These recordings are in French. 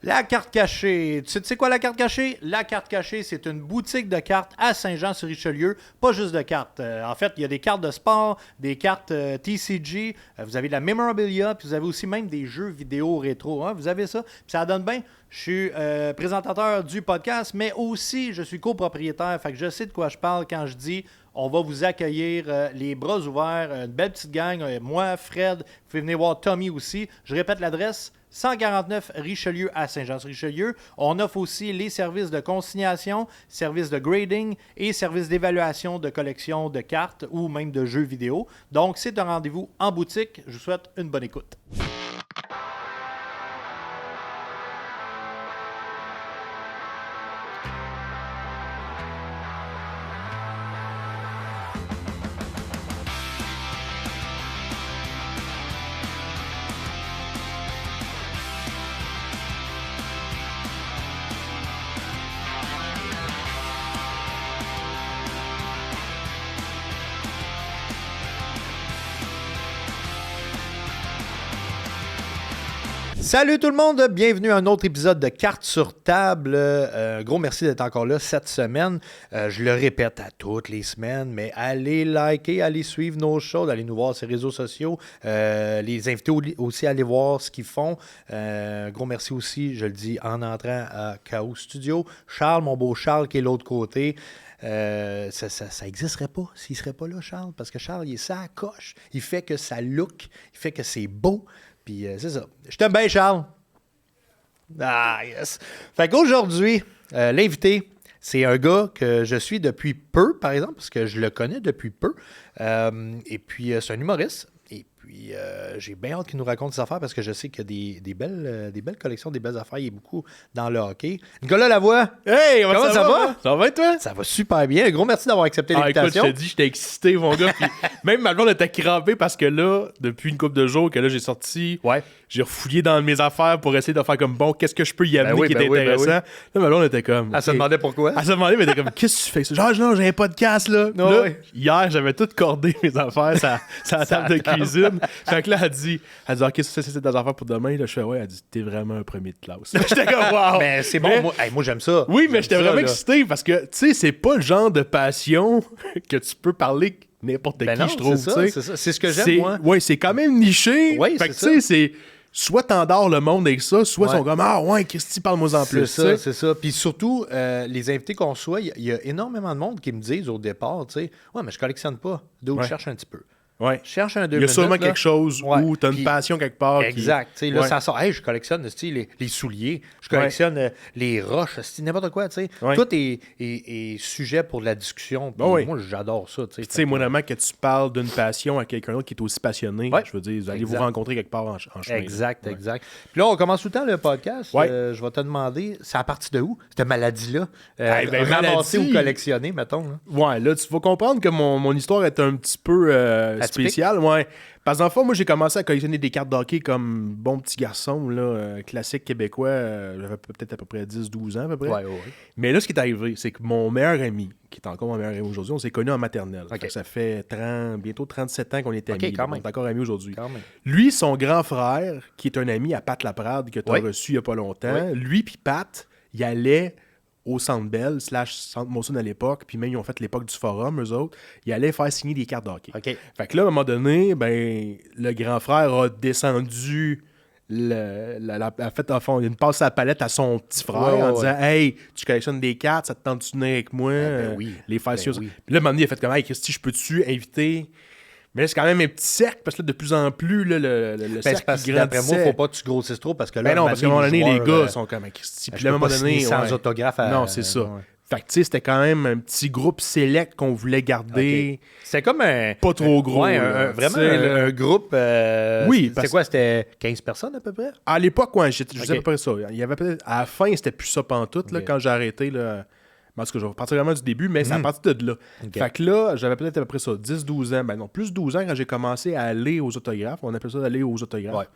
La carte cachée. Tu sais quoi la carte cachée? La carte cachée, c'est une boutique de cartes à Saint-Jean-sur-Richelieu. Pas juste de cartes. En fait, il y a des cartes de sport, des cartes TCG, vous avez de la memorabilia, puis vous avez aussi même des jeux vidéo rétro. Hein? Vous avez ça. Puis ça donne bien. Je suis présentateur du podcast, mais aussi je suis copropriétaire. Fait que je sais de quoi je parle quand je dis on va vous accueillir les bras ouverts, une belle petite gang. Moi, Fred, vous pouvez venir voir Tommy aussi. Je répète l'adresse. 149 Richelieu à Saint-Jean-sur-Richelieu. On offre aussi les services de consignation, services de grading et services d'évaluation de collection de cartes ou même de jeux vidéo. Donc, c'est un rendez-vous en boutique. Je vous souhaite une bonne écoute. Salut tout le monde, bienvenue à un autre épisode de Cartes sur table. Gros merci d'être encore là cette semaine. Je le répète à toutes les semaines, mais allez liker, allez suivre nos shows, allez nous voir sur les réseaux sociaux. Les invités aussi à aller voir ce qu'ils font. Gros merci aussi, je le dis en entrant à KO Studio. Charles, mon beau Charles qui est de l'autre côté. Ça n'existerait pas s'il ne serait pas là, Charles, parce que Charles, il est ça à coche. Il fait que ça look, il fait que c'est beau. Puis c'est ça. Je t'aime bien, Charles. Ah, yes. Fait qu'aujourd'hui, l'invité, c'est un gars que je suis depuis peu, par exemple, parce que je le connais depuis peu. Et puis, c'est un humoriste. Et puis, j'ai bien hâte qu'il nous raconte ses affaires parce que je sais qu'il y a des belles collections, des belles affaires. Il est beaucoup dans le hockey. Nicolas Lavoie! Hey, comment ça va? Ça va, toi? Ça va super bien. Un gros merci d'avoir accepté l'invitation. Écoute, je te dis, j'étais excité, mon gars. Puis même ma blonde était crampée parce que là, depuis une couple de jours que là, j'ai sorti, j'ai refouillé dans mes affaires pour essayer de faire comme, bon, qu'est-ce que je peux y amener qui est intéressant. Là, ma blonde était comme... Elle se demandait pourquoi? Elle se demandait, mais elle était comme, qu'est-ce que tu fais? Genre, non, j'ai un podcast, là. Là, hier, j'avais tout cordé mes affaires sur la table de cuisine. Fait que là, elle dit, OK, ça, c'est des affaires pour demain. Là, je fais, ouais, elle dit, t'es vraiment un premier de classe. J'étais comme, wow. Mais c'est bon, moi j'aime ça. Oui, mais j'étais vraiment excité parce que, tu sais, c'est pas le genre de passion que tu peux parler n'importe qui, je trouve. C'est ça. C'est ce que j'aime, moi. Oui, c'est quand même niché. Oui, fait que, tu sais, c'est... Soit t'endors le monde avec ça, soit ils sont comme, ah ouais, Christy, parle-moi en plus. C'est ça. Puis surtout, les invités qu'on reçoit, il y a énormément de monde qui me disent au départ, tu sais, ouais, mais je collectionne pas. Donc, je cherche un petit peu. Ouais. Je cherche un 2 minutes. Il y a sûrement quelque chose où tu as une passion quelque part. Exact. Qui... Là, ça sort. Hey, je collectionne les souliers. Je collectionne les roches. N'importe quoi. Tout est sujet pour la discussion. Moi, j'adore ça. Tu sais, moindrement que tu parles d'une passion à quelqu'un d'autre qui est aussi passionné, je veux dire, vous allez vous rencontrer quelque part en chemin. Exact. Puis là, on commence tout le temps le podcast. Je vais te demander, c'est à partir de où, cette maladie-là? Ramasser ou collectionner, mettons. Là. Ouais, là, tu vas comprendre que mon histoire est un petit peu... spécial, ouais. Parce qu'en fait, moi, j'ai commencé à collectionner des cartes d'hockey comme bon petit garçon, là, classique québécois. J'avais peut-être à peu près 10-12 ans, à peu près. Ouais. Mais là, ce qui est arrivé, c'est que mon meilleur ami, qui est encore mon meilleur ami aujourd'hui, on s'est connus en maternelle. Ça fait bientôt 37 ans qu'on est amis. On est encore amis aujourd'hui. Lui, son grand frère, qui est un ami à Pat Laprade, que tu as reçu il n'y a pas longtemps, lui puis Pat, il allait au Centre Bell / Centre Molson à l'époque, puis même ils ont fait l'époque du forum, eux autres, ils allaient faire signer des cartes d'hockey. Fait que là, à un moment donné, ben, le grand frère a descendu une passe à la palette à son petit frère en disant « Hey, tu collectionnes des cartes, ça te tente de venir avec moi? Les faire sur... » Puis là, à un moment donné, il a fait comme « Hey, Christy, je peux-tu inviter... » Mais là, c'est quand même un petit cercle, parce que là, de plus en plus, là, le cercle grandissait. D'après moi, faut pas que tu grossisses trop, parce que là, parce qu'à un moment donné, les gars sont comme un Christy. Puis là, à un moment donné, sans autographe. Non, c'est ça. Fait que, tu sais, c'était quand même un petit groupe select qu'on voulait garder. C'était comme un... Pas trop gros. Vraiment un groupe... oui. C'était quoi? C'était 15 personnes, à peu près? À l'époque, je disais à peu près ça. Il y avait peut-être... À la fin, c'était plus ça pantoute, là, quand j'ai arrêté, là... Parce que je vais partir vraiment du début, mais c'est à partir de là. Fait que là, j'avais peut-être à peu près ça, 10-12 ans. Ben non, plus 12 ans quand j'ai commencé à aller aux autographes. On appelle ça d'aller aux autographes.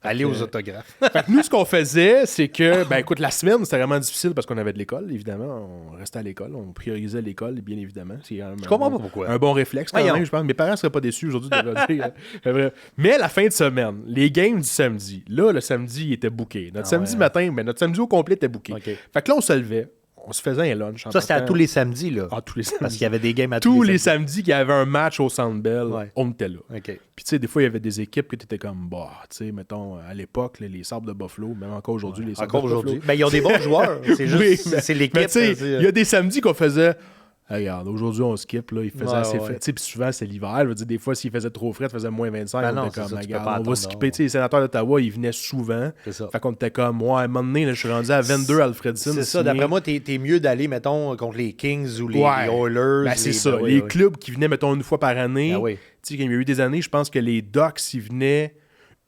Aller aux autographes. Fait que nous, ce qu'on faisait, c'est que, ben écoute, la semaine, c'était vraiment difficile parce qu'on avait de l'école, évidemment. On restait à l'école, on priorisait l'école, bien évidemment. C'est quand même Je comprends pas pourquoi. Un bon réflexe, quand même, je pense. Mes parents ne seraient pas déçus aujourd'hui de dire. Mais la fin de semaine, les games du samedi, là, le samedi, il était booké. Notre samedi matin, ben, notre samedi au complet était booké. Okay. Fait que là, on se levait. On se faisait un lunch. Ça, c'était à tous les samedis, là. Ah, tous les samedis. Parce qu'il y avait des games à tous les samedis qu'il y avait un match au Centre Bell, on était là. Okay. Puis, tu sais, des fois, il y avait des équipes que tu étais comme, bah, tu sais, mettons, à l'époque, les Sabres de Buffalo, même encore aujourd'hui, les Sabres de Buffalo. Ben, ils ont des bons joueurs. C'est juste, oui, c'est l'équipe. Mais, tu sais, il y a des samedis qu'on faisait. Regarde, aujourd'hui, on skip, là, il faisait assez frais. Tu sais, puis souvent, c'est l'hiver. Je veux dire, des fois, s'il faisait trop frais, il faisait moins 25. Ben on non, était comme, ça, regarde, on va skipper. Tu sais, les sénateurs d'Ottawa, ils venaient souvent. C'est ça. Fait qu'on était comme, ouais, à un moment donné, là, je suis rendu à 22 Alfredson. C'est ça, d'après moi, t'es mieux d'aller, mettons, contre les Kings ou les Oilers. Ben, c'est ça. Les clubs qui venaient, mettons, une fois par année. Ben oui. Tu sais, il y a eu des années, je pense que les Ducks, ils venaient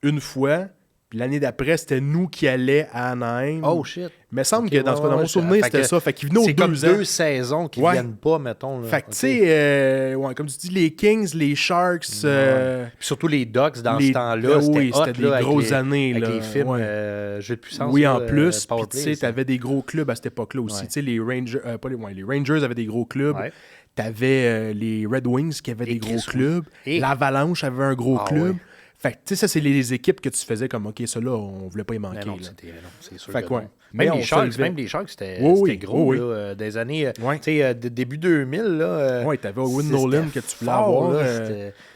une fois. Puis l'année d'après, c'était nous qui allions à Anaheim. Oh shit. Mais il semble que dans mon souvenir, c'était ça. Fait qu'ils venaient aux 2 ans. C'est comme 2 saisons qui viennent pas, mettons. Là. Fait que, tu sais, comme tu dis, les Kings, les Sharks. Puis surtout les Ducks, dans ce temps-là, c'était des grosses années. Avec là. les films Jeux de puissance. Oui, en plus. Puis, tu sais, t'avais des gros clubs à cette époque-là aussi. Tu sais, les Rangers, les Rangers avaient des gros clubs. Ouais. T'avais les Red Wings qui avaient des gros clubs. L'Avalanche avait un gros club. Ouais. Fait que, tu sais, ça, c'est les équipes que tu faisais comme, OK, ça là, on voulait pas y manquer. Non, c'est sûr. Fait que, même les Sharks, c'était gros, là, des années, tu sais, début 2000, là. Oui, t'avais Owen Nolan que tu voulais avoir.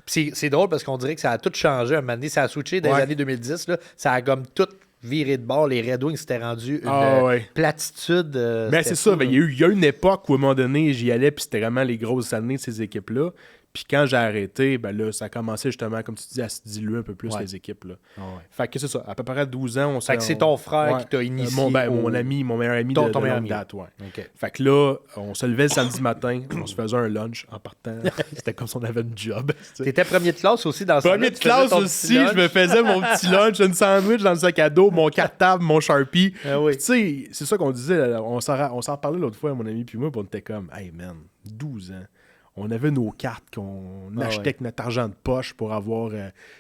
C'est drôle parce qu'on dirait que ça a tout changé. Un moment donné, ça a switché dans les années 2010, là. Ça a comme tout viré de bord. Les Red Wings s'étaient rendus une platitude. Mais c'est ça. Il y a eu une époque où, à un moment donné, j'y allais, puis c'était vraiment les grosses années de ces équipes-là. Puis quand j'ai arrêté, ben là, ça a commencé justement, comme tu dis, à se diluer un peu plus les équipes. Là. Fait que c'est ça, à peu près 12 ans, on s'est... Fait que c'est ton frère qui t'a initié. Mon ami, mon meilleur ami de longue date, okay. Fait que là, on se levait le samedi matin, on se faisait un lunch en partant. C'était comme si on avait une job. T'étais premier de classe aussi dans ce Premier de classe aussi, je me faisais mon petit lunch, une sandwich dans le sac à dos, mon cartable, mon Sharpie. Tu sais, c'est ça qu'on disait, là, on s'en parlait l'autre fois, mon ami puis moi, puis on était comme, hey man, 12 ans. On avait nos cartes qu'on achetait avec notre argent de poche pour avoir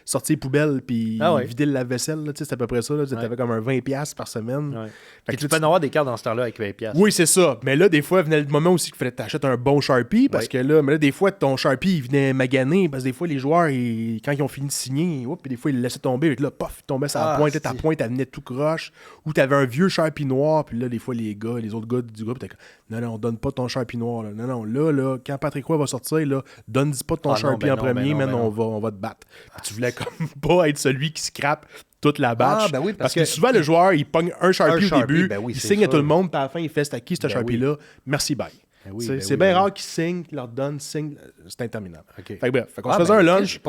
sorti les poubelles puis vider le lave-vaisselle. C'est à peu près ça. Tu avais comme un 20$ par semaine. Fait que tu peux en avoir des cartes dans ce temps-là avec 20$. Oui, c'est ça. Mais là, des fois, venait le moment aussi qu'il fallait t'acheter un bon Sharpie parce que là, des fois, ton Sharpie, il venait maganer parce que des fois, les joueurs, quand ils ont fini de signer, puis des fois, ils le laissaient tomber. Puis là, pof, il tombait sur la pointe. Ta pointe, elle venait tout croche. Ou tu avais un vieux Sharpie noir. Puis là, des fois, les autres gars du groupe, étaient comme, non, on donne pas ton Sharpie noir. Là. Non, là, quand Patrick Roy va sortir, là, donne-y pas ton Sharpie en premier, on va te battre. Puis tu voulais comme pas être celui qui scrape toute la batch. Oui, parce que souvent, le joueur, il pogne un Sharpie au début, il signe à tout le monde, puis à la fin, il fait c'est à qui ce Sharpie-là. Merci, bye. C'est bien rare qu'il signe, qu'il leur donne, signe. C'est interminable. Fait que bref, on se faisait un lunch.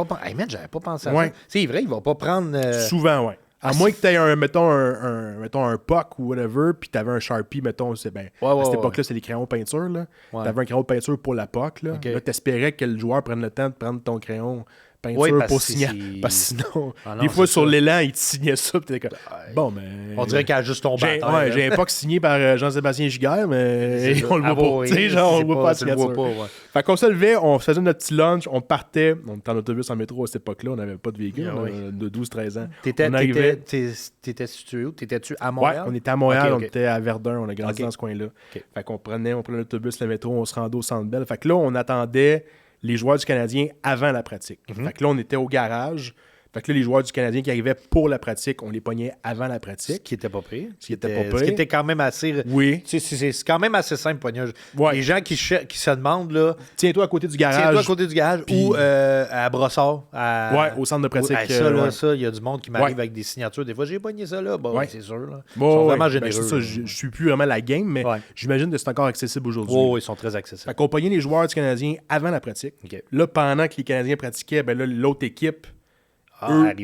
J'avais pas pensé à ça. C'est vrai, il va pas prendre. Souvent, oui. À moins que tu aies un puck ou whatever, puis tu avais un Sharpie, mettons, à cette époque-là, c'est des crayons de peinture. Tu avais un crayon de peinture pour la puck. Là, tu espérais que le joueur prenne le temps de prendre ton crayon peinture pour signer. Parce que sinon, des fois, sur l'élan, il te signait ça, puis t'es comme, bon, mais... On dirait qu'il a juste ton bâtard. J'ai un puck signé par Jean-Sébastien Giguère, mais on le voit pas. Tu sais, genre, on le voit pas à la signature. Fait qu'on se levait, on faisait notre petit lunch, on partait, on était en autobus en métro à cette époque-là, on n'avait pas de véhicule, de 12-13 ans. T'étais situé où? T'étais-tu à Montréal? Ouais, on était à Montréal, on était à Verdun, on a grandi dans ce coin-là. Fait qu'on prenait l'autobus, le métro, on se rendait au Centre Bell. Fait que là, on attendait les joueurs du Canadien avant la pratique. Fait que là, on était au garage. Fait que là, les joueurs du Canadien qui arrivaient pour la pratique, on les pognait avant la pratique. Ce qui était pas pire. Ce qui était quand même assez... Oui. C'est quand même assez simple, pognage. Ouais. Les gens qui se demandent, là... Tiens-toi à côté du garage. Puis... ou à Brossard. Au centre de pratique. Ça, il y a du monde qui m'arrive avec des signatures. Des fois, j'ai pogné ça là. C'est sûr. Là. Ils sont vraiment généreux. Ben, je suis plus vraiment la game, mais j'imagine que c'est encore accessible aujourd'hui. Oh, ils sont très accessibles. Fait qu'on pognait les joueurs du Canadien avant la pratique. Là, pendant que les Canadiens pratiquaient, ben là, l'autre équipe...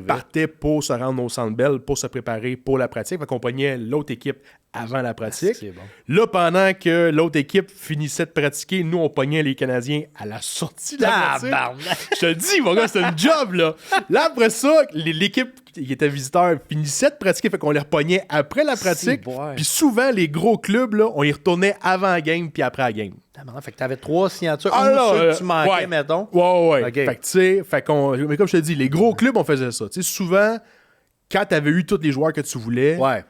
partaient pour se rendre au Centre Bell pour se préparer pour la pratique. Fait qu'on pognait l'autre équipe avant la pratique. Là, pendant que l'autre équipe finissait de pratiquer, nous, on pognait les Canadiens à la sortie de la pratique. Je te le dis, mon gars, c'était un job, là. Là, après ça, l'équipe qui était visiteur finissait de pratiquer, fait qu'on les repognait après la pratique. Puis souvent, les gros clubs, là, on y retournait avant la game puis après la game. Fait que t'avais 3 signatures. Ceux que tu manquais, mettons. Ouais. Okay. Fait que tu sais, mais comme je te dis, les gros clubs, on faisait ça. Tu sais, souvent, quand tu avais eu tous les joueurs que tu voulais, Ouais.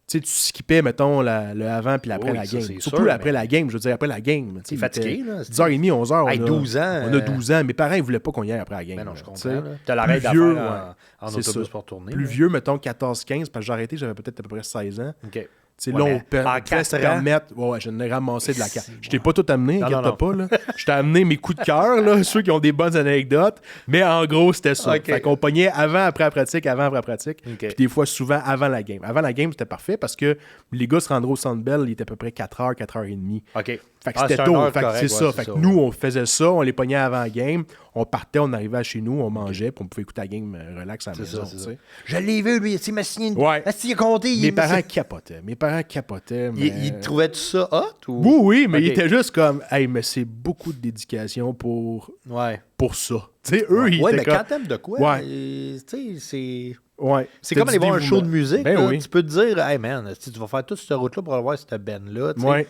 tu skippais, mettons, le avant puis après Oui, la ça, game. c'est Surtout sûr, après la game, je veux dire, après la game. T'es fatigué, là. 10h30, 11h, Hey, 12 ans. on a 12 ans. Mes parents, ils voulaient pas qu'on y aille après la game. Mais non, je là, comprends. tu sais. T'as l'arrêt Plus vieux, d'affaires en c'est autobus ça. pour tourner. Plus là. vieux, mettons 14-15, parce que j'ai arrêté, j'avais peut-être à peu près 16 ans. OK. Tu sais, Ouais, là, mais on en peut 4 se ans... permettre. Ouais, je n'ai ramassé de la carte. Si, Je t'ai pas tout amené, Non, inquiète non. pas. Là. Je t'ai amené mes coups de cœur, là, ceux qui ont des bonnes anecdotes. Mais en gros, c'était ça. OK. Fait qu'on pognait avant, après la pratique, avant, après la pratique. OK. Puis des fois, souvent, avant la game. Avant la game, c'était parfait parce que les gars se rendraient au Centre Bell, il était à peu près 4h, 4h30. OK. Fait que Ah, c'était c'est tôt. une heure Fait que correct, c'est ça. ouais, Fait c'est que ça, nous, on faisait ça, on les pognait avant la game, on partait, on arrivait chez nous, on mangeait, puis on pouvait écouter la game relax à la maison. ça, tu sais. Je l'ai vu, lui. Il m'a signé une... Ouais. Il a compté. Mes parents capotaient. Mes parents capotaient. Mais... Il trouvait tout ça hot? Ou... Oui, oui, mais OK. il était juste comme, hey, mais c'est beaucoup de dédication pour Ouais. ça. Tu sais, eux, ils Ouais, étaient mais comme... quand t'aimes de quoi, Ouais. tu sais, c'est... Ouais. C'est comme aller voir un show de musique. Ben là. oui. Tu peux te dire, hey man, si tu vas faire toute cette route-là pour aller voir cette band-là, tu sais. Ouais.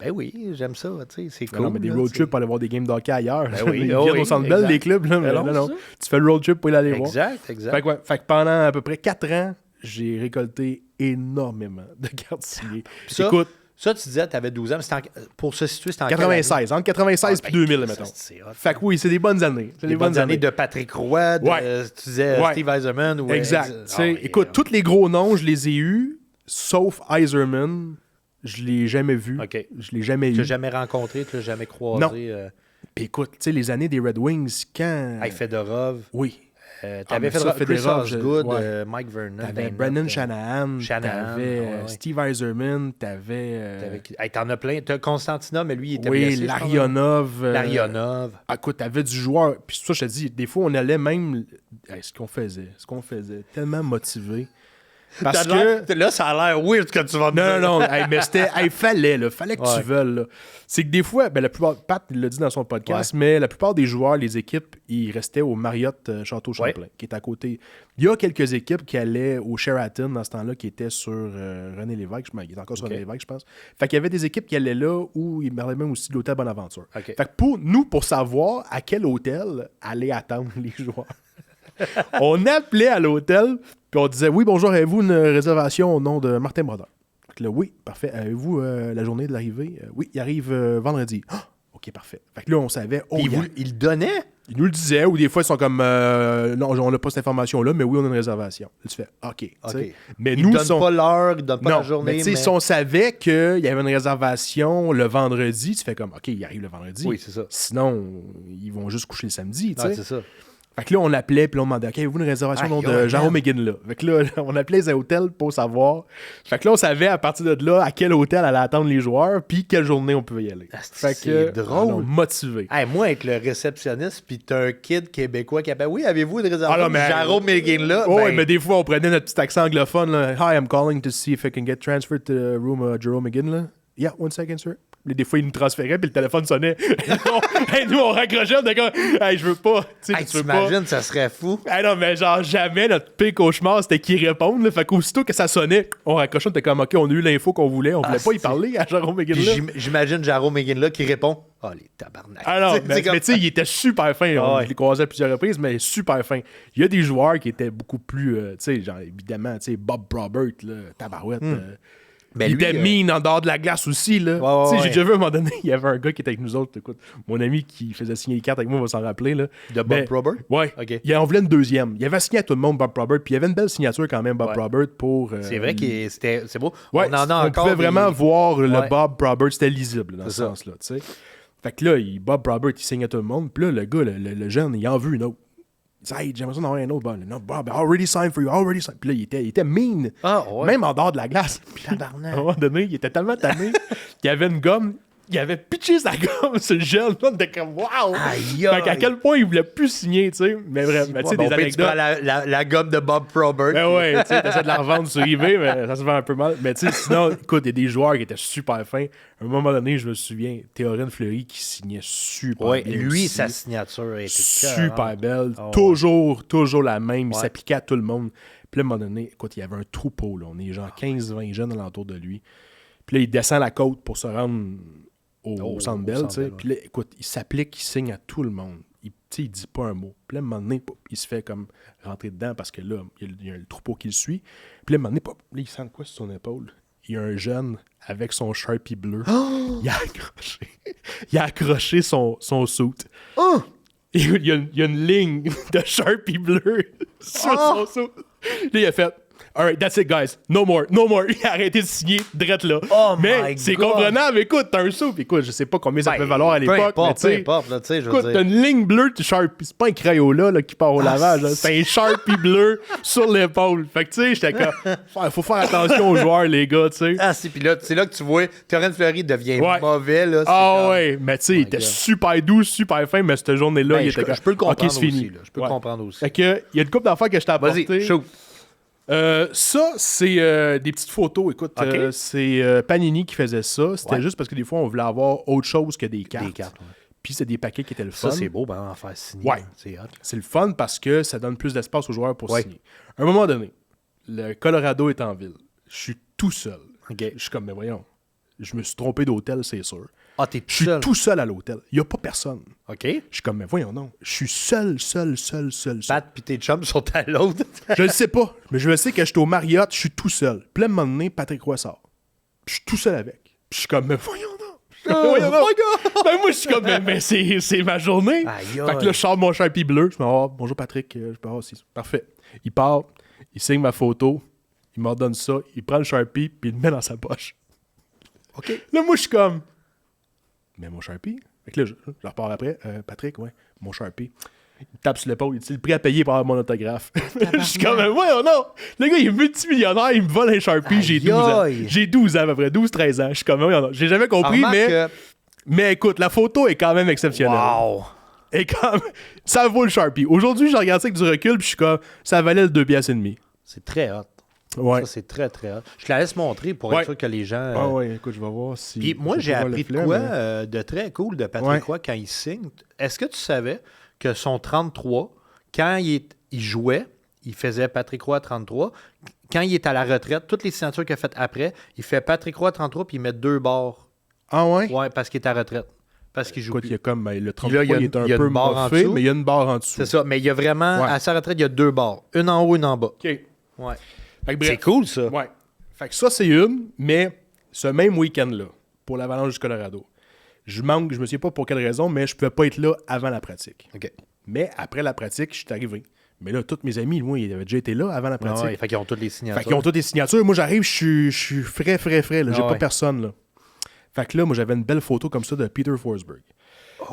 Ben oui, j'aime ça, tu sais, c'est Ben cool. non, mais des là, road tu sais. trips pour aller voir des games d'hockey ailleurs. Ben oui, Ils oh viennent oui, au Centre Bell, exact. les clubs. Là, mais Ben non, non, non. c'est ça. Tu fais le road trip pour aller voir. Exact, exact. Fait que, ouais, fait que pendant à peu près 4 ans, j'ai récolté énormément de cartes signées. Ça, Écoute, ça, tu disais, tu avais 12 ans, mais pour se situer, c'était en 96, entre 96 et 2000, mettons. C'est hot. Fait que oui, c'est des bonnes années. C'est Les bonnes années de Patrick Roy, de, Ouais. tu disais Ouais. Steve Eiserman. Ou, Exact. Tu sais, écoute, tous les gros noms, je les ai eus, sauf Eiserman. Je l'ai jamais vu. OK. Je l'ai jamais Tu l'as eu. jamais rencontré, tu l'as jamais croisé. Non. Puis écoute, tu sais, les années des Red Wings, quand... Avec Fedorov. Oui. T'avais mais ça, Chris Fedorov, Osgood, ouais. Mike Vernon. T'avais ben, Brendan note, Shanahan, Shanahan, t'avais ouais. Steve Eiserman, t'avais... Hey, t'en as plein. T'as Constantina, mais lui, il était oui, blessé. je pense, hein. Larionov. Larionov. Écoute, t'avais du joueur. Puis ça, je te dis, des fois, on allait même... Hey, ce qu'on faisait. Tellement motivé. Parce que... Là, ça a l'air weird ce que tu vas me dire. Non, hey, mais c'était... Hey, fallait que Ouais. tu veuilles. Là. C'est que des fois, ben, la plupart... Pat il l'a dit dans son podcast, mais la plupart des joueurs, les équipes, ils restaient au Marriott Château-Champlain, qui est à côté. Il y a quelques équipes qui allaient au Sheraton dans ce temps-là, qui étaient sur René Lévesque. Il est encore sur OK. René Lévesque, je pense. Fait qu'il y avait des équipes qui allaient là, où ils parlaient même aussi de l'hôtel Bonaventure. OK. Fait que pour savoir à quel hôtel aller attendre les joueurs, on appelait à l'hôtel, puis on disait « Oui, bonjour, avez-vous une réservation au nom de Martin Brodeur? » Fait que là, oui, parfait. Avez-vous la journée de l'arrivée? Oui, il arrive vendredi. Ah, OK, parfait. Fait que là, on savait... Puis il le donnait. Ils nous le disaient, ou des fois, ils sont comme non, on n'a pas cette information-là, mais oui, on a une réservation. Là, tu fais OK. tu sais. Mais Il nous, donne pas l'heure, il donne pas non, la journée. mais tu sais, si on savait qu'il y avait une réservation le vendredi, tu fais comme OK, il arrive le vendredi. Oui, c'est ça. Sinon, ils vont juste coucher le samedi. Tu Ouais, sais. c'est ça. Fait que là, on appelait, puis là, on demandait OK, avez-vous une réservation au nom Aïe, de aïe, Jérôme man. McGinn là? Fait que là, on appelait les hôtels pour savoir. Fait que là, on savait à partir de là à quel hôtel allait attendre les joueurs, puis quelle journée on pouvait y aller. Fait c'est drôle. alors, motivé. Hey, moi, être le réceptionniste, puis t'as un kid québécois qui appelle. Oui, avez-vous une réservation? Ah, non, mais- Jérôme Milgin là. Oh, ben, ouais, mais des fois, on prenait notre petit accent anglophone. Là. Hi, I'm calling to see if I can get transferred to the room Jerome McGinn. Là. Yeah, 1 second, sir. Mais des fois, il nous transférait, puis le téléphone sonnait. Hey, nous, on raccrochait, on était comme, hey, je veux pas. Tu sais, hey, tu veux pas. t'imagines, ça serait fou. Hey, non, mais genre, jamais notre pire cauchemar, c'était qu'il réponde. Là. Fait qu'aussitôt que ça sonnait, on raccrochait, on était comme, OK, on a eu l'info qu'on voulait. On voulait pas y c'est- parler à Jérôme McGinn. Puis Là. j'imagine Jérôme Milgin là qui répond. Oh, les tabarnak. Ah non, Tu sais, mais c'est comme- tu sais, il était super fin. Ah ouais. Je l'ai croisé à plusieurs reprises, mais super fin. Il y a des joueurs qui étaient beaucoup plus, tu sais, genre, évidemment, tu sais, Bob Probert, là, tabarouette. Ben, il lui, était mean en dehors de la glace aussi, là. Ouais, Tu sais, ouais. j'ai déjà vu à un moment donné, il y avait un gars qui était avec nous autres. Écoute, mon ami qui faisait signer les cartes avec moi va s'en rappeler, là. De Bob Ben, Probert? Ouais. OK. Il en voulait une deuxième. Il avait signé à tout le monde Bob Probert, puis il y avait une belle signature quand même, Bob Ouais. Probert, pour. C'est vrai que c'est beau. Ouais, on en a encore. pouvait vraiment des- voir le Ouais. Bob Probert, c'était lisible dans ce C'est ça. sens-là, tu sais. Fait que là, Bob Probert, il signe à tout le monde, puis là, le gars, le jeune, il en veut une autre. Il dit, hey, j'aimerais ça en avoir un autre. Bon, non, Bob, already signed for you, already signed. Puis là, il était mean, Ah, ouais. même en dehors de la glace. Puis Tabarnak. à un moment donné, il était tellement tanné qu'il y avait une gomme. Il avait pitché sa gomme sur le jeune. On était comme, waouh! Aïe, Fait qu'à quel point il voulait plus signer, tu sais. Mais bref, mais tu sais, Bon, des puis tu prends anecdotes. la gomme de Bob Probert. Ben ouais, tu sais, t'essaies de la revendre sur eBay, mais ça se vend un peu mal. Mais tu sais, sinon, écoute, il y a des joueurs qui étaient super fins. À un moment donné, je me souviens, Théorène Fleury qui signait super Ouais, bien. lui, aussi. sa signature était Super belle. Ah ouais. Toujours la même. Il Ouais. s'appliquait à tout le monde. Puis là, à un moment donné, écoute, il y avait un troupeau. Là. On est genre 15-20 jeunes alentour de lui. Puis là, il descend la côte pour se rendre au Centre Bell. Centre tu sais. Bell, ouais. Puis là, écoute, il s'applique, il signe à tout le monde. il dit pas un mot. Puis là, à un moment donné, il se fait comme rentrer dedans parce que là, il y a le troupeau qui le suit. Puis là, à un moment donné, là, il sent quoi sur son épaule? Il y a un jeune avec son Sharpie bleu. Oh! Il a accroché son suit. Oh! Il y a une ligne de Sharpie bleu sur son suit. Là, il a fait... Alright, that's it, guys. No more. Il a arrêté de signer drette là. Oh mais c'est comprenable. Écoute, t'as un soupe. Écoute, je sais pas combien ça peut valoir à l'époque. Peu importe, là, tu sais, je veux écoute, dire. t'as une ligne bleue de Sharpie. C'est pas un Crayola là, qui part au lavage. C'est un Sharpie bleu sur l'épaule. Fait que, tu sais, j'étais comme... Faut faire attention aux joueurs, les gars, tu sais. Ah, si, puis là, c'est là que tu vois, Torrent Fleury devient mauvais, là. Ouais, mais tu sais, il était super doux, super fin, mais cette journée-là, il était comme... Je peux le comprendre c'est fini. aussi, là. Je peux le comprendre aussi. Fait que, il y a une couple d'affaires que je t'ai apporté. Vas-y, shoot. Ça, c'est des petites photos. Écoute, c'est Panini qui faisait ça. C'était juste parce que des fois, on voulait avoir autre chose que des cartes. Puis c'est des paquets qui étaient le fun. Ça, c'est beau, ben, en faire signer. Ouais. C'est hot. C'est le fun parce que ça donne plus d'espace aux joueurs pour signer. À un moment donné, le Colorado est en ville. Je suis tout seul. Je suis comme, mais voyons, je me suis trompé d'hôtel, c'est sûr. Ah, t'es Je suis tout seul à l'hôtel. Il n'y a pas personne. OK. Je suis comme, mais voyons, non. Je suis seul. Pat pis tes chums sont à l'autre. Je le sais pas, mais je le sais que je suis au Marriott, je suis tout seul. Puis là, à un moment donné, Patrick Roy sort. Puis je suis tout seul avec. Puis je suis comme, mais voyons donc. Voyons donc. Ben moi, je suis comme, mais c'est ma journée. Fait que là, je sors mon Sharpie bleu. Je me dis, bonjour Patrick. Je peux avoir parfait. Il part, il signe ma photo, il m'ordonne ça, il prend le Sharpie, puis il le met dans sa poche. OK. Là, moi, je suis comme, mais mon Sharpie? Fait que là, je repars après. Patrick, mon Sharpie. Il me tape sur l'épaule. Il dit, le prix à payer pour avoir mon autographe. Je suis comme, ouais, non. Le gars, il est multimillionnaire. Il me vole un Sharpie. J'ai 12 ans. J'ai 12 ans à peu près. 12-13 ans. Je suis comme, ouais, non. J'ai jamais compris, mais écoute, la photo est quand même exceptionnelle. Wow. Et comme, ça vaut le Sharpie. Aujourd'hui, je regarde ça avec du recul, puis je suis comme, ça valait le 2,5 piastres. C'est très hot. Ouais. Ça, c'est très, très hot. Je te la laisse montrer pour être sûr que les gens... Ah ouais, écoute, je vais voir si... Puis moi, j'ai appris de quoi de très cool de Patrick Roy quand il signe. Est-ce que tu savais que son 33, quand il jouait, il faisait Patrick Roy 33. Quand il est à la retraite, toutes les signatures qu'il a faites après, il fait Patrick Roy 33 puis il met 2 barres. Ah ouais? Ouais, parce qu'il est à la retraite. Parce qu'il joue. Écoute, il y a comme le 33, là, il est un peu morphé, mais il y a une barre en dessous. C'est ça, mais il y a vraiment, à sa retraite, il y a 2 barres. Une en haut, une en bas. OK. Ouais. Fait que bref, c'est cool, ça. Ouais. Fait que ça, c'est une, mais ce même week-end-là, pour l'Avalanche du Colorado, je me souviens pas pour quelle raison, mais je pouvais pas être là avant la pratique. OK. Mais après la pratique, je suis arrivé. Mais là, tous mes amis, moi, ils avaient déjà été là avant la pratique. Ouais, fait qu'ils ont toutes les signatures. Fait qu'ils ont toutes les signatures. Moi, j'arrive, je suis frais, là. J'ai pas personne, là. Fait que là, moi, j'avais une belle photo comme ça de Peter Forsberg.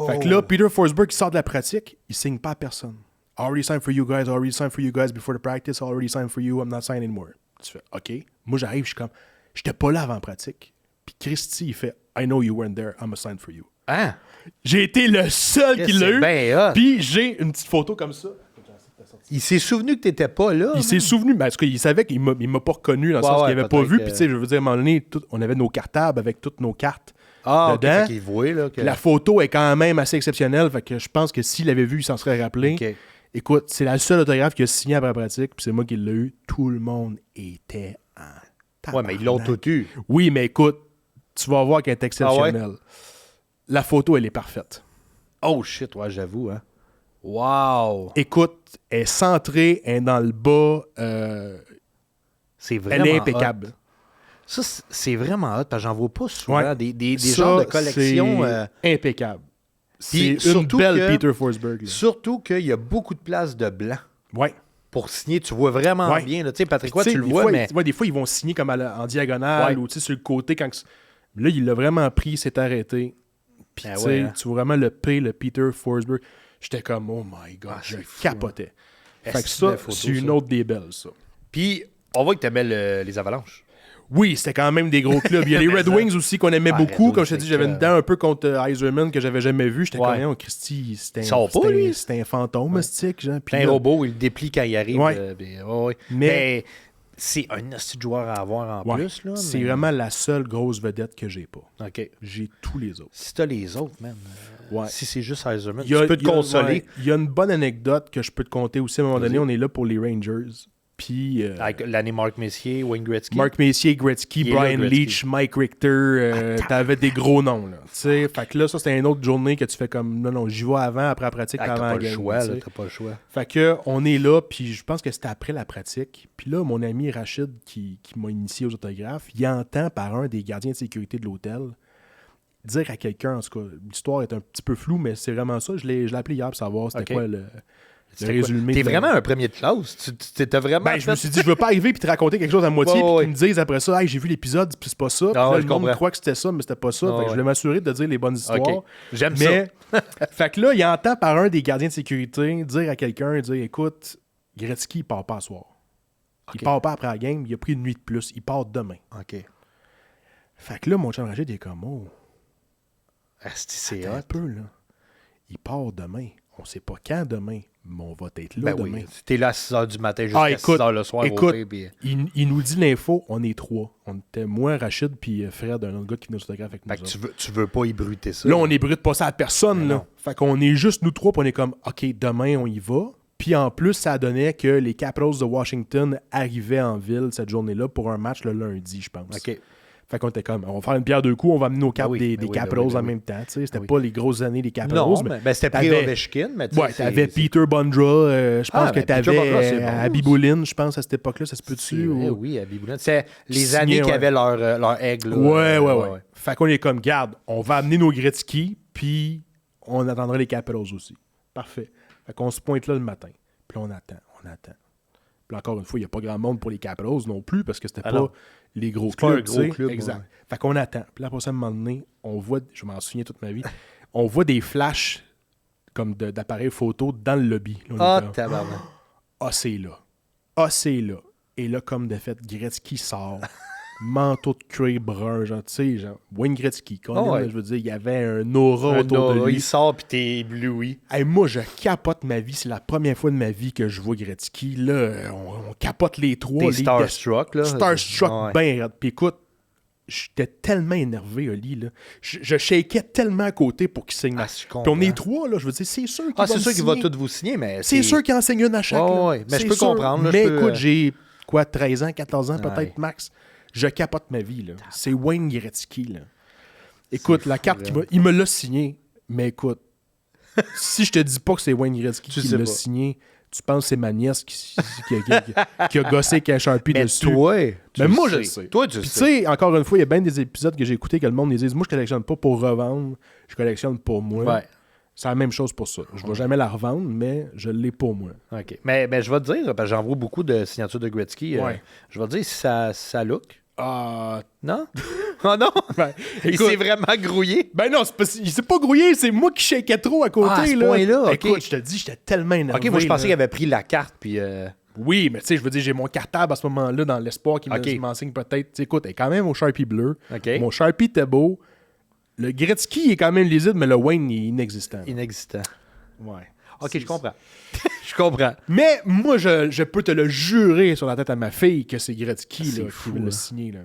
Fait que là, Peter Forsberg, qui sort de la pratique, il signe pas à personne. Already signed for you guys before the practice, already signed for you, I'm not signing anymore. Tu fais, OK. Moi, j'arrive, je suis comme, j'étais pas là avant la pratique. Puis Christy, il fait, I know you weren't there, I'm signed for you. Hein? J'ai été le seul qui l'a eu. Ben Puis j'ai une petite photo comme ça. Il s'est souvenu que t'étais pas là. Il s'est souvenu, parce qu'il savait qu'il m'a pas reconnu dans le sens qu'il avait pas vu. Puis tu sais, je veux dire, à un moment donné, on avait nos cartables avec toutes nos cartes. Ah, dedans. OK, voit, là, La photo est quand même assez exceptionnelle. Fait que je pense que s'il l'avait vu, il s'en serait rappelé. OK. Écoute, c'est la seule autographe qu'il a signée après la pratique, puis c'est moi qui l'ai eu. Tout le monde était en tabarnak. Ouais, mais ils l'ont tout eu. Oui, mais écoute, tu vas voir qu'elle est exceptionnelle. Ah ouais? La photo, elle est parfaite. Oh shit, ouais, j'avoue, hein. Wow! Écoute, elle est centrée, elle est dans le bas. C'est vraiment elle est impeccable. Hot. Ça, c'est vraiment hot, parce que j'en vois pas souvent. Ouais. Des ça, genres de collections. C'est impeccable. Puis C'est une belle Peter Forsberg. Là. Surtout qu'il y a beaucoup de places de blanc. Ouais. Pour signer, tu vois vraiment bien. Tu sais, Patrick Roy, tu le vois, fois, mais... Des fois, ils vont signer comme en diagonale ou sur le côté. Là, il l'a vraiment pris, il s'est arrêté. Puis tu vois vraiment le Peter Forsberg. J'étais comme, oh my God, je capotais. Fait que ça, c'est une autre des belles, ça. Puis, on voit que t'aimais les Avalanches. Oui, c'était quand même des gros clubs. Il y a les Red Wings aussi qu'on aimait beaucoup. Comme je t'ai dit, j'avais une dent un peu contre Eiserman que j'avais jamais vu. J'étais comme, Christy, c'était un fantôme, stick. C'est un robot, il le déplie quand il arrive. Mais c'est un hostie de joueur à avoir en plus. Là, c'est vraiment la seule grosse vedette que j'ai pas. OK. J'ai tous les autres. Si t'as les autres, man. Si c'est juste Eiserman, tu peux te consoler. Il y a une bonne anecdote que je peux te conter aussi. À un moment donné, on est là pour les Rangers. Puis, Avec l'année Mark Messier, Wayne Gretzky. Mark Messier, Gretzky, Il est Brian là, Gretzky. Leach, Mike Richter, t'avais des gros noms, là. Tu sais, fait que là, ça, c'était une autre journée que tu fais comme, non, j'y vais avant, après la pratique, puis T'as avant pas la le game. choix, tu sais. là, t'as pas le choix. Fait que, on est là, puis je pense que c'était après la pratique. Puis là, mon ami Rachid, qui m'a initié aux autographes, il entend par un des gardiens de sécurité de l'hôtel dire à quelqu'un, en tout cas, l'histoire est un petit peu floue, mais c'est vraiment ça. Je l'ai appelé hier pour savoir c'était quoi le résumé. T'es de- vraiment un premier de classe. T'as vraiment. Ben, je me suis dit, je veux pas arriver puis te raconter quelque chose à moitié, Ouais, puis ouais. qu'ils me disent après ça, hey, j'ai vu l'épisode, puis c'est pas ça. Puis là, ouais, le je monde comprends. croit que c'était ça, mais c'était pas ça. Ah, Fait que je ouais. voulais m'assurer de dire les bonnes histoires. OK. J'aime Mais, ça. fait que là, il entend par un des gardiens de sécurité dire à quelqu'un, dire, écoute, Gretzky, il part pas ce soir. Il OK. part pas après la game, il a pris une nuit de plus, il part demain. OK. Fait que là, mon chum Rachid, il est comme, oh, Asti, c'est attends un hot. peu, là. Il part demain. On sait pas quand demain, mais on va être là Ben demain. oui. T'es là à 6 h du matin jusqu'à écoute, 6 h le soir. écoute, au pire, puis- il nous dit l'info, on est trois. On était moi, Rachid, puis Fred, un autre gars qui venait au photographe avec nous. Fait que autres. tu veux pas ébruiter ça. Là, on est brut pas ça à personne. Mais Là. non. Fait qu'on est juste nous trois, puis on est comme, OK, demain, on y va. Puis en plus, ça donnait que les Capitals de Washington arrivaient en ville cette journée-là pour un match le lundi, je pense. OK. Fait qu'on était comme, on va faire une pierre deux coups, on va amener nos cartes oui, des ben oui, Capitals ben oui, ben en oui. même temps. Tu sais, c'était Ben oui. pas les grosses années des Capitals. Non, mais mais c'était pris t'avais- Ovechkin, mais tu sais, Ouais, t'avais Peter Bondra, je pense Ah, que ben, Peter t'avais Bondra, c'est bon. Abiboulin, je pense, à cette époque-là, ça se C'est peut-tu? vrai, ou- oui, à Biboulin. C'est les Signé, années qui ouais. avaient leur aigle. Ouais. Fait qu'on est comme, garde, on va amener nos Gretzky, puis on attendra les Capitals aussi. Parfait. Fait qu'on se pointe là le matin. Puis là, on attend. Puis encore une fois, il n'y a pas grand monde pour les Capitals non plus, parce que c'était Ah pas non. les gros C'est pas clubs. un gros tu sais. club, Exact. ouais. Fait qu'on attend. Puis là, après ça, à un moment donné, on voit, je m'en souviens toute ma vie, on voit des flashs comme d'appareils photo dans le lobby. Là, on est Ah, comme, tabarnak. ah, c'est là. Ah, c'est là. Et là, comme de fait, Gretzky sort. Manteau de cuir brun, genre, tu sais, genre, Wayne Gretzky. Colin, Ah ouais. là, je veux dire, il y avait un aura Un autour de aura, lui. il sort puis t'es ébloui. Hey, moi, je capote ma vie. C'est la première fois de ma vie que je vois Gretzky. Là, on capote les trois. T'es les starstruck, là. Starstruck, Ah ouais. ben raide. Puis écoute, j'étais tellement énervé, Oli, là. Je shakeais tellement à côté pour qu'il signe. Ah, je Puis on est comprends. trois, là. Je veux dire, c'est sûr qu'il Ah, va c'est me sûr qu'il va signer. tout vous signer, mais C'est sûr qu'il enseigne une à chaque. Ouais, là. ouais. Mais je C'est peux sûr. comprendre, là, Mais je peux, écoute, j'ai quoi, 13 ans, 14 ans Ouais. peut-être max. Je capote ma vie, là. C'est Wayne Gretzky, là. Écoute, C'est la fou, carte, là. il me l'a signé, mais écoute, si je te dis pas que c'est Wayne Gretzky Tu qui sais l'a pas. signé, tu penses que c'est ma nièce qui a gossé avec un Sharpie Mais dessus. toi, tu Mais le moi, je sais. le sais. Toi, tu le Puis tu sais. sais, encore une fois, il y a bien des épisodes que j'ai écoutés que le monde me dit, moi, je collectionne pas pour revendre, je collectionne pour moi. Ouais. C'est la même chose pour ça. Je vais jamais la revendre, mais je l'ai pour moi. OK. Mais je vais te dire, parce que j'en vois beaucoup de signatures de Gretzky. Ouais. Je vais te dire si ça look. Ah, Non? Oh non? ben, Il écoute, s'est vraiment grouillé. ben non, il s'est pas grouillé, c'est moi qui shakeais trop à côté. Ah, à ce là. point-là, ok. Écoute, je te dis, j'étais tellement énervé. OK, moi, je pensais là. qu'il avait pris la carte, puis... Oui, mais tu sais, je veux dire, j'ai mon cartable à ce moment-là dans l'espoir qu'il Ok. m'enseigne peut-être. Tu sais, écoute, elle est quand même au Sharpie bleu. OK. Mon Sharpie était beau. Le Gretzky est quand même lisible, mais le Wayne il est inexistant. Inexistant. Ouais. OK, C'est- je comprends. Je comprends. Mais moi, je peux te le jurer sur la tête à ma fille que c'est Gretzky C'est là, fou, qui veut là. le signer. Là.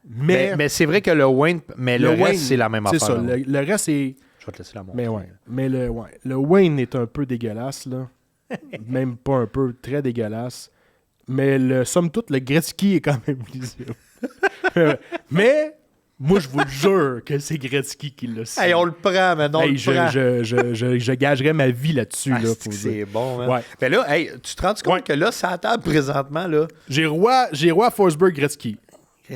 Mais c'est vrai que le Wayne... Mais le Wayne, reste, c'est la même c'est affaire. ça. là. Le reste, c'est... Je vais te laisser la montrer. Mais ouais. Mais le Wayne est un peu dégueulasse, là. Même pas un peu, très dégueulasse. Mais somme toute, le Gretzky est quand même lisible. Mais moi, je vous le jure que c'est Gretzky qui l'a signé. Hey, on le prend, maintenant, on Hey, le prend. je gagerais ma vie là-dessus. Ah, là, c'est pour que dire. c'est bon, man. Ouais. Mais là, hey, tu te rends compte Ouais. que là, ça table présentement, là... J'ai roi Forsberg Gretzky.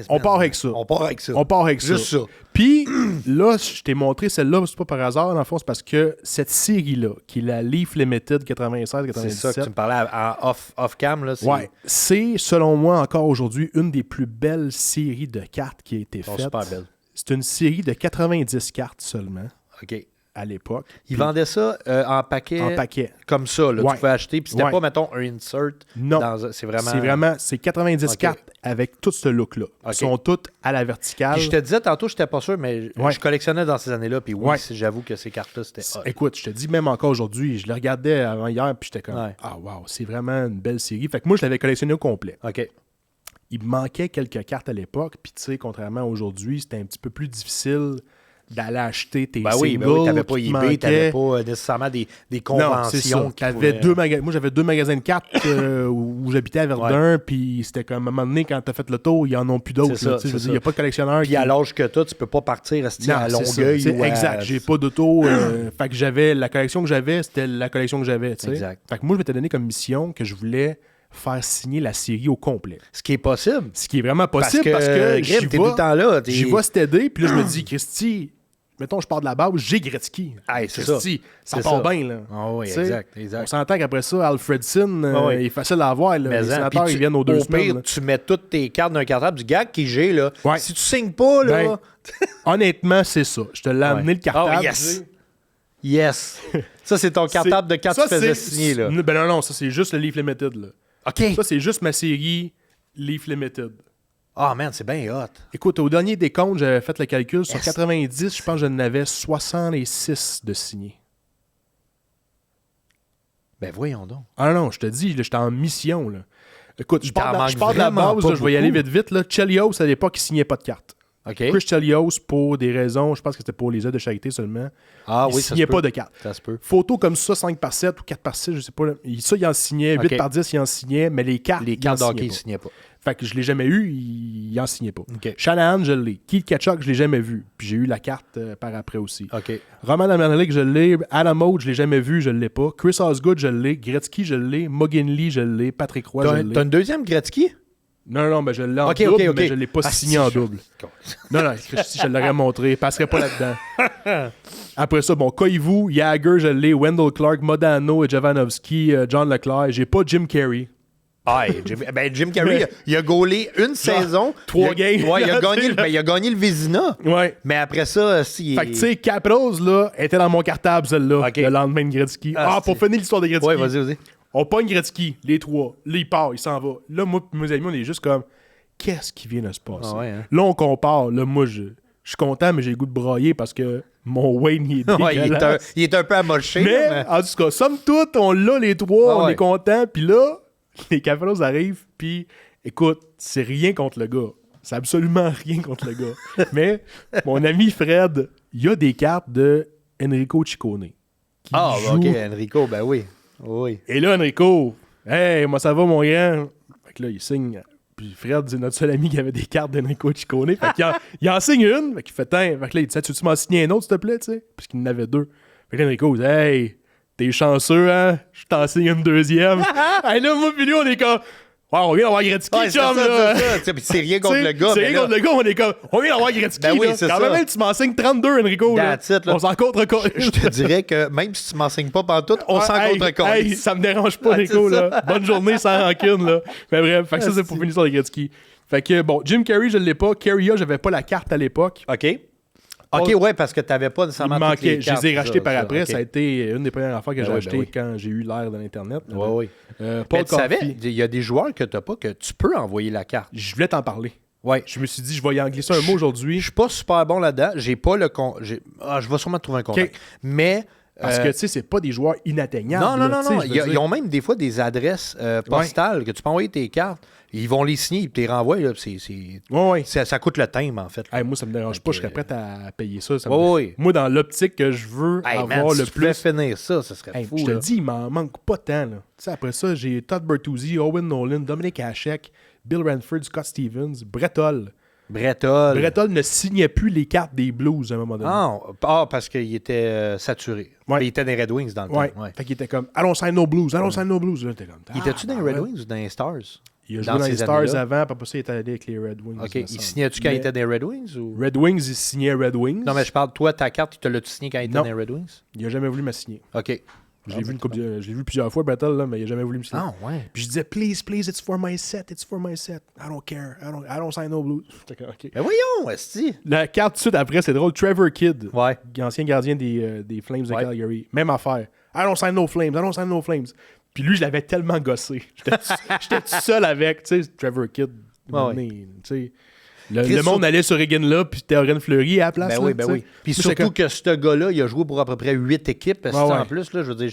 On part avec ça. On part avec ça. On part avec ça. Juste ça. Puis là, je t'ai montré celle-là, c'est pas par hasard, dans le fond, c'est parce que cette série-là, qui est la Leaf Limited 96-97, C'est ça que tu me parlais en off-cam, là. ouais, c'est, selon moi, encore aujourd'hui, une des plus belles séries de cartes qui a été Ils sont faite. super belles. C'est une série de 90 cartes seulement, OK. à l'époque. Ils Puis, vendaient ça en paquet, en paquet. comme ça, là. Ouais. Tu pouvais acheter, puis c'était Ouais. pas, mettons, un insert. Non. C'est vraiment... C'est vraiment, c'est 90 Ok. cartes avec tout ce look-là. Ok. Ils sont toutes à la verticale. Puis je te disais tantôt, j'étais pas sûr, mais Ouais. je collectionnais dans ces années-là, puis oui, Ouais. j'avoue que ces cartes-là, c'était hot. Écoute, je te dis, même encore aujourd'hui, je le regardais avant hier, puis j'étais comme, Ouais. ah wow, c'est vraiment une belle série. Fait que moi, je l'avais collectionné au complet. OK. Il me manquait quelques cartes à l'époque, puis tu sais, contrairement à aujourd'hui, c'était un petit peu plus difficile d'aller acheter tes Ben singles. oui, t'avais pas qui te eBay, manquaient. t'avais pas nécessairement des Non, c'est ça. conventions. Moi, j'avais 2 magasins de cartes où j'habitais à Verdun, puis c'était comme à un moment donné, quand t'as fait le tour, ils en ont plus d'autres. C'est ça, là, tu sais, c'est je veux dire, ça. il n'y a pas de collectionneur. Puis à l'âge que tu peux pas partir à Non, Longueuil. c'est ou à- exact. J'ai pas d'auto. Fait que la collection que j'avais, c'était la collection que j'avais. Tu sais. Exact. Fait que moi, je m'étais donné comme mission que je voulais faire signer la série au complet. Ce qui est possible. Ce qui est vraiment possible parce que Grim, t'es tout le temps là. j'y vais s'aider, puis là, je me dis, Christy, mettons, je pars de la base, j'ai Gretzky. Hey, c'est Christy, ça C'est part ça. bien, là. Ah oui, Tu sais, exact. On s'entend qu'après ça, Alfredson, oui. il est facile à avoir. Là. Mais Les hein, sénateurs, puis ils viennent aux 2 au semaines. pire, là. tu mets toutes tes cartes d'un cartable du gag qui j'ai là. Ouais. Si tu signes pas, là. Ben, honnêtement, c'est ça. Je te l'ai amené le cartable. Oh, yes! Yes! Ça, c'est ton cartable de quand tu faisais signer, là. Ben non, ça, c'est juste le Leaf Limited, là. OK. Ça, c'est juste ma série Leaf Limited. Ah, man, c'est bien hot. Écoute, au dernier décompte, j'avais fait le calcul. Sur Yes. 90, je pense que j'en avais 66 de signés. Ben, voyons donc. Ah non, je te dis, là, j'étais en mission. Là. Écoute, je t'en pars de manque la vraiment base, pas là, je vais y aller beaucoup. vite. Là. Chelios, à l'époque, il signait pas de carte. OK. Chris Chelios, pour des raisons, je pense que c'était pour les œuvres de charité seulement, Ah il oui, ça signait se peut. pas de carte. Ça se peut. Photos comme ça, 5/7 ou 4/6, je sais pas. Là. Ça, il en signait. 8/10, il en signait. Mais les cartes, Les il en cartes d'hockey, signait ils pas. signaient pas. Fait que je l'ai jamais eu, il en signait pas. OK. Shanahan, je l'ai. Keith Ketchuk, je l'ai jamais vu. Puis j'ai eu la carte par après aussi. OK. Roman Amerlik, je l'ai. Adam Oates, je l'ai jamais vu, je l'ai pas. Chris Osgood, je l'ai. Gretzky, je l'ai. McGinley, je l'ai. Patrick Roy, je l'ai. T'as une deuxième Gretzky? Non, mais je l'ai en OK, double, OK. mais je l'ai pas Ah, signé si, en je- double. Non, je l'aurais montré. Il passerait pas là-dedans. Après ça, bon, Koivu, Jagger, je l'ai. Wendell Clark, Modano et Jovanovski, John Leclerc. J'ai pas Jim Carrey. Ah, Jim Carrey, il a gaulé une saison. 3 games. Ouais, il a gagné le Vézina. Ouais. Mais après ça, si. Fait que, tu sais, Capros, là, était dans mon cartable, celle-là, OK. le lendemain de Gretzky. Ah, Pour c'est- finir l'histoire de Gretzky. Ouais, vas-y. On pogne Gretzky, les 3. Là, il part, il s'en va. Là, moi et mes amis, on est juste comme, qu'est-ce qui vient de se passer? Ah ouais, hein? Là, on compare. Là, moi, je suis content, mais j'ai le goût de brailler parce que mon Wayne, il est Ouais, dégueulasse. il est un peu amoché. Mais, là, en tout cas, somme toute, on l'a les 3, Ah on ouais. est content. Puis là, les Capitals arrivent, puis écoute, c'est rien contre le gars. C'est absolument rien contre le gars. Mais mon ami Fred, il y a des cartes de Enrico Ciccone. qui Ah, joue. OK, Enrico, ben oui. Oui. Et là, Enrico, hey, moi ça va, mon grand? Fait que là, il signe. Puis Fred, c'est notre seul ami qui avait des cartes d'Enrico Ciccone. Fait qu'il il en signe une. Fait qu'il fait, tiens. Fait que là, il dit, tu m'en signes un autre, s'il te plaît, tu sais? Parce qu'il en avait 2. Fait que là, Enrico, il dit, hey, t'es chanceux, hein? Je t'en signe une deuxième. Hey, là, moi, puis lui, on est comme, wow, on vient d'avoir Gretzky, Ouais, c'est chum, ça, là. c'est ça. Tu sais, puis c'est rien contre le gars. C'est mais rien là- contre le gars, on est comme, on vient d'avoir Gretzky. Ben oui, là. c'est Quand ça. même, tu m'en signes 32, Enrico. Là. That's it, là. On s'en contre Je te dirais que même si tu m'enseignes pas pantoute, on s'en Hey, contre hey, ça me dérange pas, Ouais, Nico. c'est ça. Là. Bonne journée sans rancune. Là. Mais bref, fait que ça, c'est pour Asti. finir sur les Gretzky. Fait que, bon, Jim Carrey, je l'ai pas. Carrier, j'avais pas la carte à l'époque. OK. OK, ouais, parce que t'avais pas Il nécessairement me toutes les manquait. Je cartes, les ai rachetés par ça, après. OK. Ça a été une des premières affaires que j'ai oui, achetées ben oui. quand j'ai eu l'ère de l'Internet. Ouais, oui. Paul Mais tu savais, Coffey, il y a des joueurs que t'as pas que tu peux envoyer la carte. je voulais t'en parler. Ouais. Je me suis dit, je vais y en glisser un mot Je aujourd'hui. suis pas super bon là-dedans. J'ai pas le je vais sûrement trouver un contact. OK. Mais. Parce que, tu sais, c'est pas des joueurs inatteignables. Non, non, là, non, tu sais, non. je veux dire. Ils ont même des fois des adresses postales que tu peux envoyer tes cartes. Ils vont les signer, ils te les renvoient. Là, Ouais. ça coûte le timbre, en fait. Hey, moi, ça me dérange pas. Je serais prêt à payer ça. Ça Ouais, ouais. Moi, dans l'optique que je veux Hey, man, avoir si le tu pouvais plus. finir ça, ça serait Hey, fou. je te là. dis, il m'en manque pas tant. Là. Tu sais, après ça, j'ai Todd Bertuzzi, Owen Nolan, Dominic Hasek, Bill Ranford, Scott Stevens, Brett Hull. Brettol. Brett Hull ne signait plus les cartes des Blues à un moment donné. Parce qu'il était saturé. Ouais. Mais il était dans les Red Wings dans le Ouais. temps. Ouais. Fait qu'il était comme, allons sign no Blues, allons sign no Blues. Là, t'es comme, Il était-tu dans les ouais. Red Wings ou dans les Stars? Il a dans joué dans les ces Stars années-là? avant, puis après ça, il est allé avec les Red Wings. OK. me Il semble. signait-tu quand il Mais était dans les Red Wings? Ou... Red Wings, il signait Red Wings. Non, mais je parle, toi, ta carte, tu te l'as-tu signé quand il était Non. dans les Red Wings? Il a jamais voulu me signer. OK. Je l'ai vu plusieurs fois, Brett Hull, là, mais il a jamais voulu me signer. Ah, ouais. Puis je disais, please, it's for my set, it's for my set. I don't care, I don't sign no Blues. J'étais comme, OK. Mais voyons, esti. La carte tout de suite après, c'est drôle. Trevor Kidd, Ouais. ancien gardien des Flames de Ouais. Calgary. Même affaire. I don't sign no Flames. Puis lui, je l'avais tellement gossé. J'étais tout seul avec, tu sais, Trevor Kidd. Ouais. Tu sais. Le Chris, monde allait sur Regan là, puis Théorène Fleury à la place. Ben là, oui, ben tu sais. oui. Puis Moi, j'étais surtout comme, que ce gars-là, il a joué pour à peu près 8 équipes. Ouais, En ouais. plus, là, je veux dire,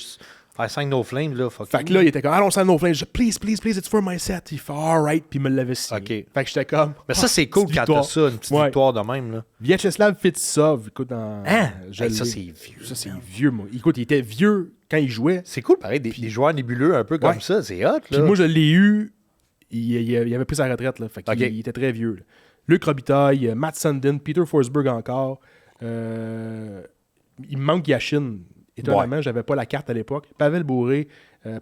I signed no flame, là. Fuck Fait que là, il était comme, I don't sign no flame. Je dis, please, it's for my set. Il fait, alright, puis il me l'avait signé. OK. Fait que j'étais comme. Mais ça, c'est cool quand t'as ça, une petite victoire de même, là. Vyacheslav Fetisov, écoute, dans. Hein? Ça, c'est vieux. Ça, c'est vieux, moi. Écoute, il était vieux quand il jouait. C'est cool, pareil, des joueurs nébuleux un peu comme ça. C'est hot, là. Puis moi, je l'ai eu. Il avait pris sa retraite, là. Fait qu'il il était très vieux, là. Luc Robitaille, Matt Sundin, Peter Forsberg encore. Il me manque Yashin. Étonnamment, j'avais pas la carte à l'époque. Pavel Bourré,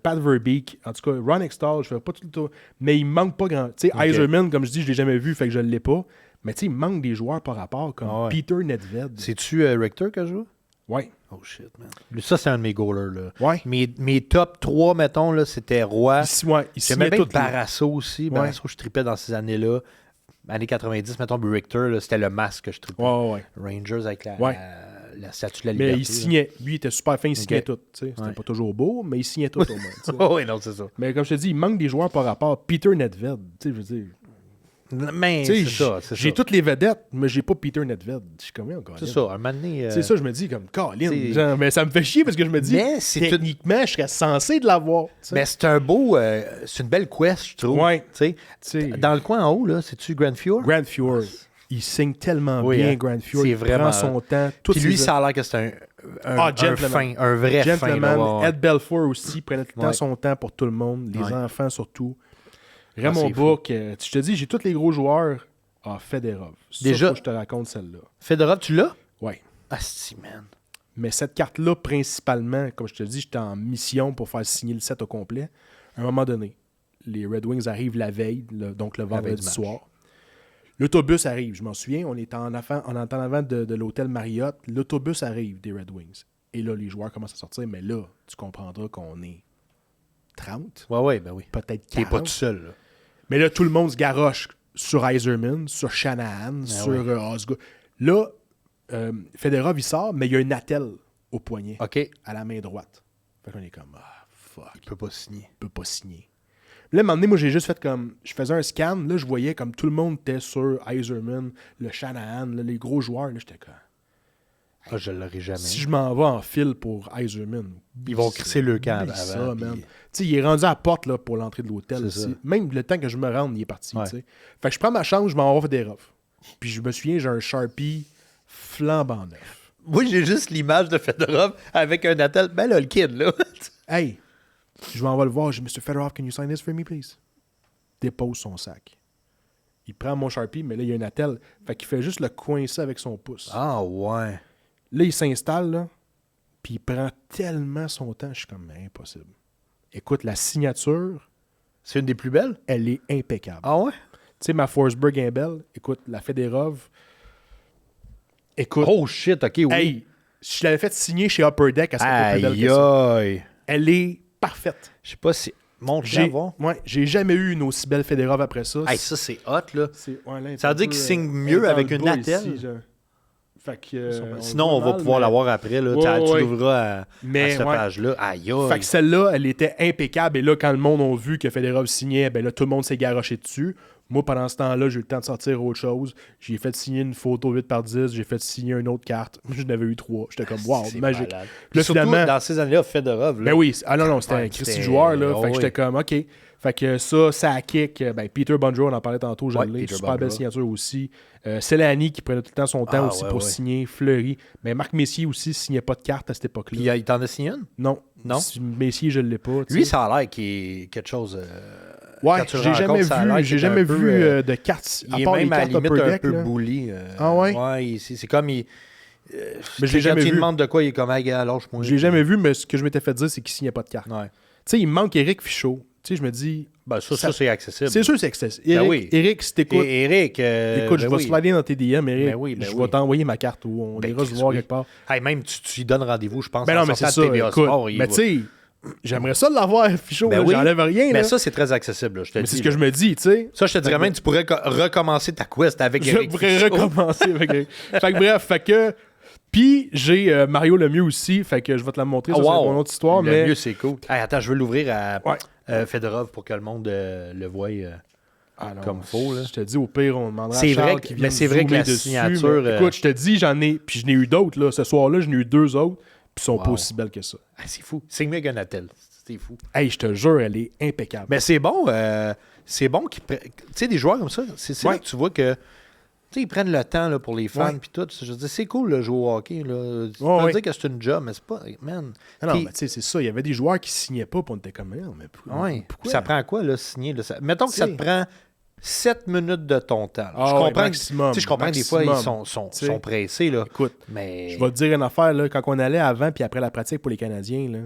Pat Verbeek, en tout cas, Ron Extall, je fais pas tout le temps. Mais il me manque pas grand. Tu sais, Yzerman, comme je dis, je l'ai jamais vu, fait que je l'ai pas. Mais tu sais, il me manque des joueurs par rapport, comme Peter Nedved. C'est-tu Richter qui a joué? Ouais. Oh shit, man. Ça, c'est un de mes goalers, là. Ouais. Mes top 3, mettons, là, c'était Roy. J'aimais bien Barrasso aussi. Barrasso, je tripais dans ces années-là. Années 90, mettons, Richter, là, c'était le masque que je tripais. Rangers avec la statue de la liberté. Mais il signait. Lui, il était super fin, il signait tout. C'était pas toujours beau, mais il signait tout au moins. Oui, non, c'est ça. Mais comme je te dis, il manque des joueurs par rapport à Peter Nedved. Je veux dire. Mais c'est ça. J'ai toutes les vedettes, mais j'ai pas Peter Nedved. Je suis comme encore. C'est ça, un moment donné. C'est ça, je me dis, comme, Colin. Mais ça me fait chier parce que je me dis, techniquement, je serais censé de l'avoir. Mais c'est un beau. C'est une belle quest, je trouve. Ouais. Dans le coin en haut, là, c'est-tu Grand Fjord? Grand Fjord. Il signe tellement bien, Grand Fjord. Il prend son temps. Puis lui, ça a l'air que c'est un vrai gentleman. fin. Ed Belfour aussi prenait tout le temps son temps pour tout le monde, les enfants surtout. Raymond Book, je te dis, j'ai tous les gros joueurs à Fedorov. Déjà, je te raconte celle-là. Fedorov, tu l'as? Oui. Asti, man. Mais cette carte-là, principalement, comme je te dis, j'étais en mission pour faire signer le set au complet. À un moment donné, les Red Wings arrivent la veille, donc le vendredi soir. L'autobus arrive, je m'en souviens, on est en avant de l'hôtel Marriott. L'autobus arrive des Red Wings. Et là, les joueurs commencent à sortir, mais là, tu comprendras qu'on est 30. Ouais, ben oui. Peut-être 40. T'es pas tout seul, là. Mais là, tout le monde se garoche sur Yzerman, sur Shanahan, sur Osgood. Là, Fedorov, il sort, mais il y a un attel au poignet, à la main droite. Fait qu'on est comme, fuck. Il peut pas signer. Là, à un moment donné, moi, j'ai juste fait comme... Je faisais un scan, là, je voyais comme tout le monde était sur Yzerman, le Shanahan, là, les gros joueurs. Là, j'étais comme... je l'aurais jamais. Si je m'en vais en file pour Yzerman... Ils vont crisser le camp avant. Ça, man. Tu sais, il est rendu à la porte là, pour l'entrée de l'hôtel. Même le temps que je me rende, il est parti. Fait que je prends ma chance, je m'en vais Fedorov. Puis je me souviens, j'ai un Sharpie flambant neuf. Moi, j'ai juste l'image de Fedorov avec un attel. Ben là, le kid, là. Hey! Je m'en vais le voir. Je dis, Mr. Fedorov, can you sign this for me, please? Dépose son sac. Il prend mon Sharpie, mais là, il y a un attel. Fait qu'il fait juste le coincer avec son pouce. Ah, ouais. Là, il s'installe, là. Puis il prend tellement son temps. Je suis comme, impossible. Écoute, la signature... C'est une des plus belles? Elle est impeccable. Ah ouais? Tu sais, ma Forsberg est belle. Écoute, la Fedorov... Écoute... Oh, shit, OK, oui. Hey, je l'avais fait signer chez Upper Deck, elle serait plus belle que ça. Elle est parfaite. Je sais pas si... Montre-la, voir. Ouais, j'ai jamais eu une aussi belle Fedorov après ça. Hey, ça, c'est hot, là. Là, ça veut dire qu'il signe mieux avec une attelle. Fait que, sinon, on va pouvoir l'avoir après. Là. Tu l'ouvriras à cette page-là. Aïe, aïe. Fait que celle-là, elle était impeccable. Et là, quand le monde a vu que Fedorov signait, ben là, tout le monde s'est garoché dessus. Moi, pendant ce temps-là, j'ai eu le temps de sortir autre chose. J'ai fait signer une photo 8x10. J'ai fait signer une autre carte. J'en avais eu 3. J'étais comme, wow, magique. Là, surtout, finalement, dans ces années-là, Fedorov. Là, ben oui. Ah non, c'était un Christy joueur. Là. Fait que j'étais comme, OK. Fait que ça a kick. Ben, Peter Bonjour, on en parlait tantôt, je l'ai. Super belle signature aussi. Selani qui prenait tout le temps son temps aussi pour signer. Fleury. Mais Marc Messier aussi signait pas de carte à cette époque-là. Puis il t'en a signé une? Non. Messier, je ne l'ai pas. Lui, ça a l'air qu'il est quelque chose... Ouais, j'ai jamais vu de cartes. Il est même à la limite un peu bully. Ah ouais? Ouais, c'est comme... Mais j'ai jamais vu. Quand il demande de quoi, il est comme, lâche-moi. J'ai jamais vu, mais ce que je m'étais fait dire, c'est qu'il signait pas de carte. Ouais. Tu sais, il me manque Éric Fichaud. Tu sais, je me dis... Ben, ça c'est accessible. C'est sûr, c'est accessible. Éric, si t'écoutes... Éric, écoute, je vais slider dans tes DM, Éric. Je vais t'envoyer ma carte où on ira se voir quelque part. Hey, même, tu lui donnes rendez-vous, je pense. Ben non, mais c'est ça. Mais tu sais, j'aimerais ça l'avoir, Fichaud. J'enlève rien. Mais ça, c'est très accessible, je te dis. Mais c'est ce que je me dis, tu sais. Ça, je te dirais même, tu pourrais recommencer ta quest avec Éric. Je pourrais recommencer avec Éric. Fait que bref, fait que... Puis, j'ai Mario Lemieux aussi, fait que je vais te la montrer, ça c'est mon autre histoire. Lemieux, c'est cool. Hey, attends, je veux l'ouvrir à Fedorov pour que le monde le voie comme faux. Là. Je te dis, au pire, on demandera à Charles qui vient c'est vrai que la dessus, signature... Écoute, je te dis, j'en ai... Puis je n'ai eu d'autres, là. Ce soir-là, j'en ai eu 2 autres. Puis sont pas aussi belles que ça. Ah, c'est fou. C'est mieux qu'un hôtel. C'est fou. Hey, je te jure, elle est impeccable. Mais c'est bon. C'est bon qu'ils tu sais, des joueurs comme ça, c'est là que tu vois que. Tu sais, ils prennent le temps là, pour les fans puis tout. Je veux dire, c'est cool de jouer au hockey. Là. Tu peux dire que c'est une job, mais c'est pas. Man. Non, mais tu sais, c'est ça. Il y avait des joueurs qui signaient pas, puis on était comme, mais pourquoi? Ça prend quoi, là, signer? Là, mettons que ça te prend 7 minutes de ton temps. Je comprends je comprends que des fois, ils sont pressés. Là. Écoute, mais... je vais te dire une affaire. Là, quand on allait avant puis après la pratique pour les Canadiens, là,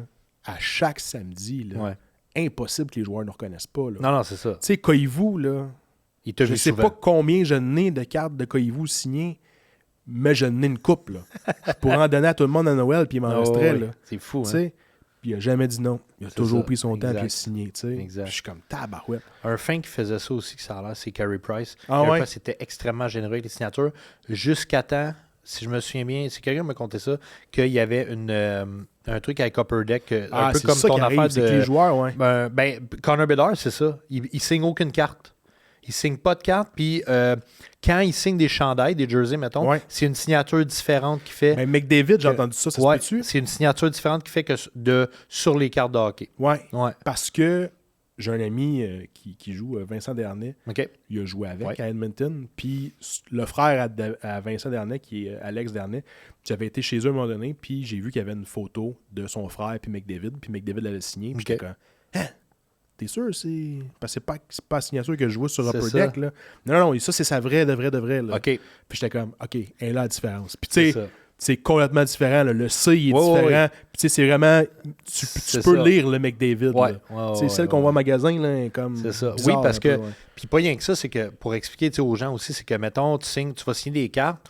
à chaque samedi, là, impossible que les joueurs ne reconnaissent pas. Là. Non, c'est ça. Tu sais, Koivu, là, je ne sais pas combien je n'ai de cartes de Koivu signées, mais je n'ai une coupe. Là. Je pourrais en donner à tout le monde à Noël, puis il m'en resterait. Là. C'est fou. Hein? Puis il n'a jamais dit non. Il a toujours pris son temps et il a signé. Je suis comme tabarouette. Un fin qui faisait ça aussi, que ça a l'air, c'est Carey Price. Ah, Carey Price était extrêmement généreux avec les signatures. Jusqu'à temps, si je me souviens bien, si quelqu'un me contait ça, qu'il y avait un truc avec Upper Deck, un peu comme ton affaire de... les joueurs, Connor Bedard, c'est ça. Il signe aucune carte. Il signe pas de carte, puis quand il signe des chandails, des jerseys, mettons, c'est une signature différente qui fait... Mais McDavid, j'ai entendu ça, ça se peut-tu? C'est une signature différente qui fait que sur les cartes de hockey. Ouais. Parce que j'ai un ami qui joue, Vincent Dernay. Il a joué avec à Edmonton, puis le frère à Vincent Dernay, qui est Alex Dernay, j'avais été chez eux à un moment donné, puis j'ai vu qu'il y avait une photo de son frère puis McDavid l'avait signé, puis j'étais comme... Hein? T'es sûr? Parce que c'est pas la signature que je vois sur Upper Deck. Là. Non, ça, c'est sa vraie, de vrai. Là. Puis j'étais comme, OK, elle est là la différence. Puis tu sais, c'est complètement différent. Là. Le C, il est différent. Puis tu sais, c'est vraiment... Tu peux lire le McDavid. Celle qu'on voit en magasin, là, comme... C'est ça. Oui, parce que... Puis pas rien que ça, c'est que, pour expliquer aux gens aussi, c'est que, mettons, tu vas signer des cartes,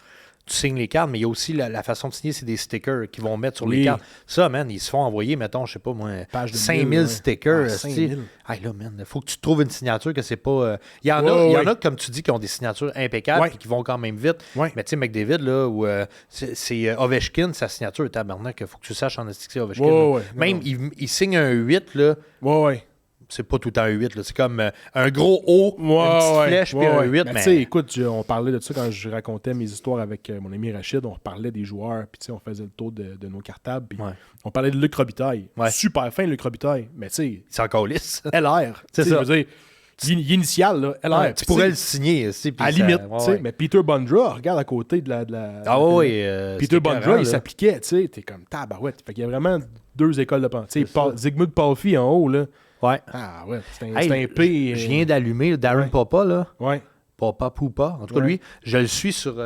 tu signes les cartes, mais il y a aussi la façon de signer, c'est des stickers qu'ils vont mettre sur les cartes. Ça, man, ils se font envoyer, mettons, je sais pas moi, 5000 stickers. 5000. Hey, là, man, il faut que tu trouves une signature que c'est pas... Il y en a, comme tu dis, qui ont des signatures impeccables et qui vont quand même vite. Mais tu sais, McDavid, là, où c'est Ovechkin, sa signature est tabarnak, il faut que tu saches en esti que c'est Ovechkin. Même, il signe un 8, là. C'est pas tout le temps un 8, là. C'est comme un gros O, une petite flèche, puis un 8. Mais tu sais, écoute, on parlait de ça quand je racontais mes histoires avec mon ami Rachid. On parlait des joueurs, puis on faisait le tour de nos cartables. Puis on parlait de Luc Robitaille. Super fin, Luc Robitaille. Mais tu sais... C'est encore lisse. LR. C'est ça. Je veux dire, l'initiale, là, LR. Tu pourrais le signer. À la limite, tu sais. Mais Peter Bondra, regarde à côté de la... Peter Bondra, il s'appliquait, tu sais. T'es comme tabarouette. Fait qu'il y a vraiment deux écoles de pensée. Zygmunt Palffy en haut, là. Ah ouais, c'est un P. Je viens d'allumer Darren Papa, là. Papa Poupa. En tout cas, lui, je le suis sur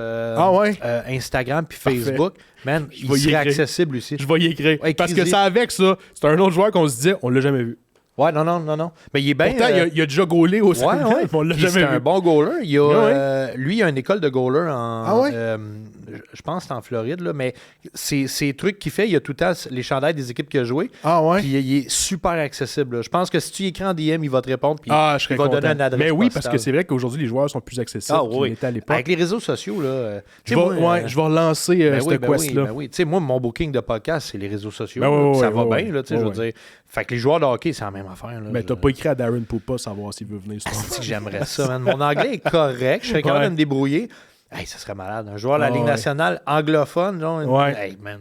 Instagram puis Facebook. Man, il serait accessible aussi. Je vais y écrire. Parce que ça, avec ça, c'est un autre joueur qu'on se disait, on l'a jamais vu. Non. Mais il est bien... Pourtant, il a déjà goalé au Saguenay, on l'a jamais vu. C'est un bon goaler. Lui, il a une école de goaler en... je pense que c'est en Floride, là, mais ces trucs qu'il fait, il a tout le temps les chandails des équipes qu'il a jouées. Puis il est super accessible. Là. Je pense que si tu y écris en DM, il va te répondre puis il va donner une adresse. Mais oui, parce que c'est vrai qu'aujourd'hui, les joueurs sont plus accessibles qu'ils l'étaient à l'époque. Avec les réseaux sociaux, là... je vais relancer cette quest-là. Tu sais, moi, mon booking de podcast, c'est les réseaux sociaux. Ça va bien, là, je veux dire. Fait que les joueurs de hockey, c'est la même affaire. Là, mais t'as pas écrit à Darren Poupa savoir s'il veut venir sur ton que j'aimerais ça, man. Mon anglais est correct. Je serais capable de me débrouiller. Hey, ça serait malade. Un joueur de la Ligue nationale anglophone, genre. Hey, man.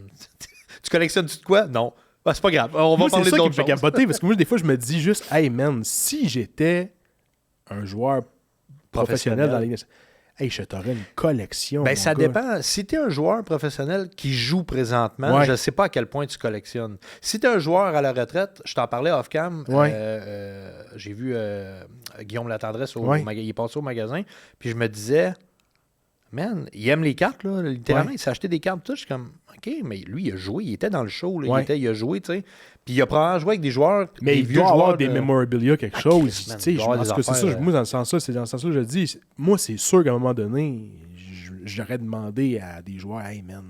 Tu collectionnes-tu de quoi? Non. C'est pas grave. On va parler d'autres choses. C'est ça qui me fait capoter, parce que moi, des fois, je me dis juste, hey, man, si j'étais un joueur professionnel dans la Ligue nationale, hey, je t'aurais une collection. Ben, ça dépend. Si tu es un joueur professionnel qui joue présentement, je ne sais pas à quel point tu collectionnes. Si tu es un joueur à la retraite, je t'en parlais off-cam, j'ai vu Guillaume Latendresse, il est passé au magasin, puis je me disais, man, il aime les cartes, là, littéralement, il s'est acheté des cartes, tout. Je suis comme, OK, mais lui, il a joué, il était dans le show, là, il a joué, tu sais. Puis il a probablement joué avec des joueurs. Mais il doit avoir des memorabilia, quelque chose. Tu sais, je pense que c'est ça. Moi, dans le sens-là, je dis, moi, c'est sûr qu'à un moment donné, j'aurais demandé à des joueurs, hey man.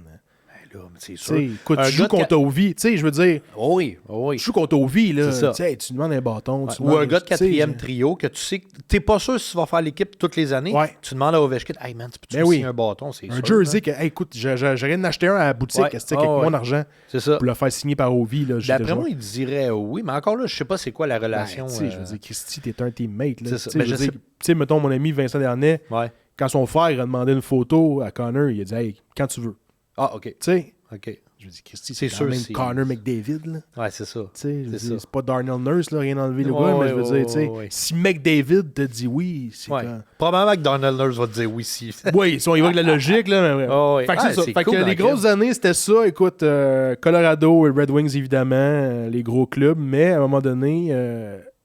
C'est sûr. Écoute, tu joues contre Ovi, tu sais, je veux dire. Oui. Tu joues contre Ovi, là. Tu demandes un bâton. Ou un gars de quatrième trio que tu sais que t'es pas sûr si tu vas faire l'équipe toutes les années. Tu demandes à Ovechkin, hey man, tu peux signer un bâton, c'est sûr. Un jersey, écoute, j'aurais d'en acheter un à la boutique, avec mon argent. C'est ça. Pour le faire signer par Ovi. D'après moi, il dirait oui, mais encore là, je sais pas c'est quoi la relation. Je veux dire, Christy, t'es un teammate. Tu sais, mettons, mon ami Vincent Dernay, quand son frère a demandé une photo à Connor, il a dit, hey, quand tu veux. Ah, OK. Tu sais, OK. Je me dis, Christy, C'est c'est sûr, quand même c'est- Connor McDavid, là. Ouais, c'est ça. Tu sais, je veux C'est dire, ça. c'est pas Darnell Nurse, là, rien enlevé le Ouais, gars, mais je ouais, veux dire, tu sais, ouais. si McDavid te dit oui, c'est Ouais. quand... Probablement que Donald Nurse va te dire oui si. Oui, si on y va avec la logique, là, mais ouais. Oh, ouais. Fait que Ah, c'est ça. c'est Fait cool que dans les le grosses années, c'était ça. Écoute, Colorado et Red Wings, évidemment, les gros clubs, mais à un moment donné,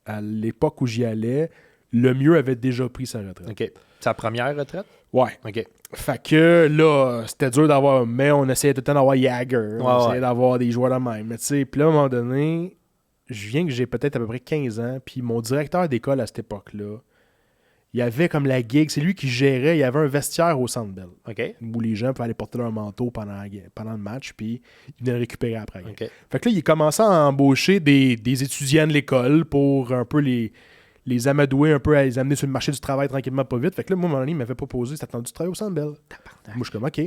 à l'époque où j'y allais, le mieux avait déjà pris sa retraite. OK. Sa première retraite? Ouais. OK. Fait que là, c'était dur d'avoir, mais on essayait tout le temps d'avoir Jagger, on essayait d'avoir des joueurs de même. Mais tu sais, puis là, à un moment donné, je viens que j'ai peut-être à peu près 15 ans, puis mon directeur d'école à cette époque-là, il y avait comme la gig, c'est lui qui gérait, il y avait un vestiaire au Centre Bell, OK. où les gens pouvaient aller porter leur manteau pendant le match, puis ils venaient le récupérer après. OK. Fait que là, il commençait à embaucher des étudiants de l'école pour un peu les amadouer, un peu à les amener sur le marché du travail tranquillement, pas vite. Fait que là, moi, à un moment donné, il m'avait proposé, c'est attendu de travailler au Centre Bell. Moi, je suis comme, OK.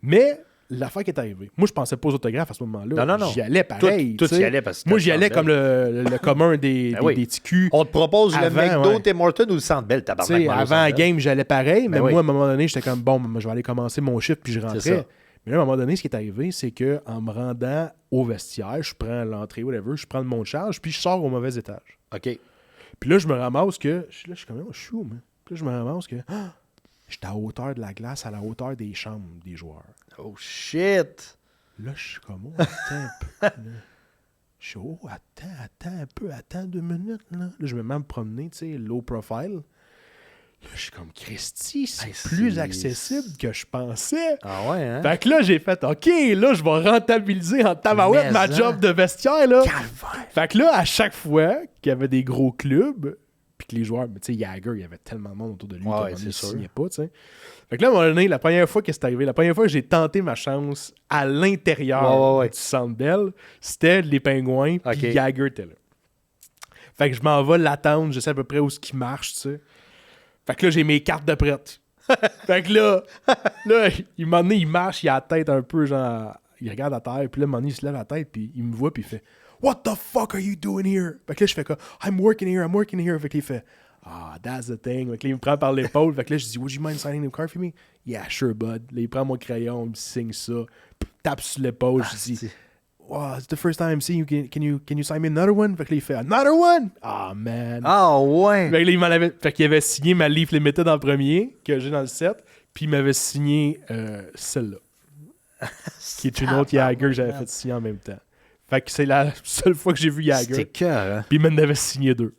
Mais l'affaire qui est arrivée, moi, je pensais pas aux autographes à ce moment-là. Non. J'y allais pareil. Tout tu sais. y allait parce que Moi, c'était j'y allais le comme le commun des TQ. On te propose le Avant, McDo, ouais. Tim Hortons ou le Centre Bell, tabarnak. Tu sais, avant la game, j'allais pareil, mais oui. moi, à un moment donné, j'étais comme, bon, je vais aller commencer mon shift, puis je C'est ça. rentrais. Mais là, à un moment donné, ce qui est arrivé, c'est qu'en me rendant au vestiaire, je prends l'entrée, whatever, je prends le monte charge, puis je sors au mauvais étage. OK. Puis là, je me ramasse que... je suis comme, je suis où, man? Puis là, je me ramasse que... j'étais à hauteur de la glace, à la hauteur des chambres des joueurs. Oh, shit! Là, je suis comme, oh, attends un peu. Là. Je suis, oh, attends 2 minutes. Là, je me mets à me promener, tu sais, low profile. Là, je suis comme, Christy, c'est Hey, plus c'est- accessible que je pensais. Ah ouais, hein? Fait que là, j'ai fait, OK, là, je vais rentabiliser en tabarouette Mais ma hein. job de vestiaire, là. Calvaire! Fait que là, à chaque fois qu'il y avait des gros clubs, puis que les joueurs, tu sais, Jagger, il y avait tellement de monde autour de lui Ouais, qu'à un ouais, moment donné, il c'est sûr. signait pas, tu sais. Fait que là, à un moment donné, la première fois que c'est arrivé, la première fois que j'ai tenté ma chance à l'intérieur Ouais. du Centre Bell, c'était les Pingouins, puis Ok. Jagger était là. Fait que je m'en vais l'attendre, je sais à peu près où ce qui marche, tu sais. Fait que là, j'ai mes cartes de prête. Fait que là, il m'a donné, il marche, il a la tête un peu, genre, il regarde à terre, puis là, à un moment donné, il se lève la tête, puis il me voit, puis il fait « What the fuck are you doing here? » Fait que là, je fais comme « I'm working here. » Fait que là, il fait « Ah, that's the thing. » Fait que là, il me prend par l'épaule. Fait que là, je dis « Would you mind signing the card for me? » « Yeah, sure, bud. » Là, il prend mon crayon, il me signe ça, puis il tape sur l'épaule, je dis « Wow, it's the first time I'm seeing you. Can you sign me another one? » Fait que là, il fait « Another one? » Ah, man. Ah ouais! Fait que là, il m'en avait... Fait qu'il avait signé ma Leaf Limited en premier, que j'ai dans le set, puis il m'avait signé celle-là. Qui est une autre Jagger que j'avais fait signer en même temps. Fait que c'est la seule fois que j'ai vu C'était Jagger. cœur, hein? Puis il m'en avait signé 2.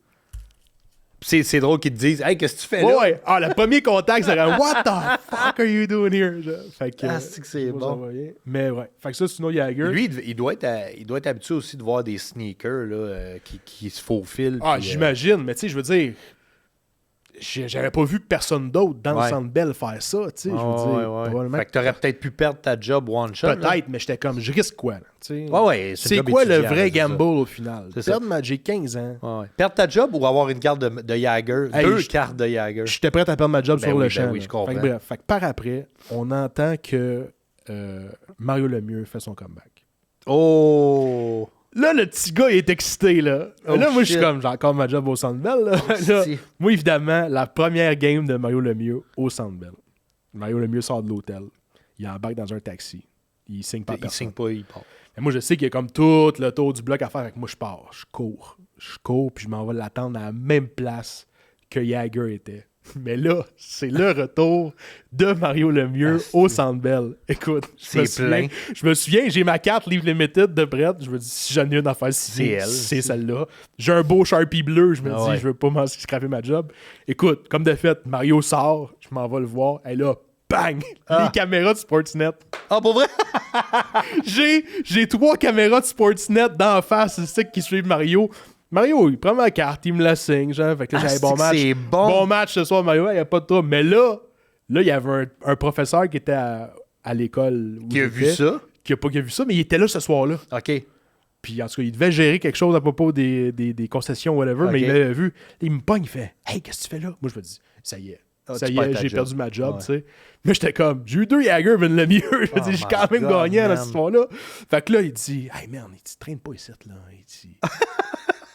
C'est drôle qu'ils te disent « Hey, qu'est-ce que tu fais là? » Ouais. Ah, le premier contact, c'est comme « What the fuck are you doing here? » Fait que... Ah, c'est que c'est moi, bon. j'envoyais. Mais ouais. Fait que ça, c'est une autre Jagger. Lui, il doit être habitué aussi de voir des sneakers là, qui se faufilent. Ah, puis, j'imagine. Mais tu sais, je veux dire... J'avais pas vu personne d'autre dans le Ouais. Centre Bell faire ça, tu sais. Je veux dire, probablement Fait que t'aurais peut-être pu perdre ta job one shot. là. peut-être, mais j'étais comme, je risque quoi, là, tu sais? Ouais, C'est un job quoi le étudiant, vrai c'est ça. gamble au final? C'est ça. J'ai 15 ans. Ouais. Perdre ta job ou avoir une carte de Jagger? Hey, 2 cartes de Jagger. J'étais prêt à perdre ma job Ben sur oui, le ben champ. oui, là. je comprends. Fait que bref, fait que par après, on entend que Mario Lemieux fait son comeback. Oh! Là, le petit gars, il est excité, là. Oh, là, moi, je suis shit. comme, j'ai encore ma job au Centre Bell, là. Là, si. moi, évidemment, la première game de Mario Lemieux au Centre Bell. Mario Lemieux sort de l'hôtel. Il embarque dans un taxi. Il signe pas Il personne. signe pas, il part. Mais moi, je sais qu'il y a comme tout le tour du bloc à faire. Avec moi, je pars. Je cours, puis je m'en vais l'attendre à la même place que Jagger était. Mais là, c'est le retour de Mario Lemieux au Centre Bell. Écoute, je me souviens, j'ai ma carte Leave Limited de prête. Je me dis, si j'en ai une affaire, c'est celle-là. J'ai un beau Sharpie bleu. Je me dis, je veux pas m'en scraper ma job. Écoute, comme de fait, Mario sort. Je m'en vais le voir. Et là, bang! Les caméras de Sportsnet. Ah, pour vrai? J'ai 3 caméras de Sportsnet d'en face, c'est ça qui suivent Mario. Mario, il prend ma carte, il me la signe, genre. Fait que là, j'avais bon match. C'est bon. Bon match ce soir, Mario, il n'y a pas de trouble. Mais là, il y avait un professeur qui était à l'école. Qui a vu ça? Qui a vu ça, mais il était là ce soir-là. OK. Puis en tout cas, il devait gérer quelque chose à propos des concessions, whatever, mais il m'avait vu. Il me pogne, il fait « Hey, qu'est-ce que tu fais là? » Moi, je me dis « Ça y est. Ça y est, j'ai perdu ma job, tu sais. » Mais j'étais comme, j'ai eu 2 Jagger, mais le mieux. Je dis, j'ai quand même gagné dans cette histoire-là. Fait que là, il dit, hey man, il dit, traîne pas ici, là. Il dit,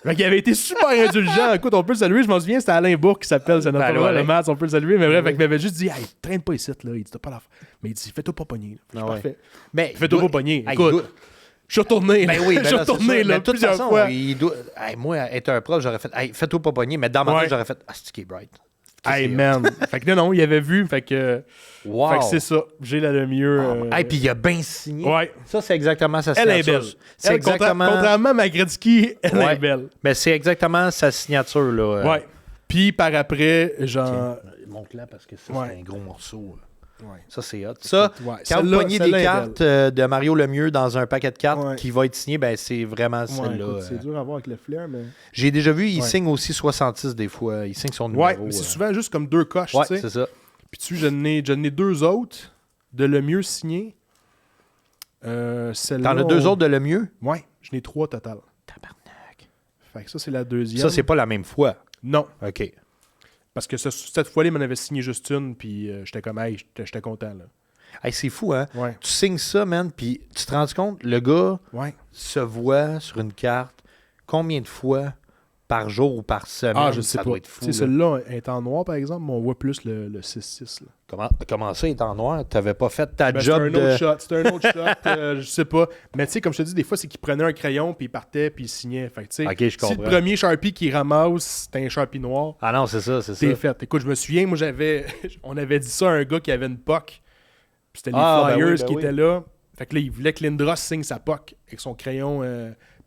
Fait qu'il avait été super indulgent. Écoute, on peut le saluer. Je m'en souviens, c'était Alain Bourque qui s'appelle. C'est notre le Mats, on peut le saluer. Mais bref, fait qu'il m'avait juste dit, hey, traîne pas ici, là. Il dit, t'as pas la. Mais il dit, fais-toi pas pogner. Parfait. Mais fais-toi pas pogner. Écoute. Je suis retourné. Ben oui, je suis retourné là, de toute plusieurs façon, fois. Moi, être un prof, j'aurais fait fais-toi pas pogner, mais dans ma tête, j'aurais fait c'est qui est bright. Hey man. Fait que non, il avait vu. Fait que c'est ça. J'ai la Lemieux. Puis il a bien signé. Ouais. Ça, c'est exactement sa signature. Elle est belle. C'est exactement... Contrairement à Magretzky, elle est belle. Mais c'est exactement sa signature. Là. Ouais. Puis par après, genre. Montre-la parce que ça, c'est un gros morceau. Ouais. Ça, c'est hot. Ça, quand vous pognez des cartes de Mario Lemieux dans un paquet de cartes qui va être signé, ben c'est vraiment celle-là. Écoute, c'est dur à voir avec le flair, mais... J'ai déjà vu, il signe aussi 66 des fois. Il signe son numéro. Ouais, mais c'est souvent juste comme 2 coches, tu sais. Ouais, c'est ça. Puis tu sais, j'en ai 2 autres de Lemieux signés. T'en as 2 autres de Lemieux? Ouais, j'en ai 3 total. Tabarnak. Fait que ça, c'est la deuxième. Ça, c'est pas la même fois? Non. OK. Parce que cette fois-là, il m'en avait signé juste une, puis j'étais comme, hey, j'étais content, là. Hey, c'est fou, hein? Ouais. Tu signes ça, man, puis tu te rends compte, le gars se voit sur une carte combien de fois par jour ou par semaine? Je sais ça pas. Doit être fou. Celui-là est en noir, par exemple, mais on voit plus le 6-6. Là. Comment ça, il est en noir? T'avais pas fait ta job C'était un autre shot, je sais pas. Mais tu sais, comme je te dis, des fois, c'est qu'il prenait un crayon, puis il partait, puis il signait. Fait que tu sais, si le premier Sharpie qu'il ramasse, c'était un Sharpie noir. Ah non, c'est ça. C'est fait. Écoute, je me souviens, moi, on avait dit ça à un gars qui avait une POC. Puis c'était les Flyers qui étaient là. Fait que là, il voulait que Lindros signe sa POC avec son crayon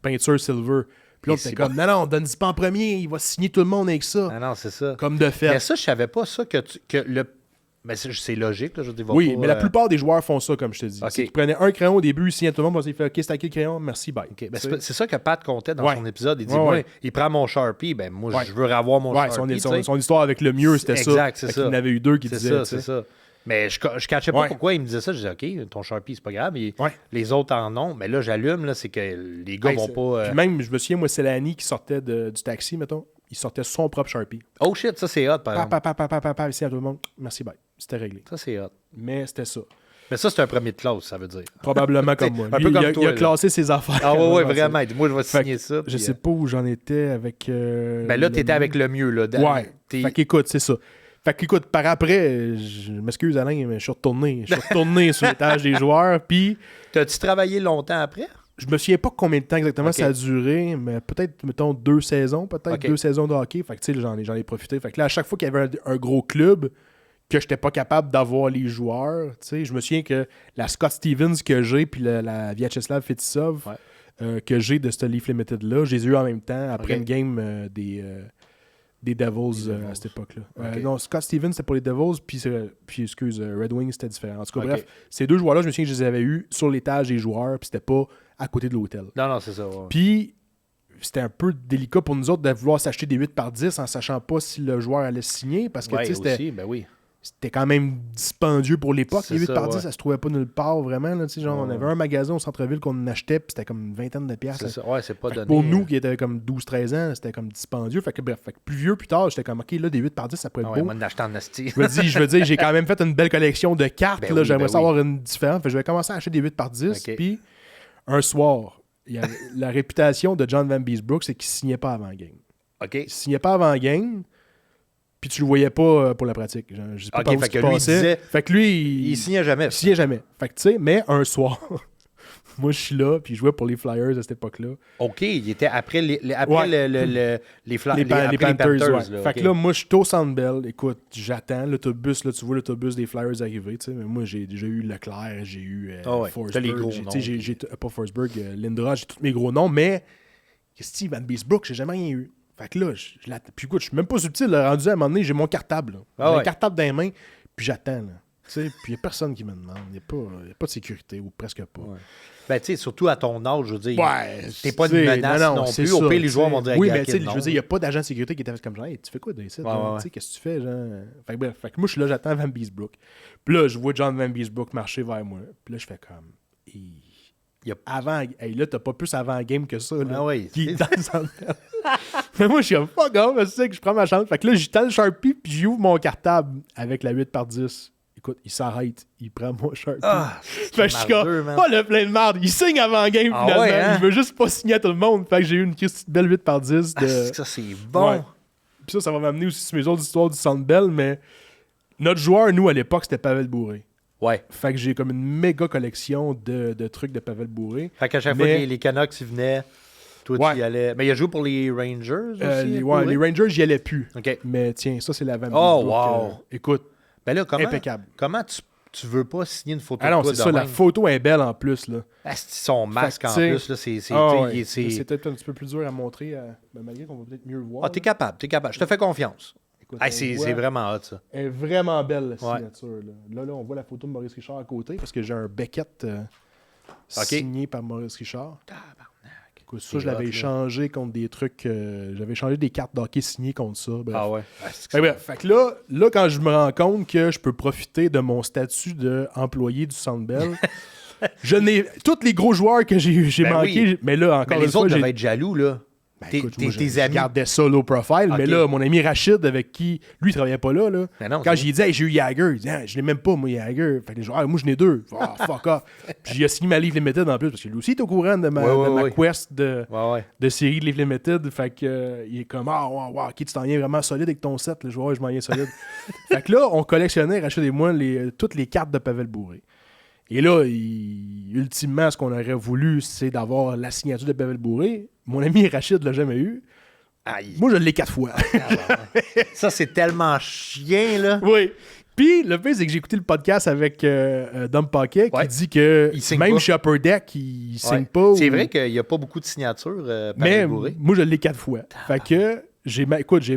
peinture silver. Puis là, on était comme, non, donne-y pas en premier, il va signer tout le monde avec ça. Ah non, c'est ça. Comme de fait. Mais ça, je savais pas ça, mais c'est logique, là, je dis. Oui, mais la plupart des joueurs font ça, comme je te dis. Okay. Ils prenaient un crayon au début, ils signaient tout le monde, il fait, OK, c'est à qui le crayon, merci, bye. Okay. Ben, c'est ça que Pat comptait dans son épisode. Il dit, il prend mon Sharpie, ben moi, je veux avoir mon Sharpie. Son histoire avec le mieux, c'était ça. Exact, c'est ça. Il y en avait eu 2 qui disaient. C'est ça. Mais je ne cachais pas pourquoi il me disait ça. Je disais, OK, ton Sharpie, c'est pas grave. Les autres en ont. Mais là, j'allume, là, c'est que les gars vont pas. Puis même, je me souviens, moi, c'est l'Annie qui sortait du taxi, mettons. Il sortait son propre Sharpie. Oh shit, ça, c'est hot, par exemple. Ici à tout le monde. Merci, bye. C'était réglé. Ça, c'est hot. Mais c'était ça. Mais ça, c'est un premier de classe, ça veut dire. Probablement comme moi. Lui, il a classé ses affaires. Ah ouais, vraiment. Moi, je vais signer ça. Je sais pas où j'en étais avec... Ben là, t'étais avec le mieux, là. Ouais. Fait qu'écoute, c'est ça. Fait qu'écoute, par après, je m'excuse Alain, mais je suis retourné sur l'étage des joueurs, puis... T'as-tu travaillé longtemps après? Je me souviens pas combien de temps exactement ça a duré, mais peut-être, mettons, 2 saisons, 2 saisons de hockey. Fait que tu sais, j'en ai profité. Fait que là, à chaque fois qu'il y avait un gros club, que j'étais pas capable d'avoir les joueurs, tu sais, je me souviens que la Scott Stevens que j'ai, puis la Vyacheslav Fetisov que j'ai de ce Leaf Limited-là, je les ai eu en même temps, après une game des Devils à cette époque-là. Non, Scott Stevens, c'était pour les Devils, puis Red Wings, c'était différent. En tout cas, bref, ces 2 joueurs-là, je me souviens que je les avais eus sur l'étage des joueurs, puis c'était pas à côté de l'hôtel. Non, c'est ça. Puis, c'était un peu délicat pour nous autres de vouloir s'acheter des 8 par 10 en sachant pas si le joueur allait signer, parce que, tu sais, c'était quand même dispendieux pour l'époque. Les 8 par 10, ça se trouvait pas nulle part, vraiment. Là, on avait un magasin au centre-ville qu'on achetait, puis c'était comme une vingtaine de piastres. C'est ça. Ouais, c'est pas donné. Pour nous, qui étaient comme 12-13 ans, c'était comme dispendieux. Fait que, bref, plus vieux, plus tard, j'étais comme, OK, là, des 8 par 10, ça pourrait être beau. Moi, d'acheter en asti. Je veux dire, j'ai quand même fait une belle collection de cartes. Là, j'aimerais savoir une différence. Fait que je vais commencer à acheter des 8 par 10. Puis, un soir, la réputation de John Van Beesbrook, c'est qu'il signait pas avant game. Il signait pas avant game. Puis tu le voyais pas pour la pratique. Je sais pas par où il passait. Fait que lui, il signait jamais. Il signait jamais. Fait que tu sais, mais un soir, moi je suis là, puis je jouais pour les Flyers à cette époque-là. OK, il était après les Panthers. Les Panthers, ouais. Fait que là, moi je suis au Centre Bell. Écoute, j'attends l'autobus, là tu vois l'autobus des Flyers arriver, tu sais, mais moi j'ai déjà eu Leclerc, j'ai eu Forsberg, j'ai pas Forsberg, Lindros, j'ai tous mes gros noms, mais Steve Van Beesbrook, j'ai jamais rien eu. Fait que là, puis écoute, je suis même pas subtil, là, rendu à un moment donné, j'ai mon cartable. J'ai un cartable dans les mains, puis j'attends. Puis il n'y a personne qui me demande. Il n'y a pas de sécurité, ou presque pas. Ouais. Ben, tu sais, surtout à ton âge, je veux dire, t'es pas une menace non plus. Ça, au pire, les joueurs vont dire oui, mais tu sais, je veux dire, il n'y a pas d'agent de sécurité qui était comme genre, hey, tu fais quoi de ici? Qu'est-ce que tu fais? Genre? Fait que moi, je suis là, j'attends Van Beesbrook. Puis là, je vois John Van Beesbrook marcher vers moi. Puis là, je fais comme. Avant, là, t'as pas plus avant-game que ça. Là, mais moi, je suis comme fuck off, c'est que je prends ma chance. Fait que là, j'étends le Sharpie, puis j'ouvre mon cartable avec la 8 par 10. Écoute, il s'arrête, il prend mon Sharpie. Fait que je suis comme, le plein de marde. Il signe avant game, finalement. Ouais, hein? Il veut juste pas signer à tout le monde. Fait que j'ai eu une belle 8/10 de... ça, c'est bon. Ouais. Puis ça va m'amener aussi sur mes autres histoires du Centre Bell, mais notre joueur, nous, à l'époque, c'était Pavel Bourré. Ouais. Fait que j'ai comme une méga collection de trucs de Pavel Bourré. Fait qu'à chaque fois que les Canucks ils venaient, toi, tu y allais. Mais il a joué pour les Rangers aussi. Les Rangers, j'y allais plus. OK. Mais tiens, ça, c'est la Van Oh, wow. Écoute, ben là, impeccable. Comment tu veux pas signer une photo de toi? Ah non, c'est ça, même? la photo est belle en plus, là. Son masque en plus, là, c'est peut-être un petit peu plus dur à montrer, malgré qu'on va peut-être mieux le voir. Ah, t'es capable. Je te fais confiance. Écoute, c'est vraiment hot, ça. Elle est vraiment belle, la signature. Là, on voit la photo de Maurice Richard à côté, parce que j'ai un Beckett signé par Maurice Richard. Écoute, ça, je l'avais échangé contre des trucs... j'avais échangé des cartes d'hockey signées contre ça. Bref. Ah ouais? Fait que là, quand je me rends compte que je peux profiter de mon statut d'employé du Centre Bell, je n'ai... Tous les gros joueurs que j'ai manqués, mais là, encore une fois... les autres devaient être jaloux, là. Écoute, tes amis gardais ça low profile, mais là, mon ami Rachid, avec qui, lui, il travaillait pas là. Quand j'ai dit, hey, j'ai eu Jagger, il dit, je l'ai même pas, moi, Jagger. Fait que les joueurs, moi, j'en ai 2. Fuck off. Puis j'ai signé ma Leaf Limited en plus, parce que lui aussi est au courant de ma quest de série de Leaf Limited. Fait que, il est comme, ok, tu t'en viens vraiment solide avec ton set. Je m'en viens solide. Fait que là, on collectionnait, Rachid et moi, toutes les cartes de Pavel Bourré. Et là, ultimement, ce qu'on aurait voulu, c'est d'avoir la signature de Pavel Bourré. Mon ami Rachid l'a jamais eu. Aïe. Moi, je l'ai 4 fois. Ça, c'est tellement chien, là. Oui. Puis, le pire, c'est que j'ai écouté le podcast avec Dom Paquet qui dit que même chez Upper Deck, il signe pas. C'est vrai qu'il n'y a pas beaucoup de signatures Pavel Bourré. Moi, je l'ai 4 fois. Fait que, j'ai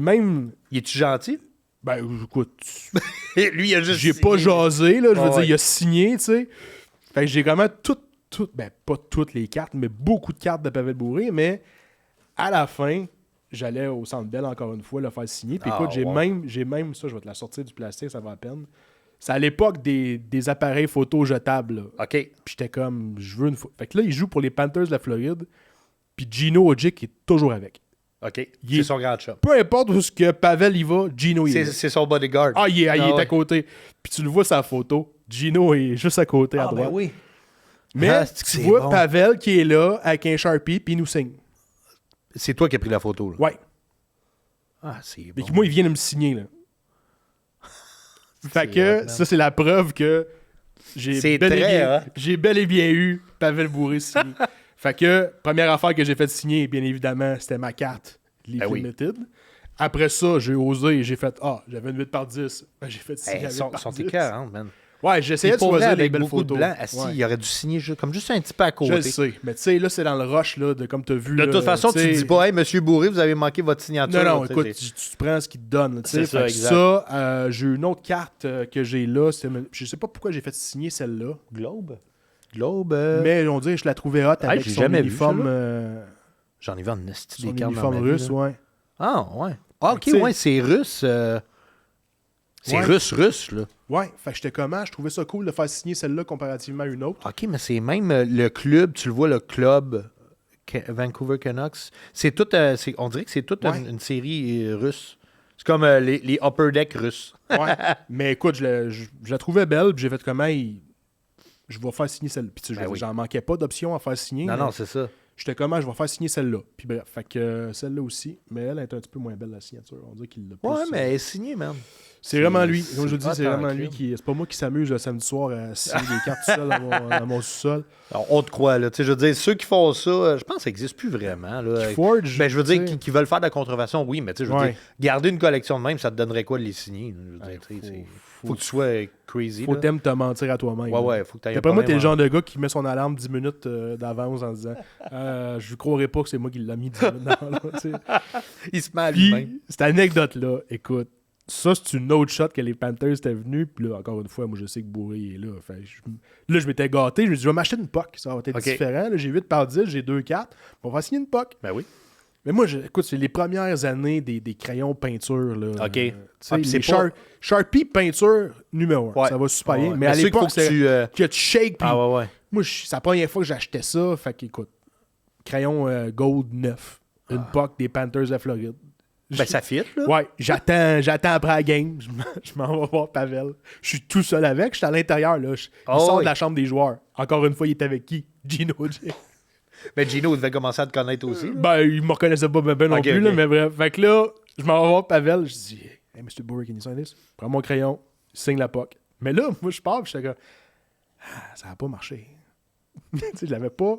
même... Il est-tu gentil? Ben, écoute... Lui, il a juste J'ai pas jasé, là. Je veux dire, il a signé, tu sais. Fait que j'ai vraiment ben, pas toutes les cartes, mais beaucoup de cartes de Pavel Bourré, mais à la fin, j'allais au Centre Bell encore une fois le faire signer. Puis écoute, j'ai même ça, je vais te la sortir du plastique, ça va à peine. C'est à l'époque des appareils photo jetables. Là. OK. Puis j'étais comme, je veux une photo. Fait que là, il joue pour les Panthers de la Floride, puis Gino Ojic est toujours avec. OK. C'est son grand chat. Peu importe où ce que Pavel y va, Gino y est. C'est son bodyguard. Ah, il est à côté. Puis tu le vois sa photo. Gino est juste à côté, à droite. Ben oui. Mais tu vois Pavel qui est là avec un Sharpie, puis il nous signe. C'est toi qui as pris la photo, là? Ouais. Ah, c'est bon. Mais moi, il vient de me signer, là. Fait que ça, c'est la preuve que j'ai bel et bien eu Pavel Bourré signé. Fait que, première affaire que j'ai fait signer, bien évidemment, c'était ma carte Leaf Limited. Après ça, j'ai osé, j'ai fait, j'avais une 8/10. Ben, j'ai fait signer Ils sont écœurants, man. Ouais, j'essayais de choisir des belles photos. Blanc, il aurait dû signer comme juste un petit peu à côté. Je le sais, mais tu sais, là, c'est dans le rush, là, de comme tu as vu. De toute façon, tu dis pas, hey, monsieur Bourré, vous avez manqué votre signature. Non, écoute, tu prends ce qu'il te donne. C'est ça, exact. J'ai une autre carte que j'ai là. Je sais pas pourquoi j'ai fait signer celle-là. Globe. Mais on dirait que je la trouvais hot avec son uniforme. J'en ai vu en esti des cartes. Son uniforme russe, ouais. Ah, ouais. Ah, ok, ouais, c'est russe. C'est russe, là. Ouais, fait que j'étais comment? Je trouvais ça cool de faire signer celle-là comparativement à une autre. OK, mais c'est même le club, tu le vois, le club Vancouver Canucks. C'est tout, on dirait que c'est toute une série russe. C'est comme les Upper Deck russes. Ouais, mais écoute, je la trouvais belle, puis j'ai fait comment je vais faire signer celle-là. Puis j'en manquais pas d'options à faire signer. Non, c'est ça. J'étais comment je vais faire signer celle-là. Puis bref, fait que celle-là aussi, mais elle est un petit peu moins belle, la signature. On dirait qu'il l'a plus. Ouais, mais elle est signée, man. C'est vraiment lui. Comme je vous dis, c'est vraiment lui qui. C'est pas moi qui s'amuse le samedi soir à signer des cartes tout seul dans mon sous-sol. Alors, on te croit, là. Tu sais, je veux dire, ceux qui font ça, je pense que ça n'existe plus vraiment. Là. Forge. Ben, je veux dire, qui veulent faire de la contrefaçon, oui, mais tu sais, je veux dire, garder une collection de même, ça te donnerait quoi de les signer? Faut que tu sois crazy. Faut t'aimer te mentir à toi-même. Ouais, faut que t'ailles. Après moi, t'es le genre de gars qui met son alarme 10 minutes d'avance en disant je ne croirais pas que c'est moi qui l'ai mis 10 minutes d'avance. Il se met à lui-même. Cette anecdote-là, écoute. Ça, c'est une autre shot que les Panthers étaient venus. Puis là, encore une fois, moi, je sais que Bourré est là. Fait, là, je m'étais gâté. Je me suis dit, je vais m'acheter une POC. Ça va être différent. Là, j'ai 8/10, j'ai 2 cartes. On va signer une POC. Ben oui. Mais moi, écoute, c'est les premières années des crayons peinture. Là, OK. C'est Sharpie peinture numéro 1. Ouais. Ça va super bien. Mais à l'époque, que tu shakes. Puis moi, c'est la première fois que j'achetais ça. Fait qu'écoute, crayon gold 9. Une POC des Panthers de Floride. Ben, ça fit, là. Ouais, j'attends après la game. Je m'en vais voir Pavel. Je suis tout seul avec. Je suis à l'intérieur, là. Il sort de la chambre des joueurs. Encore une fois, il est avec qui? Gino. Mais Gino devait commencer à te connaître aussi. Ben, il me reconnaissait pas ben non plus, là, mais bref. Fait que là, je m'en vais voir Pavel. Je dis, hey, Mr. Bourré, can you sign this? Prends mon crayon, signe la POC. Mais là, moi, je pars, j'étais comme, ça n'a pas marché. Tu sais, je l'avais pas.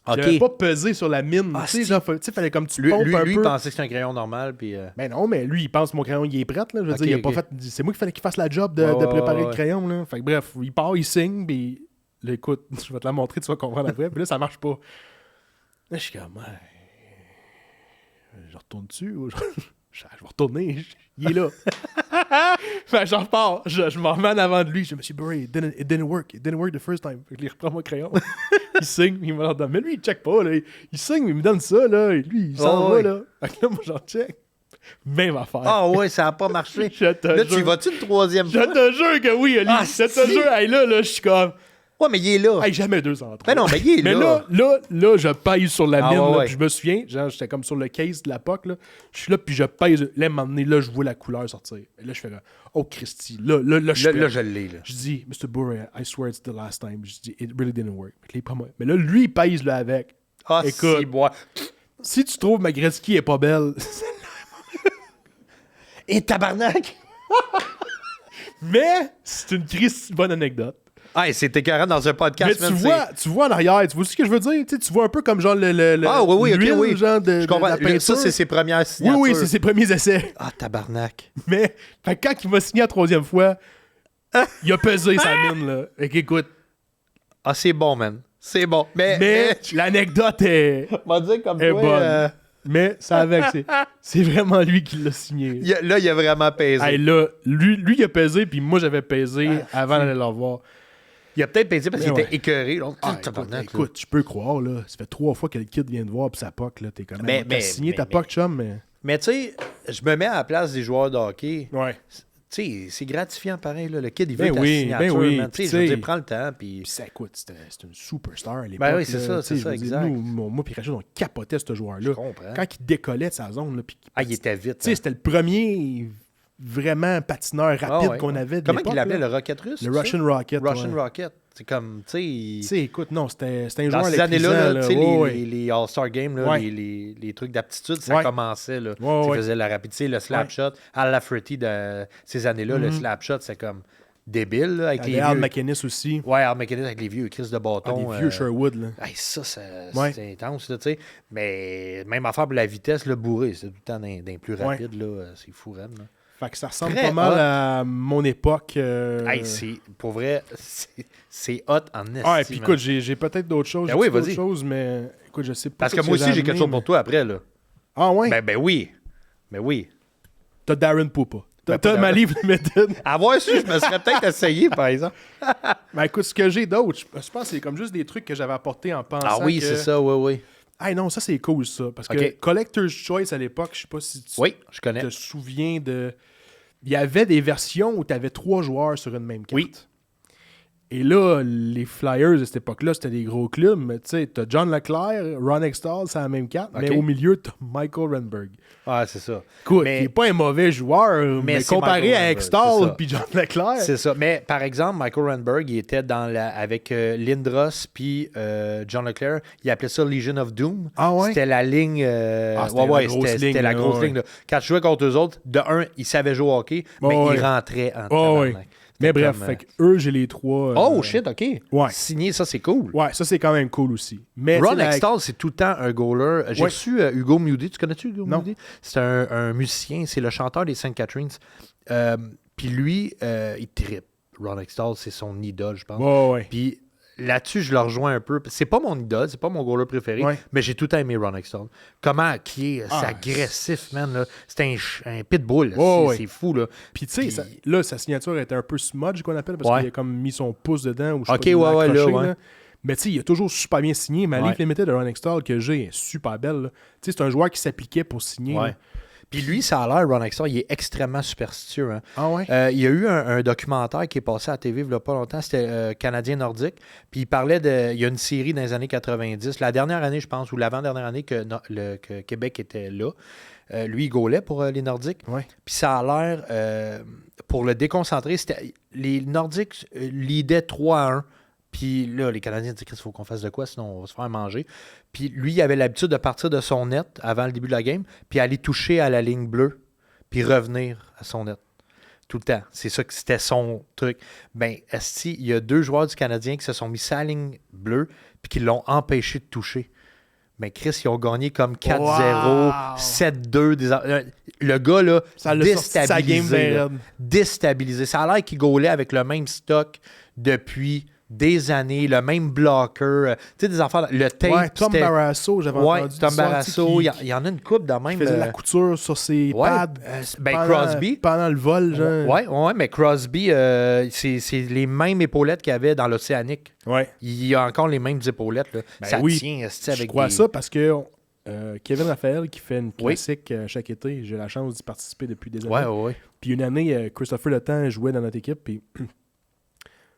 J'avais pas pesé sur la mine. Tu sais, fallait comme tu pompes un peu. Lui, il pensait que c'était un crayon normal. Puis Ben non, mais lui, il pense que mon crayon, il est prêt. Là. Je veux dire, il a pas fait... C'est moi qui fallait qu'il fasse la job de préparer le crayon. Là. Fait que bref, il part, il signe, puis là, écoute, je vais te la montrer, tu vas comprendre après. Puis là, ça marche pas. Là, je suis comme, je retourne dessus ou je vais retourner. Il est là. Fait que j'en repars. Je m'en remets en avant de lui. Je dis, Monsieur Bourré, it didn't work. It didn't work the first time. Fait que il reprend mon crayon. Il signe, il me le donne. Mais lui, il check pas. Là. Il signe, mais il me donne ça. Là. Et lui, il s'en va. Là. Fait que là, moi, j'en check. Même affaire. Ah ouais, ça n'a pas marché. Là, tu vas-tu une troisième fois? Je te jure que oui, Ali. Je te jure. Hey, là, je suis comme... Ouais, mais il est là. Hey, jamais 203. Mais non, mais il est là. Mais là, je pèse sur la mine. Ouais, là, ouais. puis je me souviens, genre, j'étais comme sur le case de la POC. Là. Je suis là, puis je pèse. Là, à un moment donné, là, je vois la couleur sortir. Et là, je fais oh, Christy. Là, je l'ai. Là. Je dis, Mr. Bourré, I swear it's the last time. Je dis, it really didn't work. Mais là, lui, il pèse là avec. Ah, écoute, si tu trouves ma Gretzky est pas belle. Et tabarnak! Mais c'est une Christy bonne anecdote. Ah, c'était écœurant dans un podcast. Mais tu vois en arrière, tu vois ce que je veux dire? Tu vois un peu comme genre le ah oui, l'huile, oui. Genre de, je comprends. de la Ça, c'est ses premières signatures. Oui, c'est ses premiers essais. Ah, tabarnak. Mais fait que quand il m'a signé la troisième fois, il a pesé sa mine, là. Fait qu'écoute. Ah, c'est bon, man. C'est bon. Mais l'anecdote est... On va dire comme est toi, bonne. Mais ça avec, c'est vraiment lui qui l'a signé. Là, il a vraiment pesé. Hey, là, lui, il a pesé, puis moi, j'avais pesé avant d'aller le revoir. Il a peut-être pesé parce qu'il était écœuré. Donc, écoute, je peux croire, là. Ça fait 3 fois que le kid vient de voir, puis sa POC, là. T'es quand même... T'as signé ta POC, chum, mais... Mais tu sais, je me mets à la place des joueurs de hockey. Ouais. Tu sais, c'est gratifiant pareil, là. Le kid, il veut ta signature, man. Tu sais, je veux dire, prends le temps, puis... écoute, c'était une superstar à l'époque. Ben oui, c'est ça, exact. Moi puis Rachel, on capotait ce joueur-là. Je comprends. Quand il décollait de sa zone, là, puis il était vite. Tu sais, c'était le premier vraiment patineur rapide qu'on avait de Comment l'époque. il l'appelait, le Rocket russe? Le Russian Rocket. Russian Rocket. C'est comme, tu sais... écoute, non, c'était un joueur électrisant. Dans ces années-là, tu sais, les les All-Star Games, là, les trucs d'aptitude, ça commençait, là. Tu faisais la rapidité, le slap shot. Al Lafferty, de ces années-là, le slap shot, c'est comme débile, là, avec les vieux... Al McInnes aussi. Ouais, Al McInnes avec les vieux Chris de bâton. Les vieux Sherwood, là. Hey, ça, c'est intense, là, tu sais. Mais même affaire pour la vitesse, le bourré, c'est tout le temps d'un plus rapide, là. C'est fou, là. Fait que ça ressemble pas mal à mon époque. Hey, pour vrai, c'est hot en estime. Ah, et puis écoute, j'ai peut-être d'autres choses. Ben oui, vas-y. Mais écoute, je sais pas. Parce que moi aussi, j'ai quelque chose pour toi après, là. Ah ouais? Ben oui. Ben oui. T'as Darren Poupa. T'as ma livre limited. Avoir su, je me serais peut-être essayé, par exemple. Ben écoute, ce que j'ai d'autre, je pense que c'est comme juste des trucs que j'avais apportés en pensant. Ah oui, c'est ça, oui. Ah non, ça c'est cool, ça. Parce que Collector's Choice à l'époque, je sais pas si tu te souviens de. Il y avait des versions où tu avais 3 joueurs sur une même carte. Oui. Et là, les Flyers à cette époque-là, c'était des gros clubs. Mais tu sais, t'as John Leclerc, Ron Extall, c'est la même carte. Mais au milieu, t'as Michael Renberg. Ah, c'est ça. Écoute, il n'est pas un mauvais joueur, mais comparé à Extall puis John Leclerc. C'est ça. Mais par exemple, Michael Renberg, il était avec Lindros puis John Leclerc. Il appelait ça Legion of Doom. Ah ouais? C'était la ligne. C'était la grosse ligne. Là. Quand tu jouais contre eux autres, de un, ils savaient jouer au hockey, mais ils rentraient en tabarnak. Mais bref, fait que eux, j'ai les 3. Oh shit, ok. Ouais. Signé, ça c'est cool. Ouais, ça c'est quand même cool aussi. Mais Ron Extall, c'est tout le temps un goaler. J'ai reçu Hugo Moody. Tu connais-tu Hugo Moody? C'est un musicien, c'est le chanteur des St. Catharines. Puis lui, il trippe. Ron Extall, c'est son idole, je pense. Ouais. Puis là-dessus, je le rejoins un peu. C'est pas mon idole, c'est pas mon goaler préféré, mais j'ai tout le temps aimé Ron Extall. Comment qui est agressif, man. Là. C'est un pitbull. C'est fou, là. Puis tu sais, là, sa signature était un peu smudge, qu'on appelle, parce qu'il a comme mis son pouce dedans. Ou je sais pas, là. Mais tu sais, il a toujours super bien signé. Ma livre limitée de Ron Extall que j'ai est super belle. Tu sais, c'est un joueur qui s'appliquait pour signer. Puis lui, ça a l'air, Ron Extall, il est extrêmement superstitieux. Hein. Ah ouais? Il y a eu un documentaire qui est passé à la TV il n'y a pas longtemps, c'était Canadien Nordique. Puis il parlait de... Il y a une série dans les années 90, la dernière année, je pense, ou l'avant-dernière année que Québec était là. lui, il gaulait pour les Nordiques. Ouais. Puis ça a l'air, pour le déconcentrer, les Nordiques leadaient 3-1. Puis là, les Canadiens disaient qu'il faut qu'on fasse de quoi, sinon on va se faire manger. Puis lui, il avait l'habitude de partir de son net avant le début de la game, puis aller toucher à la ligne bleue, puis revenir à son net. Tout le temps. C'est ça que c'était son truc. Ben, esti, il y a 2 joueurs du Canadien qui se sont mis sur la ligne bleue, puis qui l'ont empêché de toucher. Mais Chris, ils ont gagné comme 4-0, Wow. 7-2. Le gars, là, Ça l'a sorti de sa game déstabilisé. bien Là. raide. Déstabilisé. Ça a l'air qu'il gaulait avec le même stock depuis des années, le même blocker. Tu sais, des affaires. Le tape, Ouais, Tom c'était... Barrasso, j'avais Ouais, entendu. Tom l'histoire, Barrasso. tu sais, Il y en a une coupe dans même. qui faisait de la couture sur ses ouais, pads. ben, Crosby. Pendant le vol, genre. Ouais, mais Crosby, c'est les mêmes épaulettes qu'il y avait dans l'Océanique. Ouais. Il y a encore les mêmes épaulettes. Là. Ben ça oui. tient esti, Je avec crois des... ça parce que Kevin Raphaël, qui fait une classique chaque été, j'ai la chance d'y participer depuis des années. Ouais. Puis une année, Christopher Le Temps jouait dans notre équipe, puis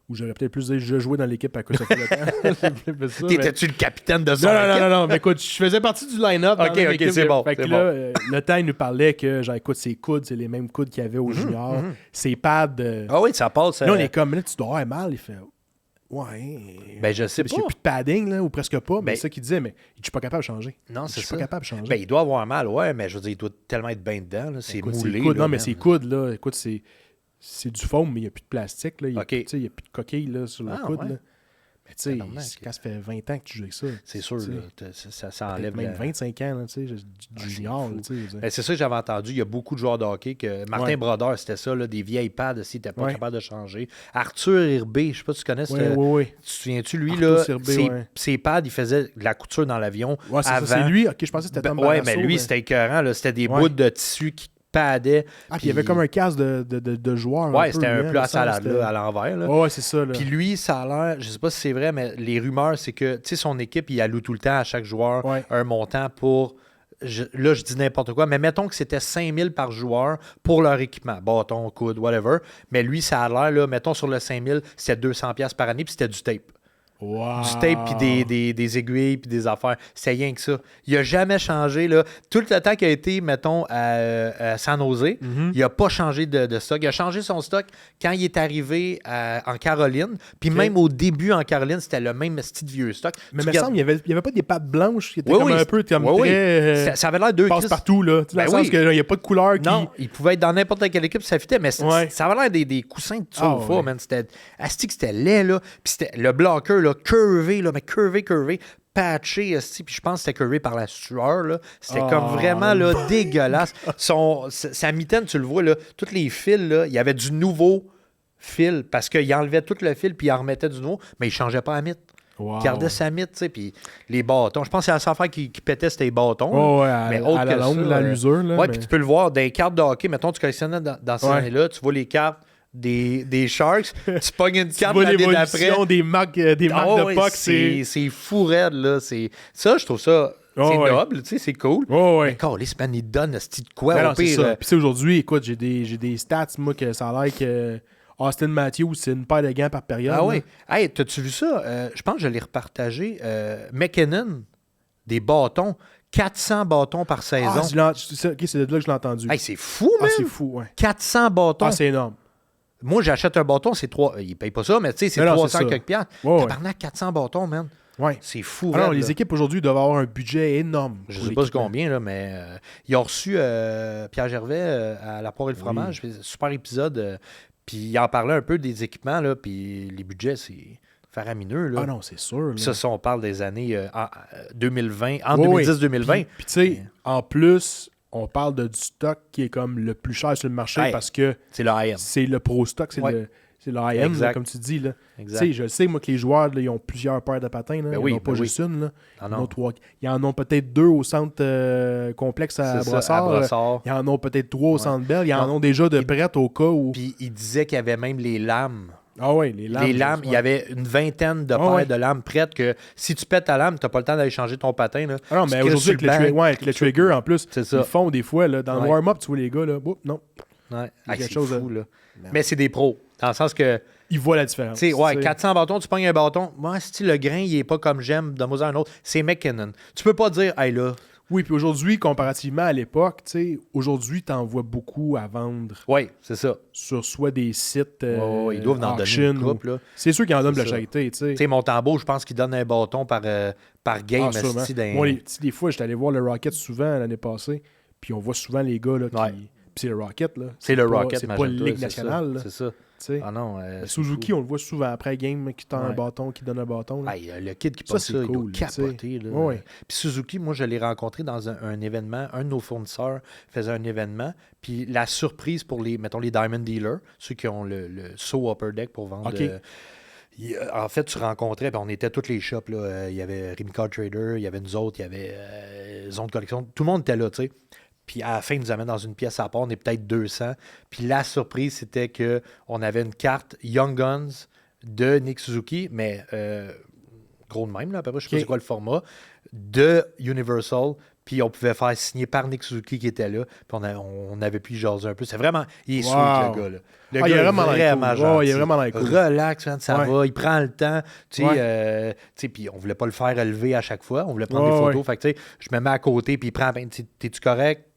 ou j'aurais peut-être plus dit je jouais dans l'équipe à Christopher Le Temps. T'étais-tu le capitaine de son Non, mais écoute, je faisais partie du line-up. dans Ok, la même équipe. c'est bon. Fait que c'est là, bon. Le Temps, il nous parlait que, genre, écoute, ses coudes, c'est les mêmes coudes qu'il y avait au junior. Ses pads. Ah oui, ça passe. Là, on est comme, là, tu dois avoir mal. Il fait, ouais. Ben, je sais Parce qu'il n'y pas. a plus de padding, là, ou presque pas. Mais Ben- c'est ça qu'il disait, mais je suis pas capable de changer. Non, Je c'est suis ça. pas capable de changer. Ben, il doit avoir mal, ouais, mais je veux dire, il doit tellement être bien dedans. Là. C'est Écoute, moulé. ses coudes, là, non, mais man. ses coudes, là, écoute, c'est du foam, mais il n'y a plus de plastique. Là. Il n'y a, Ok. tu sais, il y a plus de coquille là, sur le Ah, coude. ouais. Là. Mais tu sais, Tabarnak. quand ça fait 20 ans que tu joues avec ça, C'est sûr, tu sais, là, ça peut-être enlève même la... 25 ans, là, tu sais, du c'est junior. fou. là, tu sais, je veux dire. Ben, c'est ça que j'avais entendu. Il y a beaucoup de joueurs de hockey que Martin Ouais. Brodeur, c'était ça, là, des vieilles pads, s'il n'était pas Ouais. capable de changer. Arthur Herbé, je ne sais pas si tu connais. Oui. Tu te souviens-tu, lui, Arthur là, Herbé, ses, ouais. ses pads, il faisait de la couture dans l'avion Ouais, c'est avant. ça, c'est lui. Ok, je pensais que c'était Tom Ouais, Barrasso, mais lui, c'était écœurant. Là. C'était des Ouais. bouts de tissu qui padaient. Ah, puis il y avait comme un casque de joueur. Ouais, c'était un lui, peu hein, à ça, salade, c'était- là, à l'envers. Là. Ouais, c'est ça. Là. Puis lui, ça a l'air, je sais pas si c'est vrai, mais les rumeurs, c'est que, tu sais, son équipe, il alloue tout le temps à chaque joueur Ouais. un montant pour, là, je dis n'importe quoi, mais mettons que c'était 5 000 par joueur pour leur équipement, bâton, coude, whatever. Mais lui, ça a l'air, là, mettons sur le 5 000, c'était 200$ par année, puis c'était du tape. Wow. Du tape, puis des aiguilles, puis des affaires. C'est rien que ça. Il a jamais changé, là. Tout le temps qu'il a été, mettons, à San Jose, il n'a pas changé de stock. Il a changé son stock quand il est arrivé en Caroline. Puis Ok. même au début, en Caroline, c'était le même style de vieux stock. Mais Tu il me regardes- semble qu'il n'y avait pas des pattes blanches qui étaient Oui, comme oui, un peu comme oui, oui. très. Ça avait l'air de passe partout, là. Tu sais, dans Ben le sens oui. qu'il n'y a pas de couleur qui. Non, il pouvait être dans n'importe quelle équipe, ça fitait, mais Ouais. ça avait l'air des coussins de Ah, sofa, ouais. man. C'était asti que c'était laid, là. Puis c'était le bloqueur, là, curvé, là, mais curvé, patché, asti, puis je pense que c'était curvé par la sueur, là. C'était Ah, comme vraiment, là, dégueulasse. Sa mitaine, tu le vois, là, tous les fils, là, il y avait du nouveau fil, parce qu'il enlevait tout le fil, puis il en remettait du nouveau, mais il changeait pas la mythe. Wow. Il gardait sa mythe, tu sais, puis les bâtons. Je pense que c'est la seule affaire qui pétait, c'était les bâtons. Oh, là. ouais, Mais autre à la que longue, ça, la l'usure. Là, Ouais, mais- puis tu peux le voir dans les cartes de hockey. Mettons, tu collectionnais dans ces Ouais. années-là, tu vois les cartes des Sharks, tu pognes une Tu carte vois l'année d'après. l'évolution des marques Ah de ouais, puck, c'est fou raide, là. Ça, je trouve ça, Oh, c'est ouais. noble, tu sais, c'est cool. Oh, ouais. Mais Carlis, man, il te donne ce de quoi, Ben au non, c'est pire. ça. Puis tu sais, aujourd'hui, écoute, j'ai des stats, moi, que ça a l'air que Austin Matthews, c'est une paire de gants par période. Ah là. oui. Hey, t'as-tu vu ça? Je pense que je l'ai repartagé. McKinnon, des bâtons, 400 bâtons par saison. Ah, ok, c'est de là que je l'ai entendu. Hey, c'est fou, Ah, man! c'est fou, ouais. 400 bâtons. Ah, c'est énorme. Moi, j'achète un bâton, c'est 3. Il paye pas ça, mais tu sais, c'est Mais non, 300 c'est ça. quelques piastres. Ouais, ouais. Tabarnak, 400 bâtons, man. Ouais. C'est fou. Alors, raide, les là. équipes aujourd'hui doivent avoir un budget énorme. Je pour sais pas l'équipement. combien, là, mais ils ont reçu Pierre Gervais à La Poire et le fromage. Super épisode. Puis il en parlait un peu des équipements, là, puis les budgets, c'est faramineux. Là. Ah non, c'est sûr. là. Puis ça, on parle des années 2020, en Ouais, 2010-2020. Puis tu sais, en plus, on parle du stock qui est comme le plus cher sur le marché Ouais. parce que C'est le high-end. c'est le pro stock, c'est Ouais. le high-end, là, Exact. comme tu dis. Là. Tu Exact. sais, je le sais, moi, que les joueurs, là, ils ont plusieurs paires de patins. Là. Ben Ils oui, n'en ont pas ben juste une. Là. Ah Ils en non. ont trois. Ils en ont peut-être 2 au centre complexe à C'est ça, Brossard. à Brossard. Ils en ont peut-être 3 au Ouais. centre Bell. Ils en Non. ont déjà de prêtes au cas où. Puis il disait qu'il y avait même les lames. Ah oui, les lames. Les lames, il y avait une vingtaine de paires ouais. de lames prêtes que si tu pètes ta lame, tu n'as pas le temps d'aller changer ton patin. Là. Ah non, Tu mais te aujourd'hui, crisses avec, sur le banc. avec le trigger, en plus, C'est ça. ils font des fois, là, dans Ouais. le warm-up, tu vois les gars, là, boum, non. Ouais. Il y a Ah, quelque c'est chose fou, de- là. Mais c'est des pros. Dans le sens que, Ils voient la différence. tu sais, ouais, Tu sais. 400 bâtons, tu pognes un bâton. Moi, si le grain, il est pas comme j'aime, de moi un autre, c'est McKinnon. Tu peux pas dire, hey là, Oui, puis aujourd'hui, comparativement à l'époque, tu sais, aujourd'hui, t'en vois beaucoup à vendre. Oui, c'est ça. Sur soit des sites Ils doivent en donner une couple, là. C'est sûr qu'ils en donnent de la ça. charité, tu sais. Tu sais, Montembeau, je pense qu'il donne un bâton par game. Sûrement. Moi, des fois, j'étais allé voir le Rocket souvent l'année passée, puis on voit souvent les gars là, qui... Puis c'est le Rocket, là. C'est le Rocket, c'est pas la Ligue nationale, là. C'est ça. T'sais. Ah non. Suzuki, cool. on le voit souvent après game qui tend un bâton, qui donne un bâton. Là. Le kid qui passe ça, il doit capoter. Là. Ouais. Puis Suzuki, moi, je l'ai rencontré dans un événement. Un de nos fournisseurs faisait un événement. Puis la surprise pour les Diamond Dealers, ceux qui ont le saut upper deck pour vendre. En fait, tu rencontrais, puis on était toutes les shops. Là. Il y avait Remy Card Trader, il y avait nous autres, il y avait Zone Collection. Tout le monde était là, tu sais. Puis à la fin, ils nous amènent dans une pièce à part. On est peut-être 200. Puis la surprise, c'était qu'on avait une carte Young Guns de Nick Suzuki, mais gros de même, là, à peu près, je ne sais pas c'est quoi le format, de Universal. Puis on pouvait faire signer par Nick Suzuki qui était là. Puis on avait pu y jaser un peu. C'est vraiment... Il est sweet, le gars, là. Le gars il est vraiment gentil. Il est vraiment cool. Relax, man, ça va. Il prend le temps. Tu sais, puis on voulait pas le faire relever à chaque fois. On voulait prendre des photos. Fait que, tu sais, je me mets à côté, puis il prend... T'es-tu correct?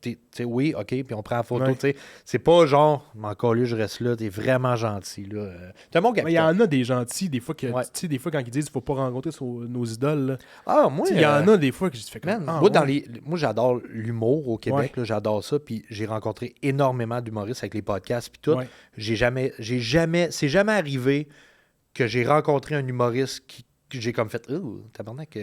Oui, OK. Puis on prend la photo. Tu sais, c'est pas genre, encore là, je reste là. T'es vraiment gentil, là. T'es un bon capitaine. Il y en a des gentils, des fois, tu sais, des fois, quand ils disent qu'il faut pas rencontrer nos idoles, là. Ah, moi... Il y en a des fois que je fais comme... Moi, j'adore l'humour au Québec. Là, j'adore ça. Puis j'ai rencontré énormément d'humoristes avec les podcasts puis tout. C'est jamais arrivé que j'ai rencontré un humoriste que j'ai comme fait tabarnak.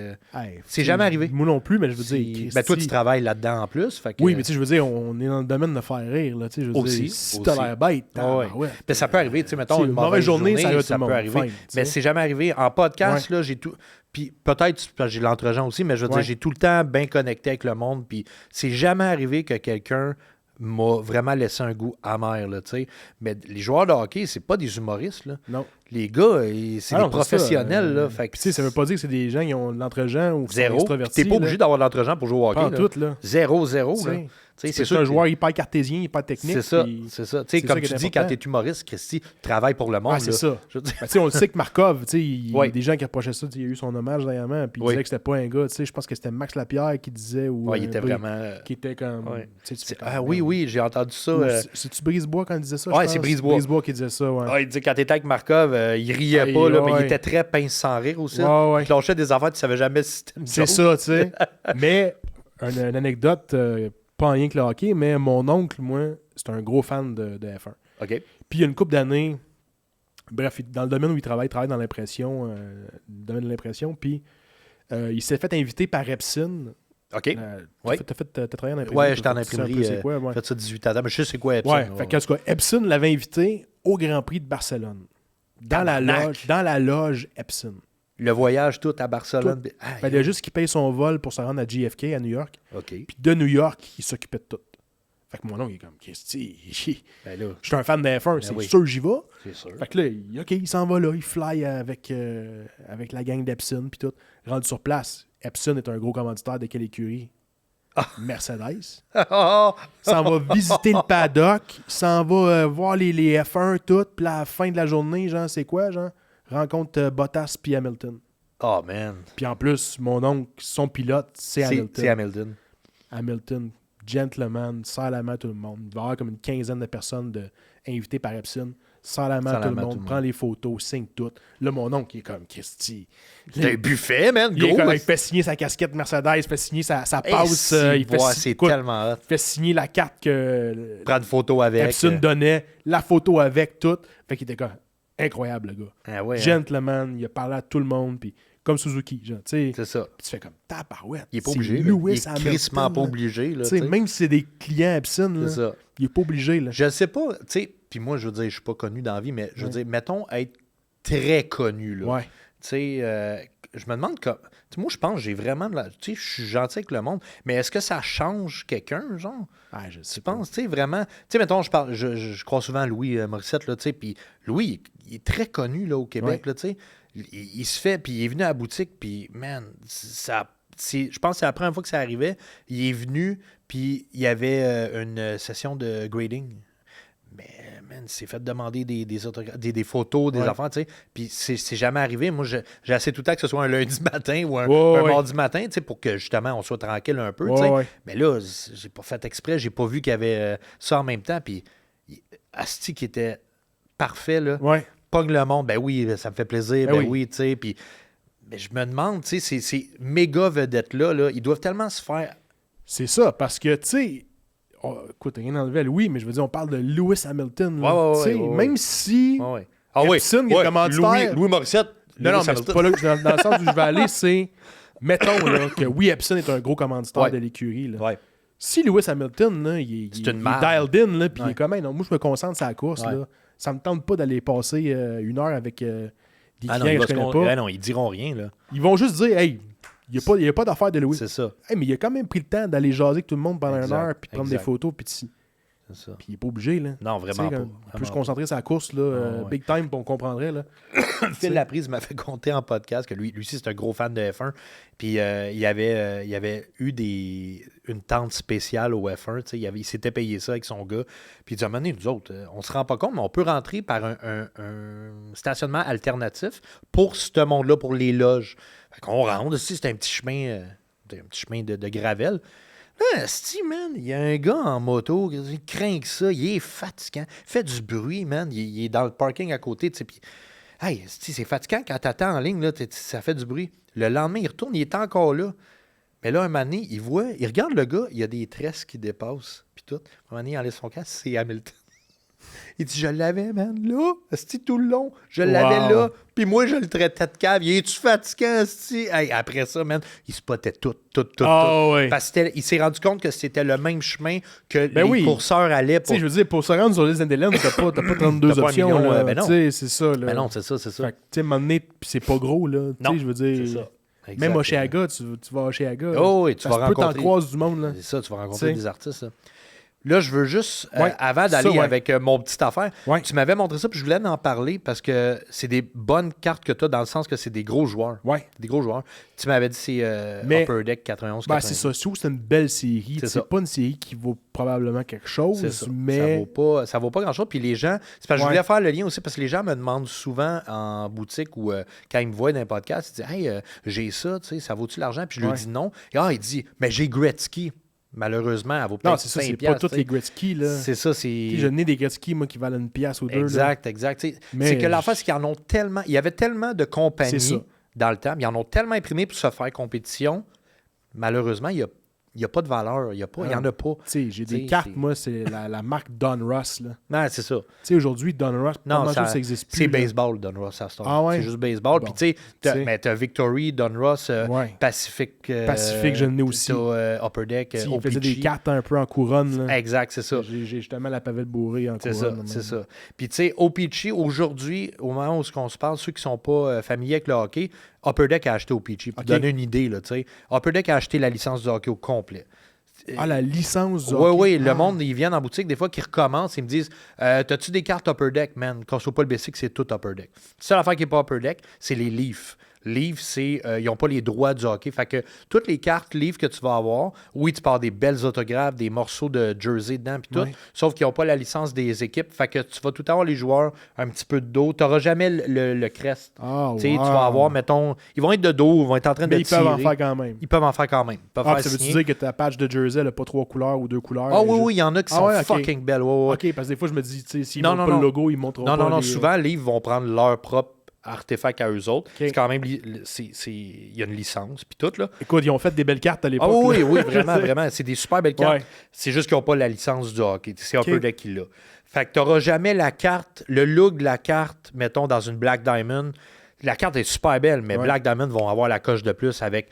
C'est jamais arrivé. Moi non plus, mais je veux dire. Ben, toi, tu travailles là-dedans en plus. Fait que, oui, mais tu sais, je veux dire, on est dans le domaine de faire rire. Là, je veux aussi. Dire, si t'as l'air bête, ben, ça peut arriver. Mettons, une mauvaise journée, ça peut arriver. Fine, mais c'est jamais arrivé. En podcast, là, j'ai tout. Puis peut-être, j'ai l'entre-gens aussi, mais je veux dire, j'ai tout le temps bien connecté avec le monde. Puis c'est jamais arrivé que quelqu'un m'a vraiment laissé un goût amer, là, tu sais. Mais les joueurs de hockey, c'est pas des humoristes, là. Non. Les gars, c'est des professionnels, là. Fait que, ça veut pas dire que c'est des gens qui ont de l'entre-gens ou qui sont extravertis. T'es pas obligé d'avoir de l'entre-gens pour jouer au hockey, pas tout, là. 0-0, là. C'est un joueur hyper cartésien, hyper technique. C'est ça. Tu sais, comme tu dis, quand tu es humoriste, Christy, tu travailles pour le monde. C'est ça. On le sait que Markov, il y a des gens qui approchaient ça. Il y a eu son hommage dernièrement, puis il disait que c'était pas un gars. Je pense que c'était Max Lapierre qui disait. Il était vraiment. Qui était comme. Oui, j'ai entendu ça. C'est-tu Brisebois quand il disait ça? Oui, c'est Brisebois. Brisebois qui disait ça. Il disait que quand t'étais avec Markov, il riait pas, là, mais il était très pince sans rire aussi. Il clenchait des affaires, tu savais jamais si c'était une joke. C'est ça, tu sais. Mais, une anecdote. Pas en lien que le hockey, mais mon oncle, moi, c'est un gros fan de F1. OK. Puis il y a une couple d'années, bref, dans le domaine où il travaille dans l'impression, domaine de l'impression, puis il s'est fait inviter par Epson. OK. T'as travaillé en imprimerie? Ouais, j'étais en imprimerie. J'ai fait ça 18 ans, mais je sais c'est quoi Epson. Ouais, fait qu'en tout cas, Epson l'avait invité au Grand Prix de Barcelone. Dans la loge Epson. Le voyage tout à Barcelone. Il a juste qu'il paye son vol pour se rendre à JFK à New York. OK. Puis de New York, il s'occupait de tout. Fait que mon oncle, il est comme, je suis un fan de F1, c'est sûr j'y vais. C'est sûr. Fait que là, il s'en va là, il fly avec la gang d'Epson, puis tout. Rendu sur place, Epson est un gros commanditaire de quelle écurie? Mercedes. S'en va visiter le paddock, s'en va voir les F1, tout, puis à la fin de la journée, genre, c'est quoi, genre? Rencontre Bottas puis Hamilton. Oh, man. Puis en plus, mon oncle, son pilote, c'est Hamilton. C'est Hamilton. Hamilton, gentleman, serre la main à tout le monde. Il va y avoir comme une quinzaine de personnes invitées par Epson. Serre la main à tout le monde, prend les photos, signe tout. Là, mon oncle, il est comme Christy. C'est un buffet, man. Il fait signer sa casquette Mercedes, il fait signer sa passe. Il fait signer la carte que prendre photo avec. Epson donnait, la photo avec, tout. Fait qu'il était comme incroyable, le gars. Ah ouais, gentleman, il a parlé à tout le monde, puis comme Suzuki, genre, tu sais. C'est ça. Puis tu fais comme tabarouette. Il est pas obligé. Lewis il est crissement pas obligé. Là, même si c'est des clients Epson, là, il est pas obligé. Là. Je sais pas, tu sais, puis moi, je veux dire, je suis pas connu dans la vie, mais je veux dire, mettons être très connu, là. Ouais. Tu sais, je me demande comme. Moi, je pense que j'ai vraiment de la. Tu sais, je suis gentil avec le monde, mais est-ce que ça change quelqu'un, genre? Ah, je sais tu penses, tu sais, vraiment. Tu sais, mettons, je crois souvent à Louis Morissette, là, tu sais, puis Louis, il est très connu, là, au Québec, là, tu sais. Il se fait, puis il est venu à la boutique, puis, man, je pense que c'est la première fois que ça arrivait. Il est venu, puis il y avait une session de grading. Mais, man, il s'est fait demander des photos, des affaires, tu sais. Puis c'est jamais arrivé. Moi, j'ai assez tout le temps que ce soit un lundi matin ou un mardi matin, tu sais, pour que justement on soit tranquille un peu, tu sais. Mais là, j'ai pas fait exprès, j'ai pas vu qu'il y avait ça en même temps. Puis asti qui était parfait, là. Pogne le monde, ben oui, ça me fait plaisir, ben oui, tu sais. Puis je me demande, tu sais, ces méga vedettes-là, là, ils doivent tellement se faire. C'est ça, parce que, tu sais, écoute, rien enlevé à Louis, mais je veux dire, on parle de Lewis Hamilton. Même si Epson qui est commanditaire... Louis Morissette. Non, mais c'est pas là que dans le sens où je vais aller, c'est... Mettons là, que Epson est un gros commanditaire de l'écurie. Là. Si Lewis Hamilton, là, il est dialed in, là, puis il est comme, non, moi, je me concentre sur la course. Là. Ça me tente pas d'aller passer 1 heure avec des clients que je connais pas. Non, ils diront rien. Là. Ils vont juste dire, hey... Il n'y a pas d'affaire de Louis. C'est ça. Hey, mais il a quand même pris le temps d'aller jaser avec tout le monde pendant 1 heure, puis de prendre des photos, puis c'est ça. Puis il n'est pas obligé, là. Non, vraiment pas. Il peut se concentrer sur la course, là, big time, on comprendrait, là. Phil Laprise m'a fait compter en podcast que lui aussi, c'est un gros fan de F1. Puis il y avait eu une tente spéciale au F1. Il s'était payé ça avec son gars. Puis il dit, à un moment donné, nous autres, on se rend pas compte, mais on peut rentrer par un stationnement alternatif pour ce monde-là, pour les loges. Fait qu'on rentre, c'est un petit chemin, de gravel. Là, man, il y a un gars en moto, il craint que ça, il est fatigant, il fait du bruit, man, il est dans le parking à côté, tu sais, puis, hey, c'est fatigant quand t'attends en ligne, là, ça fait du bruit. Le lendemain, il retourne, il est encore là. Mais là, un moment donné, il regarde le gars, il y a des tresses qui dépassent, puis tout. Un moment donné, il enlève son casque, c'est Hamilton. Il dit, je l'avais, man, là, asti tout le long. Je l'avais là. Puis moi, je le traitais de cave. Il est-tu fatiguant, asti? Hey, après ça, man, il spottait tout. Ouais. Parce qu'il s'est rendu compte que c'était le même chemin que les courseurs allaient pour... Tu sais, je veux dire, pour se rendre sur les Indyland, t'as pas 32 options. Là. Ben non. C'est ça, là. Ben non, c'est ça. Fait que, tu sais, à un moment donné, c'est pas gros, là. Tu sais, je veux dire... C'est ça. Même Oshéaga, tu vas à Oshéaga. Oh oui, tu vas rencontrer... t'en croises du monde, là. C'est ça, tu vas rencontrer des artistes, là. Là, je veux juste, avant d'aller avec mon petite affaire, tu m'avais montré ça, puis je voulais en parler parce que c'est des bonnes cartes que tu as dans le sens que c'est des gros joueurs. Des gros joueurs. Tu m'avais dit c'est Upper Deck 91. C'est ça. C'est une belle série. C'est pas une série qui vaut probablement quelque chose, mais... Ça vaut pas grand-chose. Puis les gens... C'est parce que je voulais faire le lien aussi parce que les gens me demandent souvent en boutique ou quand ils me voient dans un podcast, ils disent « Hey, j'ai ça, tu sais, ça vaut-tu l'argent? » Puis je lui dis non. Et il dit « Mais j'ai Gretzky. » Malheureusement, elle vaut peut-être 5$. Non, c'est ça, c'est pas tous les Gretzky, là. C'est ça, c'est... Je n'ai des Gretzky, moi, qui valent 1$ ou 2$. Exact. C'est que l'affaire, c'est qu'ils en ont tellement... Il y avait tellement de compagnies dans le temps, ils en ont tellement imprimé pour se faire compétition. Malheureusement, il n'y a pas de valeur. Il n'y en a pas. Tu sais, j'ai des cartes, moi, c'est la marque Donruss, là. Non, c'est ça. Tu sais, aujourd'hui, Donruss, ça n'existe plus. C'est baseball, Donruss, à ce temps. Ah ouais? C'est juste baseball. Puis, tu sais, t'as Victory, Donruss, Pacific. Pacific, je l'ai aussi. Upper Deck, il faisait des cartes un peu en couronne, là. Exact, c'est ça. J'ai justement la pavette bourrée en couronne. C'est ça. Puis, tu sais, O-Pee-Chee, aujourd'hui, au moment où on se parle, ceux qui ne sont pas familiers avec le hockey, Upper Deck a acheté O-Pee-Chee. Pour donner une idée, là, tu sais, Upper Deck a acheté la licence de hockey au complet. Ah, la licence du hockey. Oui, le monde, ils viennent en boutique, des fois, qui recommencent, ils me disent t'as-tu des cartes Upper Deck, man? Quand soit pas le basic, c'est tout Upper Deck. La seule affaire qui n'est pas Upper Deck, c'est les Leafs. Leafs, c'est ils n'ont pas les droits du hockey. Fait que toutes les cartes Leafs que tu vas avoir, oui, tu peux avoir des belles autographes, des morceaux de jersey dedans, puis tout, sauf qu'ils n'ont pas la licence des équipes. Fait que tu vas tout avoir les joueurs un petit peu de dos. Tu n'auras jamais le crest. Tu vas avoir, mettons, ils vont être de dos, ils vont être en train de tirer. Ils peuvent en faire quand même. Ils peuvent en faire quand même. Ça veut dire que ta patch de jersey, elle n'a pas 3 couleurs ou 2 couleurs? Ah oui, il y en a qui sont fucking belles. OK, parce que des fois, je me dis, s'ils montrent pas le logo, ils montreront pas. Non, souvent, les Leafs vont prendre leur propre artefacts à eux autres. C'est quand même... Il y a une licence, puis tout, là. Écoute, ils ont fait des belles cartes à l'époque. Ah oui, vraiment. C'est des super belles cartes. C'est juste qu'ils n'ont pas la licence du hockey. C'est un peu Deck qui l'a. Fait que tu n'auras jamais la carte, le look de la carte, mettons, dans une Black Diamond. La carte est super belle, mais Black Diamond vont avoir la coche de plus avec...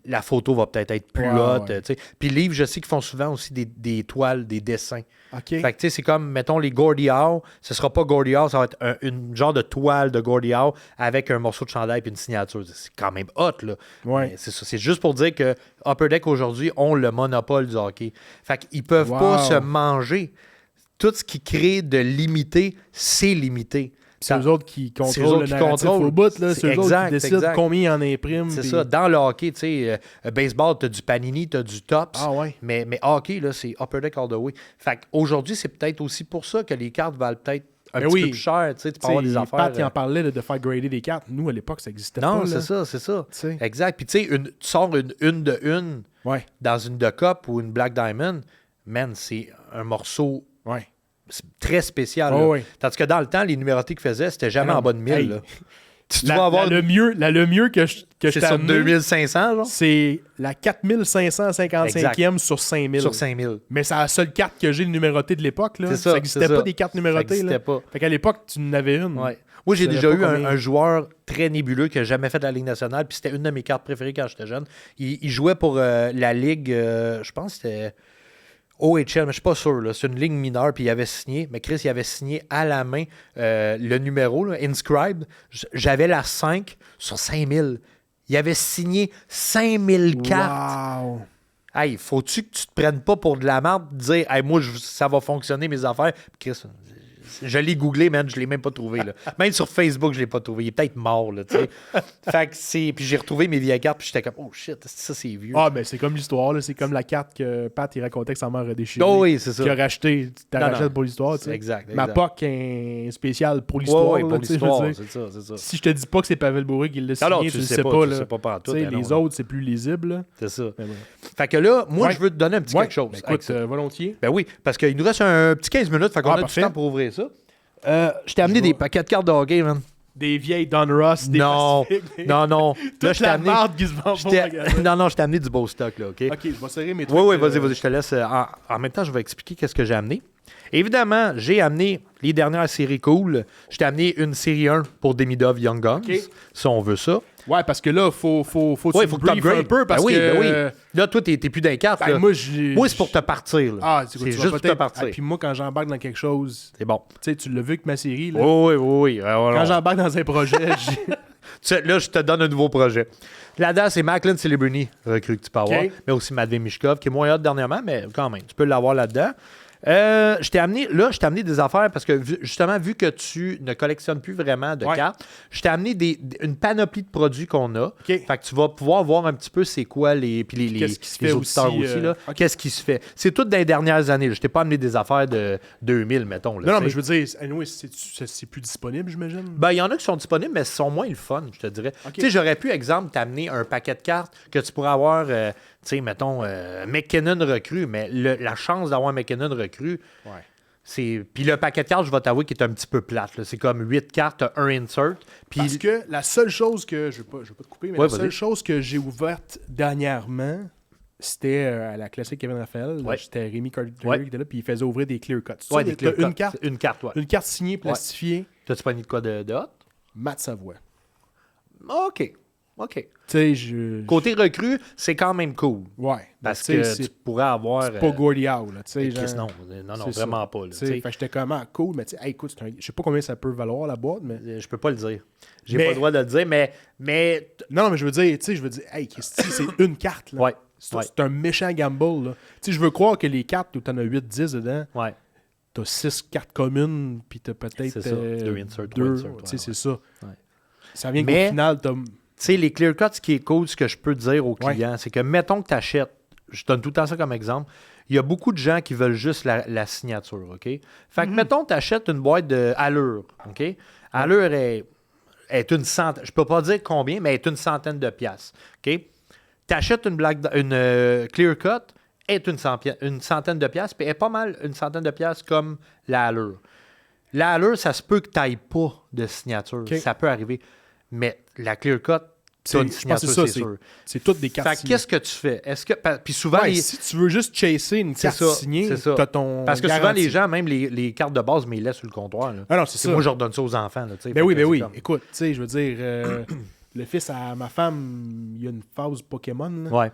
La photo va peut-être être plus haute. Puis les livres, je sais qu'ils font souvent aussi des toiles, des dessins. Okay. Fait que tu sais, c'est comme, mettons, les Gordie Howe. Ce sera pas Gordie Howe, ça va être une genre de toile de Gordie Howe avec un morceau de chandail et une signature. C'est quand même hot, là. C'est ça. C'est juste pour dire que Upper Deck, aujourd'hui, ont le monopole du hockey. Fait qu'ils peuvent pas se manger. Tout ce qui crée de limité, c'est limité. c'est eux autres qui eux contrôlent autres le qui narratif contrôlent. au bout. Là. C'est eux autres Exact, qui décident exact. combien ils en impriment. C'est puis- ça. Dans le hockey, tu sais, baseball, tu as du Panini, tu as du Topps. Ah ouais. Mais hockey, là, c'est Upper Deck all the way. Fait qu'aujourd'hui, c'est peut-être aussi pour ça que les cartes valent peut-être un Ben petit oui. peu plus cher. Tu sais, tu peux avoir des affaires. Pat, il en parlait là, de faire grader des cartes. Nous, à l'époque, ça n'existait pas. Non, là. c'est ça, c'est ça. Tu sais. Exact. Puis tu sais, tu sors une de une Ouais. dans une de Cup ou une Black Diamond, man, c'est un morceau Ouais. très spécial. Oh, là. oui. Tandis que dans le temps, les numérotés qu'ils faisaient, c'était jamais Ah non, en bas de 1000. hey. Là. Tu dois avoir... le mieux que je c'est t'ai sur amené, 2500, genre? c'est la 4555e sur 5000. Sur 5000. Mais c'est la seule carte que j'ai numérotée de l'époque. Là. C'est ça, n'existait c'est pas ça. des cartes Ça numérotées. n'existait Là. pas. Fait qu'à l'époque, tu en avais une. Ouais. Moi, j'ai Je déjà savais eu pas un combien. joueur très nébuleux qui n'a jamais fait de la Ligue nationale, puis c'était une de mes cartes préférées quand j'étais jeune. Il jouait pour la Ligue, je pense que c'était OHL, mais je suis pas sûr. Là. C'est une ligue mineure, puis il avait signé. Mais Chris, il avait signé à la main le numéro, là, Inscribed. J'avais la 5 sur 5000. Il avait signé 5000 cartes. Wow. Hey, faut-tu que tu te prennes pas pour de la merde, dire, hey, moi, ça va fonctionner, mes affaires. Puis Chris, je l'ai googlé, man, je l'ai même pas trouvé. Là. Même sur Facebook, je l'ai pas trouvé. Il est peut-être mort, là, tu sais. Fait que c'est... Puis j'ai retrouvé mes vieilles cartes, puis j'étais comme, oh shit, ça, c'est vieux. Ah, mais c'est comme l'histoire. Là. C'est comme la carte que Pat il racontait que sa mère a déchirée. Oh oui, c'est ça. Qu'il a racheté. Tu Non, rachètes non. pour l'histoire. Tu sais. Exact. Ma POC est spécial pour l'histoire. Ouais, là, pour tu sais, je veux l'histoire, dire. c'est ça, c'est ça. Si je te dis pas que c'est Pavel Boury qui l'a signé, Alors, tu le sais pas. tu Là. sais pas partout. Tu sais, ben non, les là. autres, c'est plus lisible. Là. C'est ça. Mais bon. Fait que là, moi, Ouais. je veux te donner un petit Ouais. quelque chose. Ben, avec écoute, ça. volontiers. Ben oui, parce qu'il nous reste un petit 15 minutes, fait qu'on a parfait. du temps pour ouvrir ça. Je t'ai amené des paquets de cartes de hockey, man. Des vieilles Don Ross, des Non, Pacifiques, non, non. toute Là, je t'ai la amené... marde qui se vend je pas. t'ai- regarde. Non, non, je t'ai amené du beau stock, là, OK? Ok, je vais serrer mes trucs. Oui, oui, vas-y, je te laisse. En même temps, je vais expliquer qu'est-ce que j'ai amené. Évidemment, j'ai amené les dernières séries cool. Je t'ai amené une série 1 pour Demidov Young Guns, OK. si on veut ça. Ouais, parce que là, faut Oui, tu il faut me que tu briefes un peu parce ben oui, que... ben oui. Là, toi, t'es plus dans les cartes. Ben, là. moi, Moi, c'est pour te partir. Là. Ah, c'est tu vas juste pour te peut-être- partir. Ah, puis moi, quand j'embarque dans quelque chose, C'est bon. tu sais, tu l'as vu avec ma série, là. Oui, oui, oui. Quand j'embarque dans un projet, Là, je te donne un nouveau projet. Là-dedans, c'est Macklin Celebrini, recrue que tu peux avoir, OK. mais aussi Matvey Mishkov, qui est moins hot dernièrement, mais quand même, tu peux l'avoir là-dedans. Je t'ai amené des affaires parce que justement, vu que tu ne collectionnes plus vraiment de Ouais. cartes, je t'ai amené une panoplie de produits qu'on a. OK. Fait que tu vas pouvoir voir un petit peu c'est quoi puis les qu'est-ce qui se les fait auditeurs aussi, aussi. Là. OK. Qu'est-ce qui se fait? C'est tout dans les dernières années. Là. Je t'ai pas amené des affaires de 2000, mettons. Là, non, non, tu mais sais. je veux dire, anyway, c'est plus disponible, j'imagine. Ben, il y en a qui sont disponibles, mais sont moins le fun, je te dirais. Ok. Tu sais, j'aurais pu, exemple, t'amener un paquet de cartes que tu pourrais avoir, tu sais, mettons, McKinnon recrue, mais la chance d'avoir McKinnon recrue, Ouais. c'est... Puis le paquet de cartes, je vais t'avouer qu'il est un petit peu plate. Là. C'est comme 8 cartes, un insert. Puis... Parce que la seule chose que... Je vais pas te couper, mais Ouais, la seule vas-y. chose que j'ai ouverte dernièrement, c'était à la classique Kevin Raphaël. Ouais. C'était Rémi Carter Ouais. qui était là, puis il faisait ouvrir des clear cuts. Tu Ouais, sais, des t'as clear une cuts. carte, Une carte, ouais. une carte signée, plastifiée, T'as-tu pas mis de quoi de hot? Matt Savoie. OK. OK. Tu sais, je... Côté recrue, c'est quand même cool. Ouais. Parce tu sais, que tu pourrais avoir... c'est pas Gordy Howe, là. Tu sais, Chris, genre- non, c'est vraiment ça. pas. Là, Tu sais, tu sais. fait que j'étais comme, ah, cool, mais tu sais, hey, écoute, je sais pas combien ça peut valoir la boîte, mais... Je peux pas le dire. J'ai Mais- pas le droit de le dire, mais Non, mais je veux dire, hey, Christy, c'est une carte, là. ouais. C'est Ouais. c'est un méchant gamble, là. Tu sais, je veux croire que les cartes où t'en as 8-10 dedans, Ouais. t'as 6 cartes communes, puis t'as peut-être C'est ça. Deux insert, trois deux. insert, Tu sais, ouais, c'est ça. Ouais. Ça vient Mais- qu'au final, t'as... Tu sais, les clear cuts, ce qui est cool, ce que je peux dire aux clients, c'est que mettons que tu achètes, je donne tout le temps ça comme exemple, il y a beaucoup de gens qui veulent juste la signature, OK? Fait que mettons que tu achètes une boîte de Allure, OK? Allure est une centaine, je peux pas dire combien, mais elle est une centaine de piastres, OK? Tu achètes une clear cut, elle est une centaine de piastres, puis elle est pas mal une centaine de piastres comme la Allure. La Allure, ça se peut que tu n'ailles pas de signature, OK. ça peut arriver. Mais la clear cut, tu as une je pense que signature, c'est c'est ça, sûr. c'est toutes des cartes Fait que signées. qu'est-ce que tu fais? Puis souvent, Ouais, les- si tu veux juste chasser une c'est carte ça, signée, c'est ça. t'as ton Parce que souvent, garantie. les gens, même les cartes de base, mais ils laissent sur le comptoir. Là. Ah non, c'est ça. Moi, je redonne ça aux enfants. Là, tu sais. Ben Fait oui, que ben c'est oui. comme- Écoute, tu sais, je veux dire, le fils à ma femme, il y a une phase Pokémon, là. Ouais.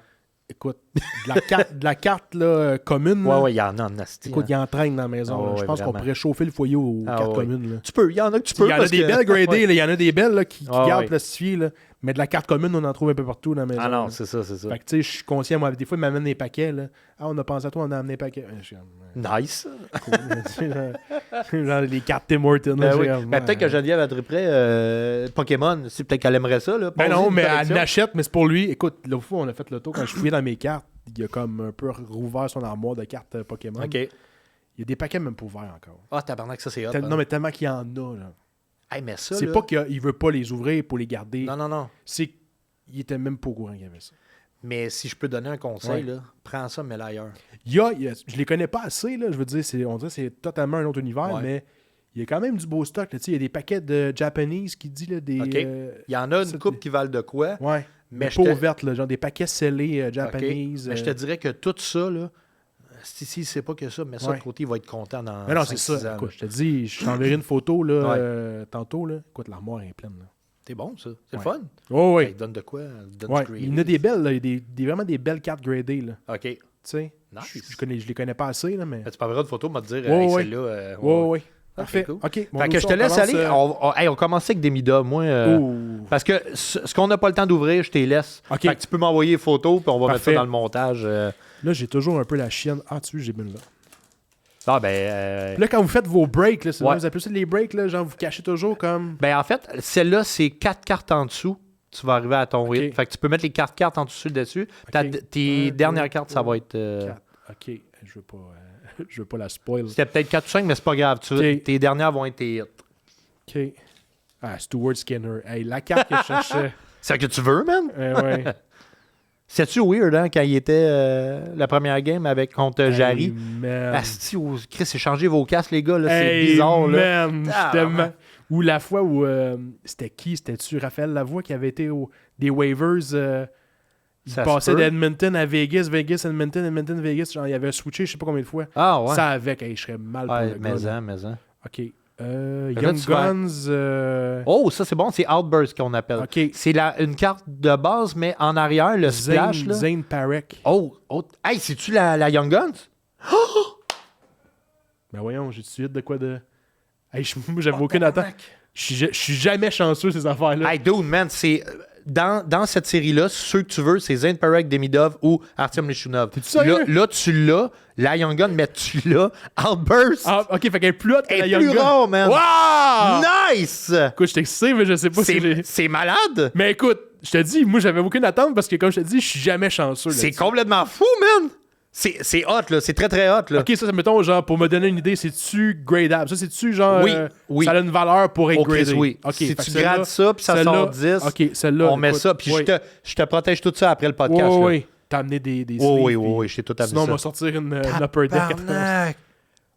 Écoute, de la carte là, commune, Ouais, là, ouais, il y en a en asti. écoute, hein. il entraîne dans la maison. Ah là. Je ouais, pense qu'on vraiment. pourrait chauffer le foyer aux Ah cartes ouais. communes. Là. Tu peux, il y en a que tu peux. Il y en a parce des que- belles gradées, Ouais. là, il y en a des belles là, qui Ah gardent ouais. plastifiées. Là. Mais de la carte commune, on en trouve un peu partout dans la maison. Ah non, là. c'est ça. Fait que, tu sais, je suis conscient, moi, des fois, ils m'amènent des paquets, là. Ah, on a pensé à toi, on a amené des paquets. Je suis comme, Nice. cool. Genre les cartes Tim Hortons. Ben oui. Peut-être que Geneviève a Pokémon. C'est peut-être qu'elle aimerait ça. Là, Ben non, Poser mais une elle collection. l'achète, mais c'est pour lui. Écoute, l'autre fois, on a fait le tour. Quand je fouillais dans mes cartes, il a comme un peu rouvert son armoire de cartes Pokémon. OK. Il y a des paquets même pas ouverts encore. Ah, tabarnak, ça c'est hot. Non, mais tellement qu'il y en a, là. Hey, mais ça, C'est là... pas qu'il veut pas les ouvrir pour les garder. Non. C'est qu'il était même pas au courant qu'il y avait ça. Mais si je peux donner un conseil, Ouais. là, prends ça, mets-le ailleurs. Je les connais pas assez, là. Je veux dire, on dirait que c'est totalement un autre univers, Ouais. mais il y a quand même du beau stock. Là. Il y a des paquets de Japanese qui dit là, des. OK. Il y en a ça, une couple qui valent de quoi. Ouais. Mais Mais je pas te- ouvertes, là, genre des paquets scellés OK. Japanese. Mais je te dirais que tout ça, là, si c'est pas que ça, mets ça Ouais. de côté, il va être content dans Mais non, 5, c'est 6 ça. ans. Écoute, je te dis, je t'enverrai une photo là, Ouais. tantôt. Là. Écoute, l'armoire est pleine. Là. C'est bon, ça. C'est Ouais. le fun. Oh, oui. Hey, donne de quoi? Donne Ouais. du Il y en a des belles, là. Il y a vraiment des belles cartes gradées. Là. OK. Tu sais, Nice. je les connais pas assez, là, mais. Tu m'enverras une photo, me dire, Ouais, hey, ouais. celle-là. Oui. Parfait. cool. OK. Bon, Fait nous, que je te on laisse commence, aller. On commençait avec des Mida. Moi, Ouh. parce que ce qu'on n'a pas le temps d'ouvrir, je te laisse. OK. Fait que tu peux m'envoyer les photos, puis on va Parfait. mettre ça dans le montage. Là, j'ai toujours un peu la chienne. Ah, tu sais, j'ai bien là. Ah, ben. Là, quand vous faites vos breaks, là, Ouais. vous appelez ça les breaks, là, genre vous cachez toujours comme. Ben, en fait, celle-là, c'est 4 cartes en dessous. Tu vas arriver à ton OK. hit. Fait que tu peux mettre les cartes en dessous dessus. OK. Tes Un, dernières deux, cartes, ça va être. 4. OK. Je veux pas la spoil. C'était peut-être 4 ou 5, mais c'est pas grave. OK. Tes dernières vont être tes hits. OK. Ah, Stuart Skinner. Hey, la carte que je cherchais. C'est ça que tu veux, man? Ouais. C'est-tu weird, hein, quand il était la première game contre Jarry? Hey, man. Asti, Chris, échangez vos casques, les gars, là, c'est Hey, bizarre, là. man. Ah, J'étais man. Ou la fois où. C'était qui? C'était-tu Raphaël Lavoie qui avait été des waivers. Il Ça se passait peut. d'Edmonton à Vegas, Edmonton, Vegas. Genre, il avait switché, je sais pas combien de fois. Ah, ouais. Ça avec, hey, je serais mal pour Ouais, le gars. là. mais. OK. là, Young tu vas- Guns. Oh, ça, c'est bon, c'est Outburst qu'on appelle. OK. C'est une carte de base, mais en arrière, le splash, là. Zane Parek. Oh, hey, c'est-tu la Young Guns? Ben voyons, j'ai tout de suite de quoi de. Hey, moi, j'avais aucune attente. Je suis jamais chanceux, ces affaires-là. Hey, dude, man, c'est... Dans cette série-là, ceux que tu veux, c'est Zane Parek, Demidov ou Artyom Leshunov. T'es-tu sérieux? Là, tu l'as, la Young Gun, mais tu l'as, Outburst. Ah, OK, fait qu'elle est plus haute que Elle la est Young plus Guns. rare, man. Wow! Nice! Écoute, je t'excite, mais je sais pas si j'ai... C'est malade! Mais écoute, je te dis, moi, j'avais aucune attente parce que, comme je te dis, je suis jamais chanceux. C'est là-dessus. complètement fou, man! C'est hot, là. C'est très, très hot, là. OK, ça, mettons, genre, pour me donner une idée, c'est-tu gradable? Ça, c'est-tu, genre, Oui. ça a une valeur pour être Oh, Chris, gradé? oui. OK, Si fait que tu celle-là- grades ça, puis ça celle-là- sort 10, OK, celle-là, on met écoute, ça, puis oui. je te protège tout ça après le podcast. Oui, là. oui. T'as amené des Oui, sleeves, oui, puis oui, je t'ai tout amené Sinon, on ça. va sortir une upper deck. Tabarnak!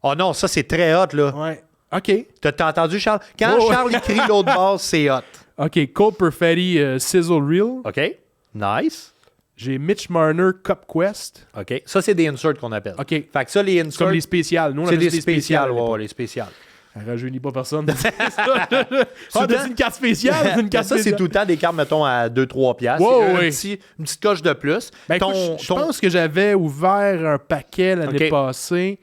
Oh non, ça, c'est très hot, là. Ouais. OK. T'as entendu, Charles? Quand Ouais, ouais. Charles écrit l'autre base, c'est hot. OK, Cole Perfetti, Sizzle Reel. OK? Nice. J'ai Mitch Marner, Cup Quest. OK. Ça, c'est des inserts qu'on appelle. OK. Fait que ça, les C'est inserts, comme les spéciales. Nous, on c'est appelle des ça spéciales. à l'époque. Ouais, les spéciales. Ça rajeunit pas personne. Ah, t'as une carte spéciale? Une carte ça, c'est spéciale? tout le temps des cartes, mettons, à 2-3 piastres. Ouais, C'est ouais. une petite coche de plus. Ben, écoute, je pense que j'avais ouvert un paquet l'année OK. passée,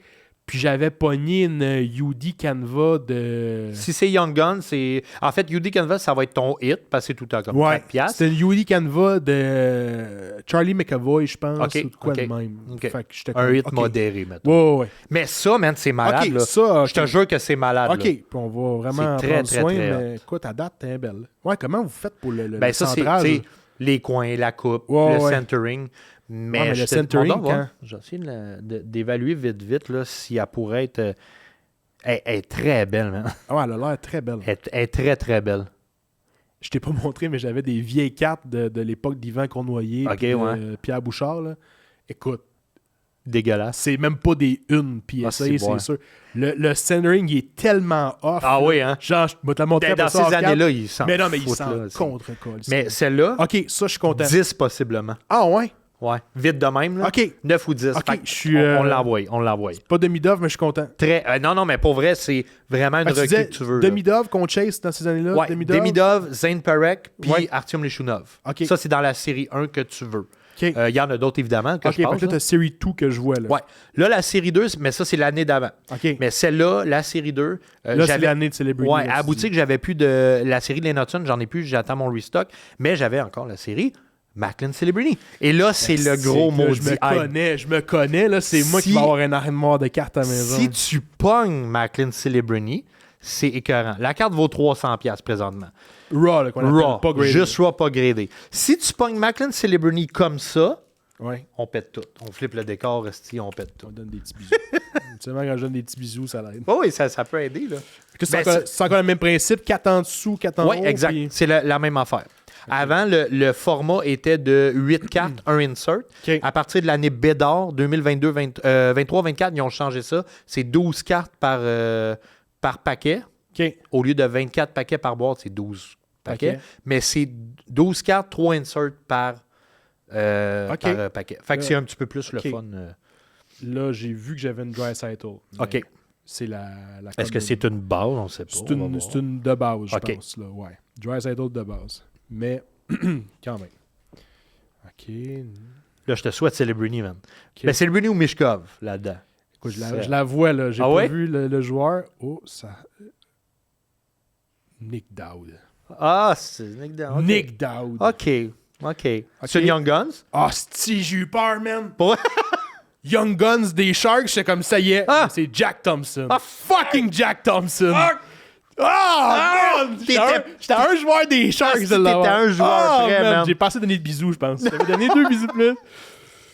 puis j'avais pogné une UD Canva de... Si c'est Young Gun, c'est... En fait, UD Canvas, ça va être ton hit, parce que c'est tout le temps comme 4 piastres. c'était une UD Canva de Charlie McAvoy, je pense, OK, ou de quoi OK. de même. OK. Fait que j'étais Un comme, hit OK. modéré, mettons. Ouais, ouais. Mais ça, man, c'est malade, OK, là. ça... Je te jure que c'est malade, OK, là. puis on va vraiment C'est très, prendre très, soin, très mais écoute, à date, t'es belle. Ouais, comment vous faites pour le Ben ça, c'est centrage? tu sais, les coins, la coupe, Ouais, le ouais. centering. Mais, Ouais, mais je le te- centering, on doit voir. quand? J'ai essayé d'évaluer vite, là, si elle pourrait être... elle est très belle, man. Ah ouais, elle a l'air très belle. Elle est très, très belle. Je t'ai pas montré, mais j'avais des vieilles cartes de l'époque d'Yvan Cournoyer OK, puis de ouais. Pierre Bouchard. Là. Écoute, Dégueulasse. c'est même pas des une PSA, Ah, c'est bon. c'est sûr. Le centering, il est tellement off. Ah là. oui, hein? Genre, je vais te la montrer Dans après ça ces off-cam. années-là, il s'en Mais non, mais il fout, s'en là, c'est- contre-colle. Mais celle-là, OK, ça, je suis content. 10 possiblement. Ah ouais? Ouais. Vite de même, là. OK. 9 ou 10. OK, Fait que je suis, on l'envoie. Pas demi-dove, mais je suis content. Non, mais pour vrai, c'est vraiment une recrue que tu veux. Demi-dove qu'on chase dans ces années-là? Ouais, Demidov, Zane Perek, puis Ouais. Artyom Leshunov. OK. Ça, c'est dans la série 1 que tu veux. OK. Il y en a d'autres, évidemment, que OK, je fait pense. que là, t'as série 2 que je vois, là. Ouais. Là, la série 2, mais ça, c'est l'année d'avant. OK. Mais celle-là, la série 2... là, c'est l'année de Celebrity. Ouais, là, à la tu boutique, dis. j'avais plus de la série de Lennoxon, j'en ai plus, j'attends mon restock, mais j'avais encore la série Macklin Celebrity. Et là, c'est le gros que là, maudit hype. Je me connais, là, c'est moi qui vais avoir une armoire de cartes à la maison. Si tu pognes Macklin Celebrity, c'est écœurant. La carte vaut 300$ présentement. Raw, là, qu'on appelle Raw, pas gradé. juste Raw, pas gradé. Si tu pognes Macklin Celebrity comme ça, Ouais. on pète tout. On flippe le décor, on pète tout. On donne des petits bisous. Seulement quand je donne des petits bisous, ça l'aide. Oh oui, ça peut aider, là. C'est encore le même principe, 4 en dessous, 4 en haut. Oui, exact. Puis... C'est la même affaire. Avant, le format était de 8 cartes, un insert. OK. À partir de l'année Bédard, 2022-23-24, ils ont changé ça. C'est 12 cartes par paquet. OK. Au lieu de 24 paquets par boîte, c'est 12 paquets. Paquet. Mais c'est 12 cartes, 3 inserts par paquet. Fait que c'est un petit peu plus le OK. fun. Là, j'ai vu que j'avais une dry cycle. OK. C'est la Est-ce que c'est une base? On ne sait pas. C'est une de base, je OK. pense. Là. Ouais. Dry cycle de base. Mais, quand même. OK. Là, je te souhaite Celebrity, man. OK. Mais Celebrity ou Mishkov, là-dedans? Écoute, je la vois, là. J'ai Ah pas ouais? vu le joueur. Oh, ça... Nick Dowd. Ah, c'est Nick Down. Nick Dowd. OK. C'est une Young Guns? Ah, si, j'ai eu peur, man. Pour... Young Guns des Sharks, c'est comme ça y est. Ah! C'est Jack Thompson. Ah, fucking Jack Thompson. Ah, man! J'étais un joueur des Sharks Ah, de si, l'avoir. t'étais un joueur prêt, man. J'ai passé à donner des bisous, je pense. J'avais donné 2 bisous de plus.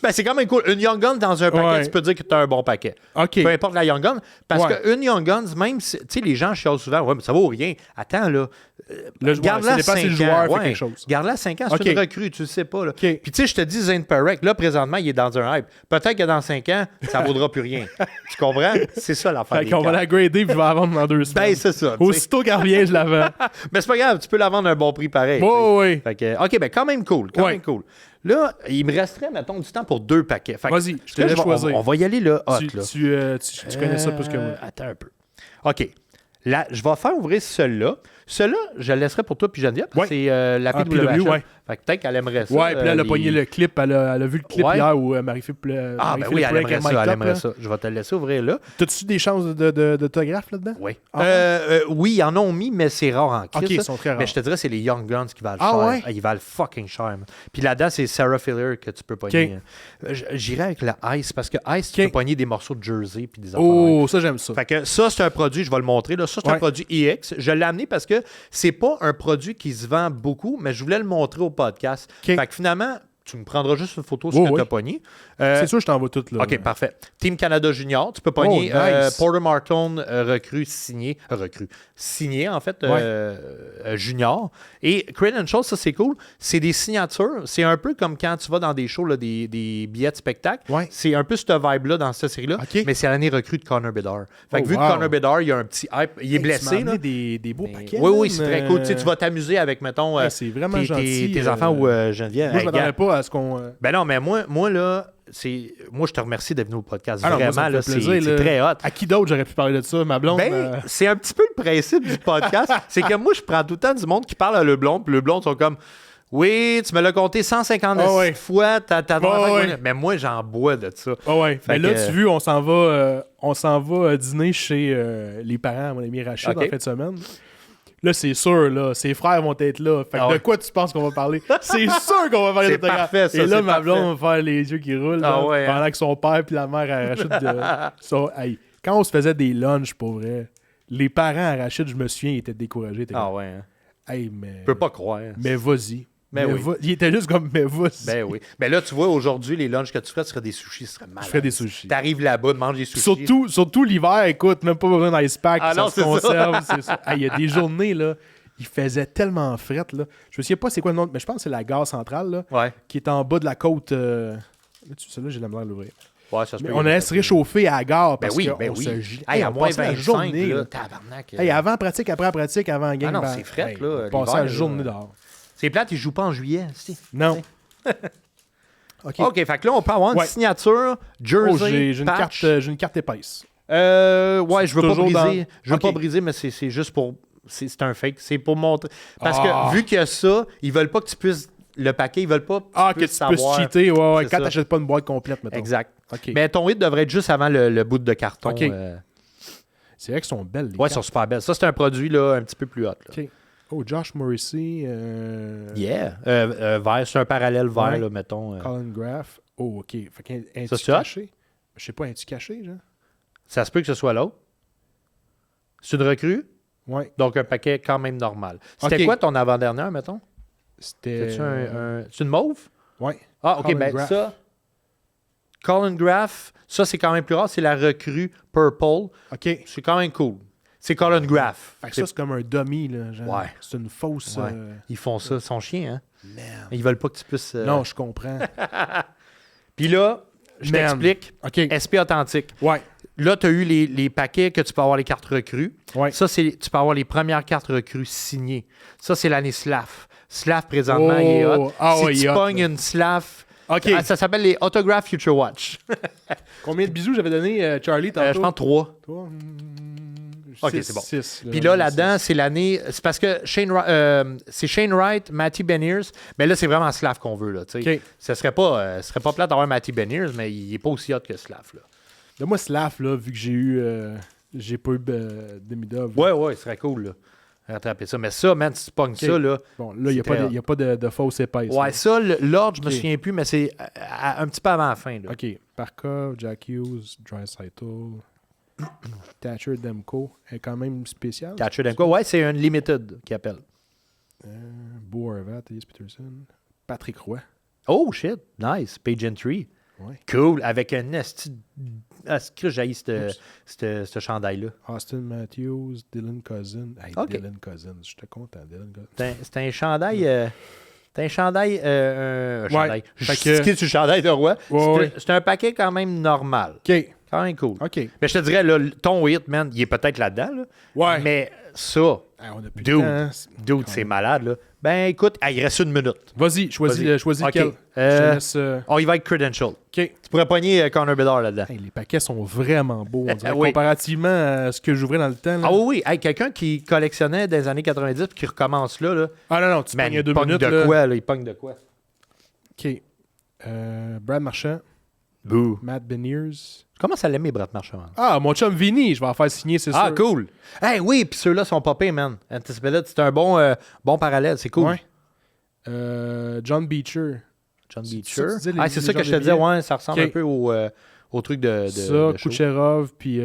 Ben, c'est quand même cool. Une Young Gun dans un paquet, Ouais. tu peux dire que tu as un bon paquet. OK. Peu importe la Young Gun. Parce Ouais. qu'une Young Guns, même si, tu sais, les gens chialent souvent, ouais, mais ça vaut rien. Attends, là. Le joueur, Garde-la ça dépend 5 si le ans. joueur fait Ouais. quelque chose. Garde-la à 5 ans, c'est OK. une recrue, tu le sais pas. Là. OK. Puis tu sais, je te dis, Zane Perek, là, présentement, il est dans un hype. Peut-être que dans 5 ans, ça ne vaudra plus rien. Tu comprends? C'est ça l'affaire. Fait des qu'on va cartes. la grader puis je vais la vendre dans 2 semaines. Ben, c'est ça. tu sais. Aussitôt qu'elle revient, je la vends. Mais c'est pas grave, tu peux la vendre à un bon prix pareil. tu sais. Oui. Fait que, OK, ben quand même cool. Quand Ouais. même cool. Là, il me resterait, mettons, du temps pour 2 paquets. Fait que, Vas-y, je te là, laisse choisir. On va y aller, là, hot, Tu là. connais ça plus que moi. Attends un peu. OK. Là, je vais faire ouvrir celui-là. Celui-là, je le laisserai pour toi puis Geneviève. parce que Ouais. c'est la Ah, PWH. PW, ouais. Fait que peut-être qu'elle aimerait ça. Ouais, puis là, elle a les- pogné le clip. Elle a vu le clip Ouais. hier où Marie-Philippe. Ah, ben oui, elle aimerait ça. Elle aimerait ça. Je vais te le laisser ouvrir là. T'as-tu des chances d'autographe là-dedans? Oui. Ah. Oui, ils en ont mis, mais c'est rare en Ok, crise. ils sont très rares. Mais je te dirais, c'est les Young Guns qui valent Ah cher. ouais? Ils valent fucking cher. man. Puis là-dedans, c'est Sarah Filler que tu peux pogner. J'irais avec le Ice, parce que Ice, tu Ok. peux pogner des morceaux de jersey puis des affaires. de même. Oh, ça, j'aime ça. Fait que ça, c'est un produit, je vais le montrer. Là. Ça, c'est un Ouais. produit EX. Je l'ai amené parce que c'est pas un produit qui se vend beaucoup, mais je voulais le montrer au podcast. OK. Fait que finalement, tu me prendras juste une photo sur ce Oh, que tu oui. as pogné. C'est sûr, je t'envoie tout. Là. OK, parfait. Team Canada Junior, tu peux pogner Oh, nice. Porter Martin, signé en fait, junior. Et Credentials, ça c'est cool. C'est des signatures. C'est un peu comme quand tu vas dans des shows, là, des billets de spectacle. Ouais. C'est un peu cette vibe-là dans cette série-là. OK. Mais c'est l'année recrue de Connor Bedard. Fait que Oh, vu wow. que Connor Bedard, il y a un petit hype, il est Hey, tu blessé. m'as Là. amené des beaux paquets. Oui, c'est man. très cool. Tu sais, tu vas t'amuser avec, mettons, Hey, c'est vraiment tes gentil. enfants ou Geneviève. Moi, je Hey, m'attendais gars, pas à ce qu'on. ben non, mais moi là, moi, je te remercie d'être venu au podcast. Ah non, moi, Vraiment, ça me là, fait c'est plaisir, là. très hot. À qui d'autre j'aurais pu parler de ça? Ma blonde. Ben, c'est un petit peu le principe du podcast. C'est que moi, je prends tout le temps du monde qui parle à le blond, puis le blond sont comme oui, tu me l'as compté 150 Ah ouais. fois, t'as ouais. Mais moi, j'en bois de ça. Ah ouais. Fait Mais là, que- tu vois, on s'en va dîner chez les parents à mon ami Rachid OK. en fin de semaine. Là, c'est sûr, là, ses frères vont être là. Fait que Ah de ouais. quoi tu penses qu'on va parler? C'est sûr qu'on va parler C'est d'autographe. parfait, ça, Et là, c'est ma parfait. blonde va faire les yeux qui roulent Ah là, ouais, hein. pendant que son père puis la mère à Rachid hey, quand on se faisait des lunchs, pour vrai, les parents à Rachid, je me souviens, ils étaient découragés. Ils étaient Ah comme, ouais. Hein. hey, mais... Je peux pas croire. Mais vas-y. Mais oui. Il était juste comme, mais vas-y. Ben oui. Ben là, tu vois, aujourd'hui, les lunchs que tu ferais, ce seraient des sushis. Ce serait malade. Je ferais des sushis. T'arrives là-bas, tu manges des sushis. Surtout l'hiver, écoute, même pas besoin d'ice pack, Ah ça non, se c'est conserve. C'est ça. Hey, il y a des journées, là, il faisait tellement fret, là. Je me souviens pas c'est quoi le nom, mais je pense que c'est la gare centrale, là, Ouais. qui est en bas de la côte. Celle-là, j'ai la misère à l'ouvrir. Ouais, ça se Mais peut. on allait se réchauffer à la gare Ben parce oui, qu'on ben oui. se Hey, à on moins passait la 25, journée, là, là. tabarnak. Hey, avant pratique, après pratique, avant la game. Ah non, ben, c'est fret, là, On passait l'hiver, la journée là. dehors. C'est plate, ils jouent pas en juillet. Si. Non. OK, fait que là, on peut avoir une signature, jersey, patch. J'ai une carte épaisse. Ouais, je veux pas briser. Je veux pas briser, mais c'est juste pour... C'est un fake. C'est pour montrer... Parce que vu qu'il y a ça, ils veulent pas que tu puisses... Le paquet, ils veulent pas que tu puisses cheater. Ouais, quand tu n'achètes pas une boîte complète, mettons. Exact. Mais ton hit devrait être juste avant le bout de carton. C'est vrai qu'elles sont belles, les cartes. Elles sont super belles. Ça, c'est un produit là, un petit peu plus hot. OK. Oh, Josh Morrissey. Vert. C'est un parallèle vert, là, mettons. Colin Graff. Oh, OK. Fait qu'un ça, caché? Je sais pas, un-tu caché, genre? Ça se peut que ce soit l'autre. C'est une recrue? Oui. Donc, un paquet quand même normal. C'était quoi ton avant-dernière, mettons? C'était... C'est une mauve? Oui. Ah, OK. Colin Ben Graff. ça... Colin Graff, ça, c'est quand même plus rare. C'est la recrue Purple. OK. C'est quand même cool. C'est Colin Graff. Fait que ça, c'est comme un dummy, là. Genre. Ouais. C'est une fausse... Ouais. Ils font ça. Son chien, hein? Merde. Ils veulent pas que tu puisses... Non, je comprends. Puis là, je t'explique. OK. SP authentique. Ouais. Là, tu as eu les paquets que tu peux avoir les cartes recrues. Ouais. Ça, tu peux avoir les premières cartes recrues signées. Ça, c'est l'année SLAF. SLAF, présentement, il est hot. Si tu pognes une SLAF... OK. Ça s'appelle les Autograph Future Watch. Combien de bisous j'avais donné, Charlie, tantôt? Je pense 3. Toi? OK, c'est bon. 6. Puis là-dedans, c'est l'année... C'est parce que c'est Shane Wright, Matty Beniers, mais là, c'est vraiment SLAF qu'on veut. Là, OK. Ce serait pas plate d'avoir Matty Beniers, mais il n'est pas aussi hot que SLAF. Là. Donne-moi SLAF, là, vu que j'ai pas eu Demidov. Ouais, ce serait cool, là. Rattraper ça. Mais ça, man, si tu pognes ça, là... Bon, là, il n'y a pas de fausse épaisse. Ouais, là. Ça, l'ordre, je me souviens plus, mais c'est un petit peu avant la fin, là. OK. Parka, Jack Hughes, Draisaitl, Thatcher Demko est quand même spécial. Thatcher Demko, ouais, c'est un limited qui appelle. Bo Horvat, Elias Peterson, Patrick Roy. Oh, shit. Nice. Page Entry. Ouais. Cool. Avec un esti... Est-ce que j'ai ce chandail-là? Austin Matthews, Dylan Cousin. Hey, Okay. Dylan Cousin, j'étais content. Dylan Cousin. C'est un chandail... C'est un chandail... un chandail. Fait Je suis sur le chandail de roi. Ouais. C'est un paquet quand même normal. OK. Quand même cool. OK. Mais je te dirais, là, ton hit, man, il est peut-être là-dedans. Là. Ouais. Mais ça, On a plus dude, de temps. c'est malade. Là. Ben écoute, il reste une minute. Vas-y, choisis OK. lequel. Je te laisse... On y va avec Credential. OK. Tu pourrais pogner Connor Bedard là-dedans. Hey, les paquets sont vraiment beaux, on dirait, Oui. comparativement à ce que j'ouvrais dans le temps. Là. Ah oui. Hey, quelqu'un qui collectionnait des années 90 et qui recommence là. Ah non, tu Man, pognes il 2 pogne minutes. de là. quoi, là? Il pogne de quoi? OK. Brad Marchand, Boo. Matt Beniers. Comment ça l'aimer, Brett Marchand? Ah, mon chum Vinny, je vais en faire signer, c'est sûr. Ah, cool. Hey, oui, puis ceux-là sont popés, man. Anticipated, c'est un bon parallèle. C'est cool. Ouais. John Beecher. John C'est Beecher. ça que tu disais, C'est ça les que je te genres de disais. billets? Ouais, ça ressemble OK. un peu au truc de Ça, de show. Kucherov, puis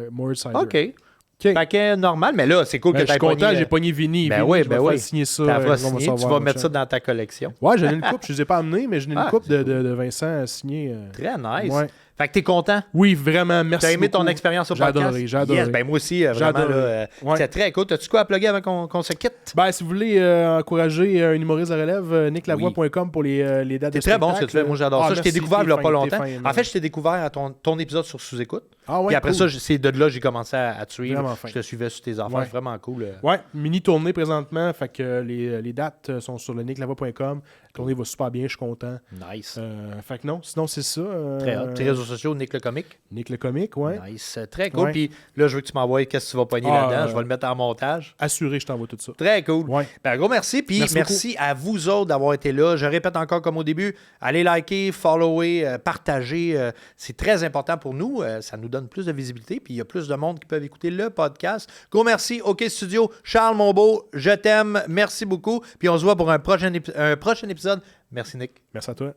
Moritz Seider. OK. Paquet normal, mais là, c'est cool Ben, que je tu suis aies content, pogné. j'ai pogné Vinny. Ben Vinny, oui, je vais ben faire oui. signer ça. T'as on signé, savoir, tu vas mon mettre ça chum. dans ta collection. Ouais, j'en ai une coupe, je ne les ai pas amenés, mais j'en ai une Ah, coupe c'est de Vincent à signer. Très nice. Ouais. Fait que t'es content? Oui, vraiment, merci. T'as aimé ton beaucoup. expérience au J'ai podcast? adoré, j'ai adoré. Yes, ben moi aussi, J'ai vraiment, adoré. là, Ouais. c'est très cool. T'as-tu quoi à plugger avant qu'on se quitte? Ben, si vous voulez encourager un humoriste de relève, nicklavoie.com pour les dates de C'est très bon ce que tu fais. Moi, j'adore ça. Je t'ai merci, découvert il n'y a pas t'es longtemps. fin, En fait, je t'ai découvert à ton épisode sur Sous-Écoute. Ah ouais, Puis après cool. ça, c'est de là que j'ai commencé à te suivre. Vraiment fin. Je te suivais sur tes affaires. Ouais. Vraiment cool. Ouais, mini tournée présentement, fait que les dates sont sur le nicklavoie.com. La tournée va super bien, je suis content. Nice. Fait que non, sinon c'est ça. Très hot. Tes réseaux sociaux, Nick le Comique. Nick le comique, ouais. Nice. Très cool. Ouais. Puis là, je veux que tu m'envoies qu'est-ce que tu vas pogner là-dedans. Je vais le mettre en montage. Assuré, je t'envoie tout ça. Très cool. Ouais. Ben, gros merci. Puis merci à vous autres d'avoir été là. Je répète encore comme au début, allez liker, follower, partager. C'est très important pour nous. Ça nous donne plus de visibilité. Puis il y a plus de monde qui peuvent écouter le podcast. Gros merci. OK Studio. Charles Monbeau, je t'aime. Merci beaucoup. Puis on se voit pour un prochain épisode. Merci Nick. Merci à toi.